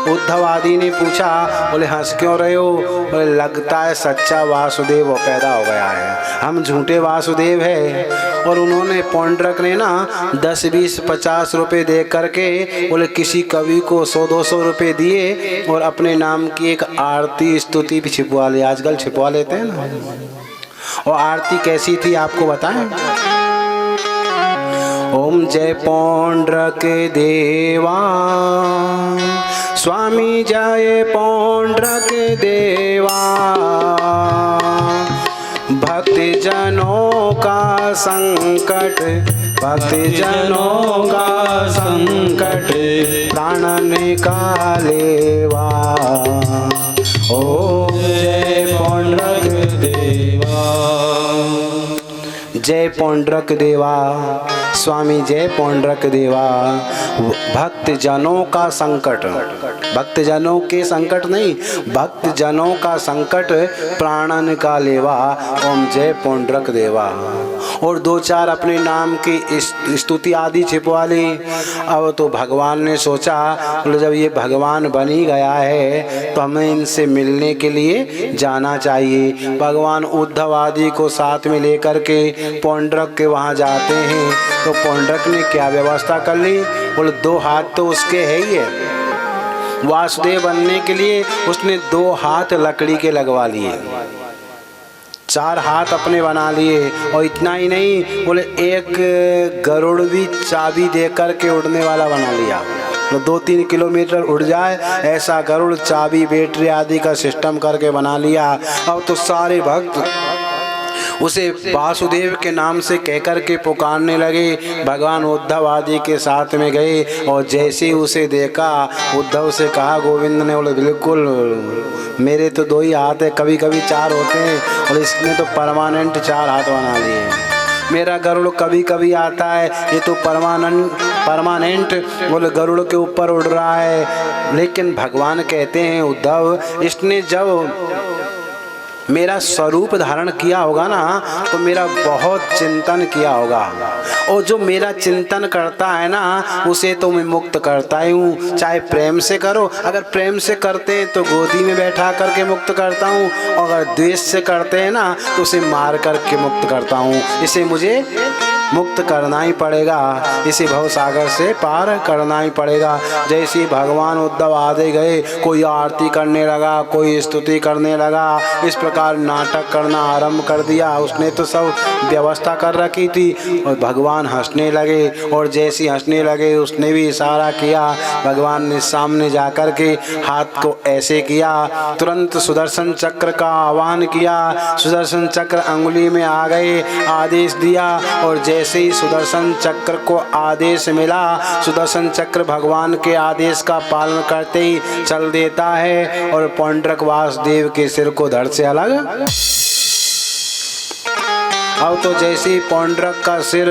[SPEAKER 4] उद्धव आदि ने पूछा, बोले हंस क्यों रहे हो? बोले लगता है सच्चा वासुदेव पैदा हो गया है, हम झूठे वासुदेव है। और उन्होंने पौंड्रक ने ना 10, 20, 50 रुपये दे करके बोले किसी कवि को 100-200 रुपये दिए और अपने नाम की एक आरती स्तुति भी छिपवा ली। आजकल छिपवा लेते हैं ना। और आरती कैसी थी आपको बताएं? ओम जय पौंड्रक देवा, स्वामी जय पौंड्रक देवा, भक्ति जनों का संकट, भक्ति जनों का संकट प्राण निकालेवा। ओम जय पौंड्रक देवा। जय पौंड्रक देवा, स्वामी जय पौंड्रक देवा। भक्त जनों का संकट, भक्त जनों के संकट नहीं, भक्त जनों का संकट प्राणन का लेवा, ओम जय पौंड्रक देवा। और दो चार अपने नाम की स्तुति आदि छिपवा ली। अब तो भगवान ने सोचा जब ये भगवान बन ही गया है तो हमें इनसे मिलने के लिए जाना चाहिए। भगवान उद्धव आदि को साथ में लेकर के पौंड्रक के वहाँ जाते हैं। तो पौंड्रक ने क्या व्यवस्था कर ली, बोले 2 हाथ तो उसके है ही है। वासुदेव बनने के लिए उसने 2 हाथ लकड़ी के लगवा लिए, 4 हाथ अपने बना लिए। और इतना ही नहीं, बोले एक गरुड़ भी चाबी दे करके उड़ने वाला बना लिया, तो 2-3 किलोमीटर उड़ जाए ऐसा गरुड़ चाबी बैटरी आदि का सिस्टम करके बना लिया। अब तो सारे भक्त उसे वासुदेव के नाम से कहकर के पुकारने लगे। भगवान उद्धव आदि के साथ में गए और जैसे ही उसे देखा उद्धव से कहा, गोविंद ने बोले बिल्कुल मेरे तो 2 ही हाथ है, कभी कभी 4 होते हैं और इसने तो परमानेंट 4 हाथ बना लिए। मेरा गरुड़ कभी कभी आता है, ये तो परमानेंट बोले गरुड़ के ऊपर उड़ रहा है। लेकिन भगवान कहते हैं उद्धव, इसने जब मेरा स्वरूप धारण किया होगा ना तो मेरा बहुत चिंतन किया होगा, और जो मेरा चिंतन करता है ना उसे तो मैं मुक्त करता ही हूँ। चाहे प्रेम से करो, अगर प्रेम से करते हैं तो गोदी में बैठा करके मुक्त करता हूँ, और अगर द्वेष से करते हैं ना तो उसे मार करके मुक्त करता हूँ। इसे मुझे मुक्त करना ही पड़ेगा, इसे भव सागर से पार करना ही पड़ेगा। जैसे भगवान उद्धव आदि गए, कोई आरती करने लगा, कोई स्तुति करने लगा, इस प्रकार नाटक करना आरंभ कर दिया। उसने तो सब व्यवस्था कर रखी थी और भगवान हंसने लगे, और जैसे हंसने लगे उसने भी इशारा किया। भगवान ने सामने जाकर के हाथ को ऐसे किया, तुरंत सुदर्शन चक्र का आह्वान किया। सुदर्शन चक्र अंगुली में आ गए, आदेश दिया, और जैसे ही सुदर्शन चक्र को आदेश मिला, सुदर्शन चक्र भगवान के आदेश का पालन करते ही चल देता है और पौंड्रक वासुदेव के सिर को धड़ से अलग। अब तो जैसे ही पौंड्रक का सिर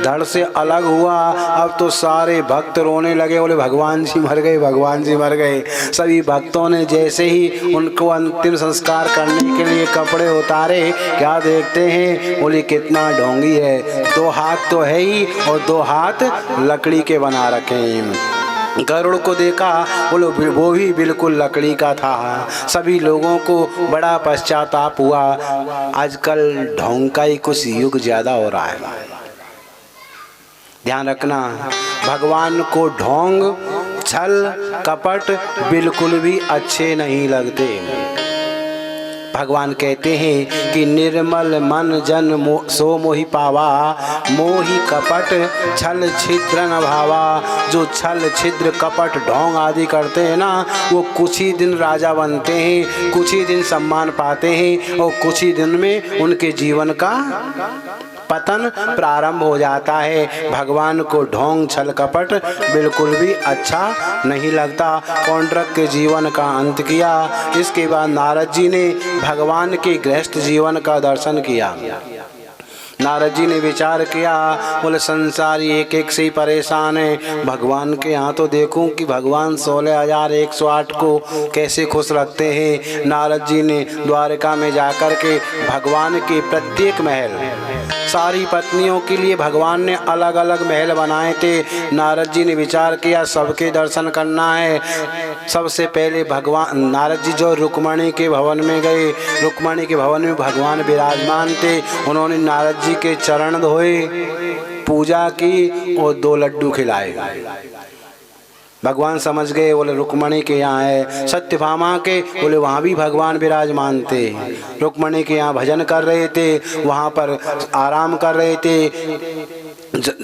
[SPEAKER 4] धड़ से अलग हुआ, अब तो सारे भक्त रोने लगे, बोले भगवान जी मर गए, भगवान जी मर गए। सभी भक्तों ने जैसे ही उनको अंतिम संस्कार करने के लिए कपड़े उतारे, क्या देखते हैं, बोले कितना ढोंगी है, 2 हाथ तो है ही और 2 हाथ लकड़ी के बना रखे हैं। गरुड़ को देखा, बोलो वो भी बिल्कुल लकड़ी का था। सभी लोगों को बड़ा पश्चाताप हुआ। आजकल ढोंग का ही कुछ युग ज़्यादा हो रहा है। ध्यान रखना, भगवान को ढोंग, छल, कपट बिल्कुल भी अच्छे नहीं लगते। भगवान कहते हैं कि निर्मल मन जन सो मोहि पावा, मोहि कपट छल छिद्र न भावा। जो छल छिद्र कपट ढोंग आदि करते हैं ना, वो कुछ ही दिन राजा बनते हैं, कुछ ही दिन सम्मान पाते हैं, और कुछ ही दिन में उनके जीवन का पतन प्रारंभ हो जाता है। भगवान को ढोंग छल कपट बिल्कुल भी अच्छा नहीं लगता। पौंड्रक के जीवन का अंत किया। इसके बाद नारद जी ने भगवान के गृहस्थ जीवन का दर्शन किया। नारद जी ने विचार किया, बोले संसारी एक एक से ही परेशान है, भगवान के यहाँ तो देखूं कि भगवान 16,108 को कैसे खुश रखते हैं। नारद जी ने द्वारका में जाकर के भगवान के प्रत्येक महल, सारी पत्नियों के लिए भगवान ने अलग अलग महल बनाए थे। नारद जी ने विचार किया सबके दर्शन करना है। सबसे पहले भगवान नारद जी जो रुक्मणी के भवन में गए, रुक्मणी के भवन में भगवान विराजमान थे। उन्होंने नारद जी के चरण धोए, पूजा की और 2 लड्डू खिलाए। भगवान समझ गए, बोले रुक्मणी के यहाँ है। सत्यभामा के, बोले वहाँ भी भगवान विराजमान थे। रुक्मणी के यहाँ भजन कर रहे थे, वहाँ पर आराम कर रहे थे।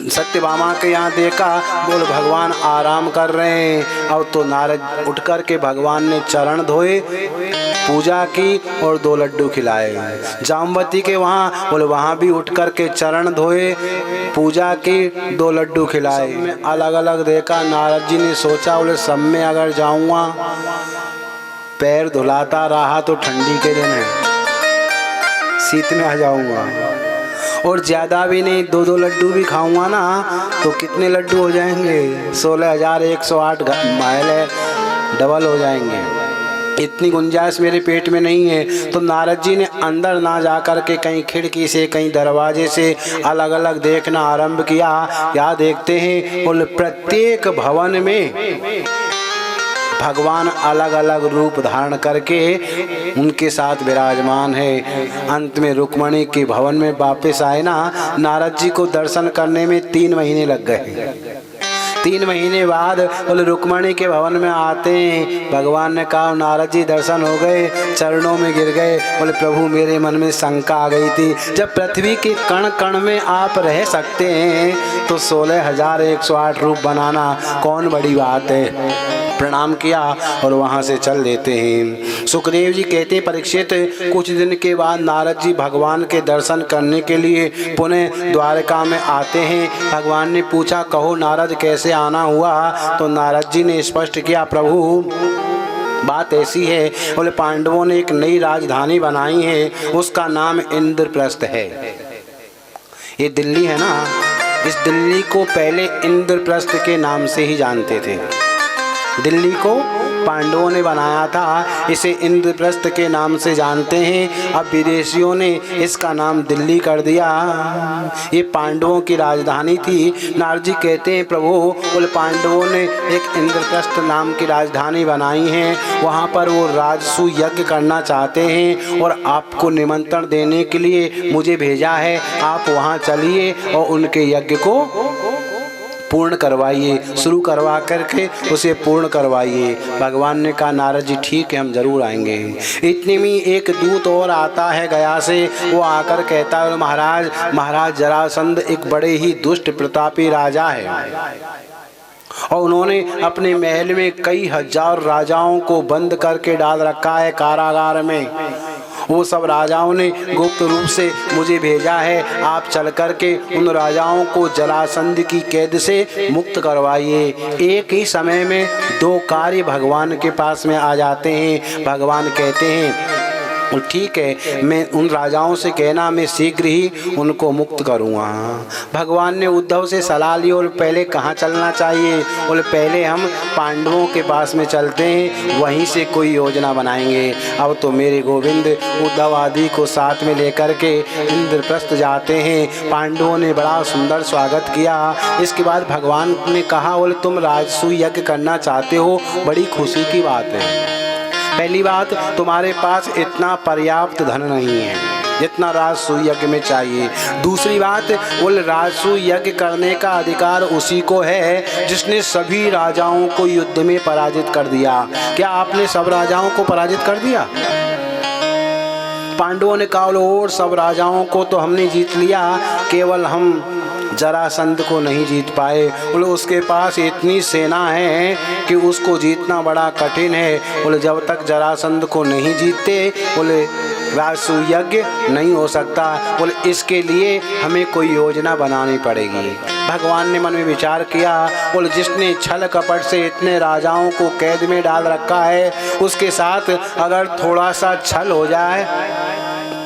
[SPEAKER 4] सत्यभामा के यहाँ देखा, बोले भगवान आराम कर रहे हैं। अब तो नारद उठ कर के भगवान ने चरण धोए, पूजा की और 2 लड्डू खिलाए। जामवती के वहाँ, बोले वहाँ भी उठ कर के चरण धोए, पूजा की, 2 लड्डू खिलाए। अलग अलग देखा। नारद जी ने सोचा, बोले सब में अगर जाऊँगा, पैर धुलाता रहा तो ठंडी के दिन है, शीत में आ जाऊँगा। और ज़्यादा भी नहीं, 2-2 लड्डू भी खाऊंगा ना तो कितने लड्डू हो जाएंगे? 16,108 माइल है, डबल हो जाएंगे। इतनी गुंजाइश मेरे पेट में नहीं है। तो नारद जी ने अंदर ना जा कर के कहीं खिड़की से कहीं दरवाजे से अलग अलग देखना आरंभ किया। क्या देखते हैं? और प्रत्येक भवन में भगवान अलग अलग रूप धारण करके उनके साथ विराजमान है। अंत में रुक्मणी के भवन में वापस आए ना, नारद जी को दर्शन करने में 3 महीने लग गए। 3 महीने बाद बोले रुक्मणी के भवन में आते हैं। भगवान ने कहा नारद जी दर्शन हो गए, चरणों में गिर गए। बोले प्रभु मेरे मन में शंका आ गई थी, जब पृथ्वी के कण कण में आप रह सकते हैं तो 16,108 रूप बनाना कौन बड़ी बात है। प्रणाम किया और वहाँ से चल देते हैं। सुखदेव जी कहते परीक्षित, कुछ दिन के बाद नारद जी भगवान के दर्शन करने के लिए पुनः द्वारका में आते हैं। भगवान ने पूछा कहो नारद कैसे आना हुआ? तो नारद जी ने स्पष्ट किया प्रभु बात ऐसी है, बोले पांडवों ने एक नई राजधानी बनाई है, उसका नाम इंद्रप्रस्थ है। ये दिल्ली है ना, इस दिल्ली को पहले इंद्रप्रस्थ के नाम से ही जानते थे। दिल्ली को पांडवों ने बनाया था, इसे इंद्रप्रस्थ के नाम से जानते हैं। अब विदेशियों ने इसका नाम दिल्ली कर दिया। ये पांडवों की राजधानी थी। नारद जी कहते हैं प्रभु बोले पांडवों ने एक इंद्रप्रस्थ नाम की राजधानी बनाई है, वहाँ पर वो राजसू यज्ञ करना चाहते हैं और आपको निमंत्रण देने के लिए मुझे भेजा है। आप वहाँ चलिए और उनके यज्ञ को पूर्ण करवाइए, शुरू करवा करके उसे पूर्ण करवाइए। भगवान ने कहा नारद जी ठीक है, हम जरूर आएंगे। इतने में एक दूत और आता है गया से। वो आकर कहता है महाराज जरासंध एक बड़े ही दुष्ट प्रतापी राजा है और उन्होंने अपने महल में कई हजार राजाओं को बंद करके डाल रखा है कारागार में। वो सब राजाओं ने गुप्त रूप से मुझे भेजा है, आप चल कर के उन राजाओं को जरासंध की कैद से मुक्त करवाइए। एक ही समय में 2 कार्य भगवान के पास में आ जाते हैं। भगवान कहते हैं ठीक है, मैं उन राजाओं से कहना मैं शीघ्र ही उनको मुक्त करूँगा। भगवान ने उद्धव से सलाह ली और पहले कहाँ चलना चाहिए? बोले पहले हम पांडवों के पास में चलते हैं, वहीं से कोई योजना बनाएंगे। अब तो मेरे गोविंद उद्धव आदि को साथ में लेकर के इंद्रप्रस्थ जाते हैं। पांडवों ने बड़ा सुंदर स्वागत किया। इसके बाद भगवान ने कहा बोले तुम राजसूय यज्ञ करना चाहते हो, बड़ी खुशी की बात है। पहली बात तुम्हारे पास इतना पर्याप्त धन नहीं है जितना राजसूय यज्ञ में चाहिए। दूसरी बात बोले राजसूय यज्ञ करने का अधिकार उसी को है जिसने सभी राजाओं को युद्ध में पराजित कर दिया। क्या आपने सब राजाओं को पराजित कर दिया? पांडवों ने कहा और सब राजाओं को तो हमने जीत लिया, केवल हम जरासंध को नहीं जीत पाए। बोले उसके पास इतनी सेना है कि उसको जीतना बड़ा कठिन है। बोले जब तक जरासंध को नहीं जीतते बोले राजसूय यज्ञ नहीं हो सकता। बोले इसके लिए हमें कोई योजना बनानी पड़ेगी। भगवान ने मन में विचार किया। बोले जिसने छल कपट से इतने राजाओं को कैद में डाल रखा है उसके साथ अगर थोड़ा सा छल हो जाए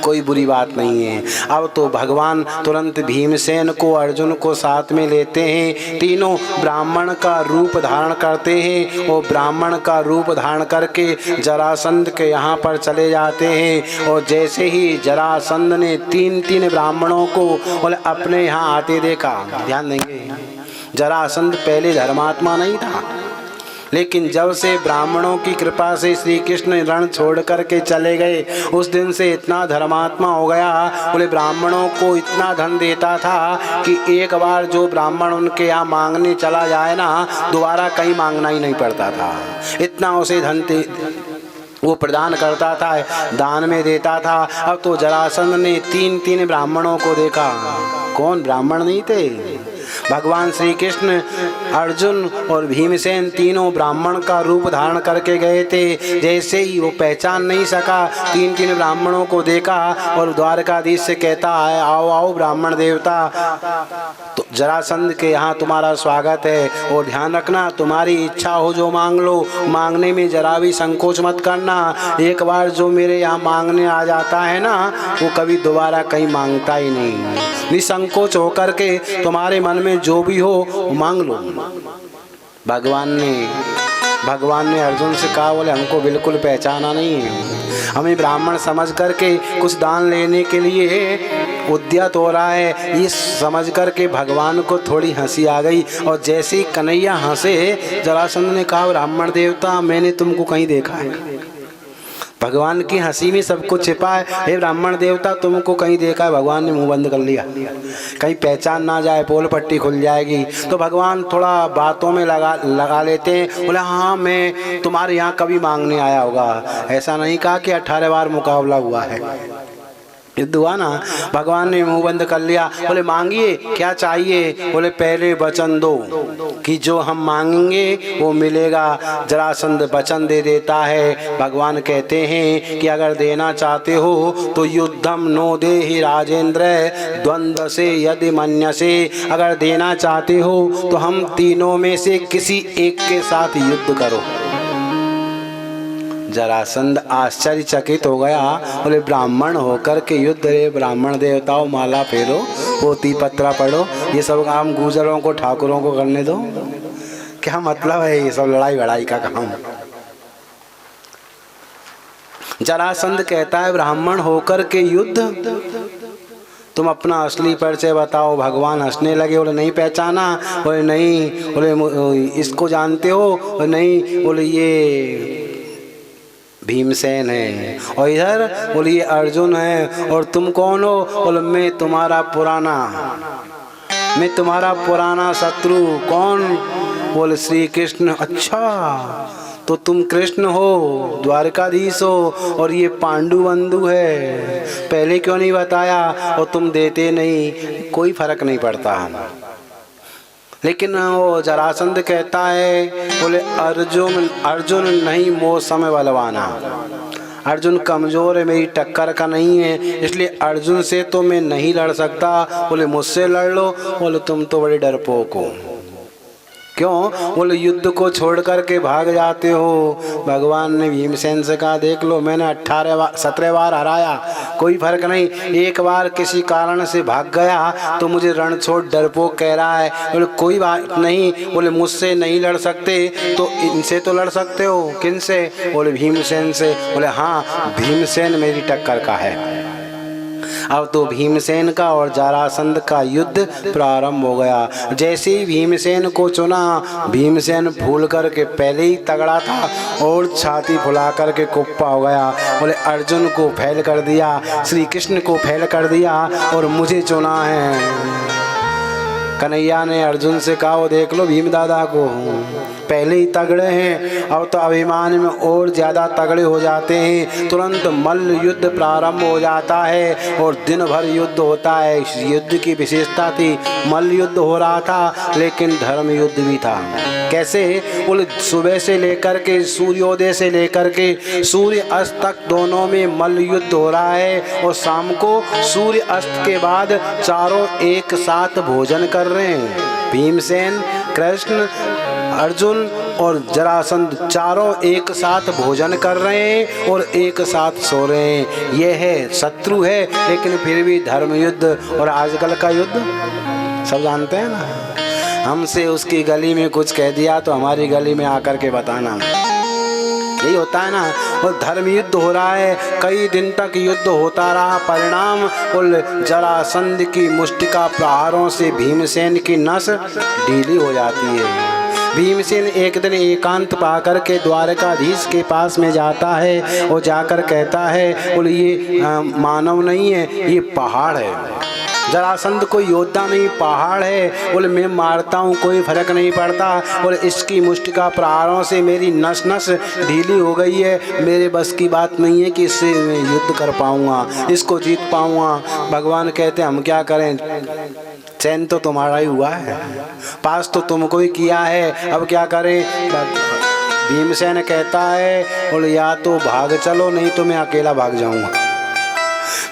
[SPEAKER 4] कोई बुरी बात नहीं है। अब तो भगवान तुरंत भीमसेन को अर्जुन को साथ में लेते हैं। तीनों ब्राह्मण का रूप धारण करते हैं और ब्राह्मण का रूप धारण करके जरासंध के यहाँ पर चले जाते हैं। और जैसे ही जरासंध ने 3 ब्राह्मणों को बोले अपने यहाँ आते देखा, ध्यान देंगे जरासंध पहले धर्मात्मा नहीं था, लेकिन जब से ब्राह्मणों की कृपा से श्री कृष्ण रण छोड़ करके चले गए उस दिन से इतना धर्मात्मा हो गया। बोले ब्राह्मणों को इतना धन देता था कि एक बार जो ब्राह्मण उनके यहाँ मांगने चला जाए ना दोबारा कहीं मांगना ही नहीं पड़ता था। इतना उसे धन वो प्रदान करता था, दान में देता था। अब तो जरासंध ने 3 ब्राह्मणों को देखा। कौन ब्राह्मण नहीं थे? भगवान श्री कृष्ण अर्जुन और भीमसेन तीनों ब्राह्मण का रूप धारण करके गए थे। जैसे ही वो पहचान नहीं सका 3 ब्राह्मणों को देखा और द्वारकाधीश से कहता है आओ आओ ब्राह्मण देवता। तो तो जरासंध के यहाँ तुम्हारा स्वागत है, और ध्यान रखना तुम्हारी इच्छा हो जो मांग लो, मांगने में जरा भी संकोच मत करना। एक बार जो मेरे यहाँ मांगने आ जाता है ना, वो कभी दोबारा कहीं मांगता ही नहीं। निसंकोच होकर के तुम्हारे मन में जो भी हो मांग लो। भगवान ने अर्जुन से कहा, बोले हमको बिल्कुल पहचाना नहीं है, हमें ब्राह्मण समझ करके कुछ दान लेने के लिए उद्यत हो रहा है। ये समझ करके भगवान को थोड़ी हंसी आ गई, और जैसे ही कन्हैया हंसे, जरासंध ने कहा, ब्राह्मण देवता मैंने तुमको कहीं देखा है। भगवान की हंसी में सब कुछ छिपा है। हे ब्राह्मण देवता तुमको कहीं देखा है। भगवान ने मुंह बंद कर लिया, कहीं पहचान ना जाए, पोल पट्टी खुल जाएगी। तो भगवान थोड़ा बातों में लगा लेते हैं। बोले हाँ मैं तुम्हारे यहाँ कभी मांगने आया होगा। ऐसा नहीं कहा कि 18 बार मुकाबला हुआ है, युद्ध हुआ ना। भगवान ने मुंह बंद कर लिया। बोले मांगिए क्या चाहिए। बोले पहले वचन दो कि जो हम मांगेंगे वो मिलेगा। जरासंध वचन दे देता है। भगवान कहते हैं कि अगर देना चाहते हो तो युद्धम नो देहि राजेंद्र द्वंद्व से यदि मन्यसे। अगर देना चाहते हो तो हम तीनों में से किसी एक के साथ युद्ध करो। जरासंध आश्चर्यचकित हो गया। बोले ब्राह्मण होकर के युद्ध रे, ब्राह्मण देवताओं माला फेरो, पोती पत्रा पढ़ो, ये सब काम गुजरों को ठाकुरों को करने दो। क्या मतलब है ये सब लड़ाई वड़ाई का काम। जरासंध कहता है ब्राह्मण होकर के युद्ध, तुम अपना असली परिचय बताओ। भगवान हंसने लगे। बोले नहीं पहचाना। बोले नहीं। बोले इसको जानते हो। बोले नहीं। बोले ये भीमसेन है। और इधर बोलिए अर्जुन है। और तुम कौन हो। बोले मैं तुम्हारा पुराना शत्रु। कौन। बोले श्री कृष्ण। अच्छा तो तुम कृष्ण हो, द्वारकाधीश हो, और ये पांडु बंधु है, पहले क्यों नहीं बताया। और तुम देते नहीं, कोई फर्क नहीं पड़ता। लेकिन वो जरासंध कहता है, बोले अर्जुन नहीं मोह समय बलवाना। अर्जुन कमज़ोर है, मेरी टक्कर का नहीं है, इसलिए अर्जुन से तो मैं नहीं लड़ सकता। बोले मुझसे लड़ लो। बोले तुम तो बड़े डरपोक हो। क्यों। बोले युद्ध को छोड़ करके भाग जाते हो। भगवान ने भीमसेन से कहा, देख लो मैंने 17 बार हराया, कोई फर्क नहीं। एक बार किसी कारण से भाग गया तो मुझे रण छोड़ डरपोक कह रहा है। बोले कोई बात नहीं। बोले मुझसे नहीं लड़ सकते तो इनसे तो लड़ सकते हो। किन से। बोले भीमसेन से। बोले हाँ भीमसेन मेरी टक्कर का है। अब तो भीमसेन का और जरासंध का युद्ध प्रारंभ हो गया। जैसे ही भीमसेन को चुना, भीमसेन भूल कर के पहले ही तगड़ा था और छाती फुला कर के कुप्पा हो गया। बोले अर्जुन को फैल कर दिया, श्री कृष्ण को फैल कर दिया और मुझे चुना है। कन्हैया ने अर्जुन से कहा, वो देख लो भीम दादा को, पहले ही तगड़े हैं, अब तो अभिमान में और ज़्यादा तगड़े हो जाते हैं। तुरंत मल्ल युद्ध प्रारंभ हो जाता है और दिन भर युद्ध होता है। इस युद्ध की विशेषता थी, मल्ल युद्ध हो रहा था लेकिन धर्म युद्ध भी था। कैसे। बोले सुबह से लेकर के सूर्योदय से लेकर के सूर्य अस्त तक दोनों में मल्ल युद्ध हो रहा है, और शाम को सूर्य अस्त के बाद चारों एक साथ भोजन कर रहे हैं। भीमसेन, कृष्ण, अर्जुन और जरासंध चारों एक साथ भोजन कर रहे हैं और एक साथ सो रहे हैं। यह है शत्रु है लेकिन फिर भी धर्म युद्ध। और आजकल का युद्ध सब जानते हैं ना। हमसे उसकी गली में कुछ कह दिया तो हमारी गली में आकर के बताना, यही होता है ना। और धर्म युद्ध हो रहा है, कई दिन तक युद्ध होता रहा। परिणाम उल जरासंध की मुष्टिका प्रहारों से भीमसेन की नस ढीली हो जाती है। भीमसेन एक दिन एकांत पाकर के द्वारकाधीश के पास में जाता है और जाकर कहता है, बोले ये मानव नहीं है, ये पहाड़ है। जरासंध कोई योद्धा नहीं, पहाड़ है। बोले मैं मारता हूँ कोई फर्क नहीं पड़ता। बोले इसकी मुष्टिका प्रहारों से मेरी नस नस ढीली हो गई है, मेरे बस की बात नहीं है कि इससे मैं युद्ध कर पाऊँगा, इसको जीत पाऊँगा। भगवान कहते हम क्या करें, चैन तो तुम्हारा ही हुआ है, पास तो तुमको ही किया है, अब क्या करें। भीमसेन कहता है, बोले या तो भाग चलो नहीं तो मैं अकेला भाग जाऊँगा।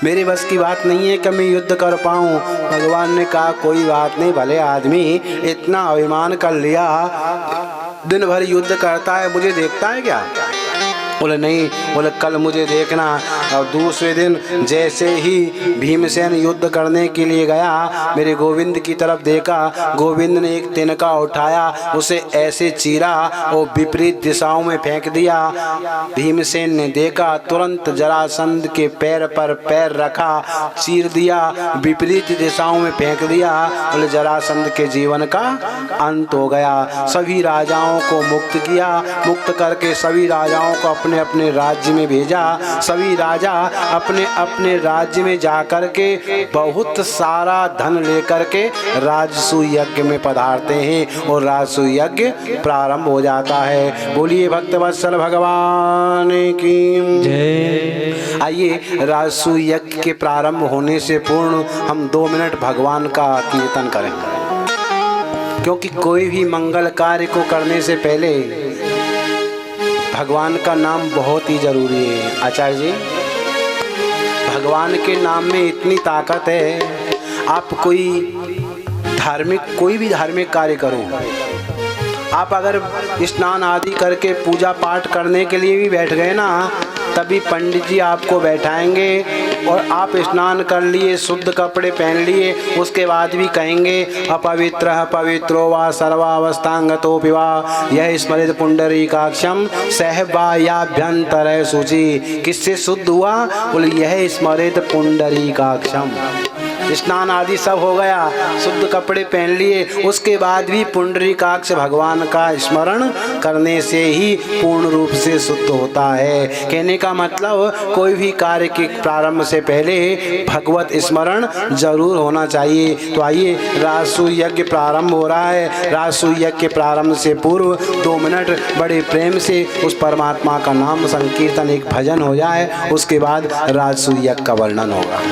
[SPEAKER 4] मेरे बस की बात नहीं है कि मैं युद्ध कर पाऊँ। भगवान ने कहा कोई बात नहीं, भले आदमी इतना अभिमान कर लिया, दिन भर युद्ध करता है, मुझे देखता है क्या? बोले नहीं। बोले कल मुझे देखना। और दूसरे दिन जैसे ही भीमसेन युद्ध करने के लिए गया, मेरे गोविंद की तरफ देखा, गोविंद ने एक तिनका उठाया, उसे ऐसे चीरा और विपरीत दिशाओं में फेंक दिया। भीमसेन ने देखा, तुरंत जरासंध के पैर पर पैर रखा, चीर दिया, विपरीत दिशाओं में फेंक दिया। बोले जरासंध के जीवन का अंत हो गया। सभी राजाओं को मुक्त किया, मुक्त करके सभी राजाओं को अपने अपने राज्य में भेजा। सभी राजा अपने अपने राज्य में जाकर के बहुत सारा धन लेकर के राजसू यज्ञ में पधारते हैं और राजसू यज्ञ प्रारंभ हो जाता है। बोलिए भक्तवत्सल भगवान की
[SPEAKER 1] जय।
[SPEAKER 4] आइए राजसू यज्ञ के प्रारंभ होने से पूर्ण हम 2 मिनट भगवान का कीर्तन करेंगे, क्योंकि कोई भी मंगल कार्य को करने से पहले भगवान का नाम बहुत ही जरूरी है। आचार्य जी, भगवान के नाम में इतनी ताकत है। आप कोई भी धार्मिक कार्य करो, आप अगर स्नान आदि करके पूजा पाठ करने के लिए भी बैठ गए ना, तभी पंडित जी आपको बैठाएंगे और आप स्नान कर लिए, शुद्ध कपड़े पहन लिए, उसके बाद भी कहेंगे अपवित्र पवित्रो वा सर्वावस्थांगतोऽपि वा यह स्मरित पुंडरीकाक्षम सहबायाभ्यंतर शुचि। किससे शुद्ध हुआ? बोले यह स्मरित पुंडरीकाक्षम। स्नान आदि सब हो गया, शुद्ध कपड़े पहन लिए, उसके बाद भी पुंडरीकाक्ष भगवान का स्मरण करने से ही पूर्ण रूप से शुद्ध होता है। कहने का मतलब कोई भी कार्य के प्रारंभ से पहले भगवत स्मरण जरूर होना चाहिए। तो आइए राजसू यज्ञ प्रारंभ हो रहा है। राजसू यज्ञ के प्रारंभ से पूर्व 2 मिनट बड़े प्रेम से उस परमात्मा का नाम संकीर्तन, एक भजन हो जाए, उसके बाद राजसू यज्ञ का वर्णन होगा।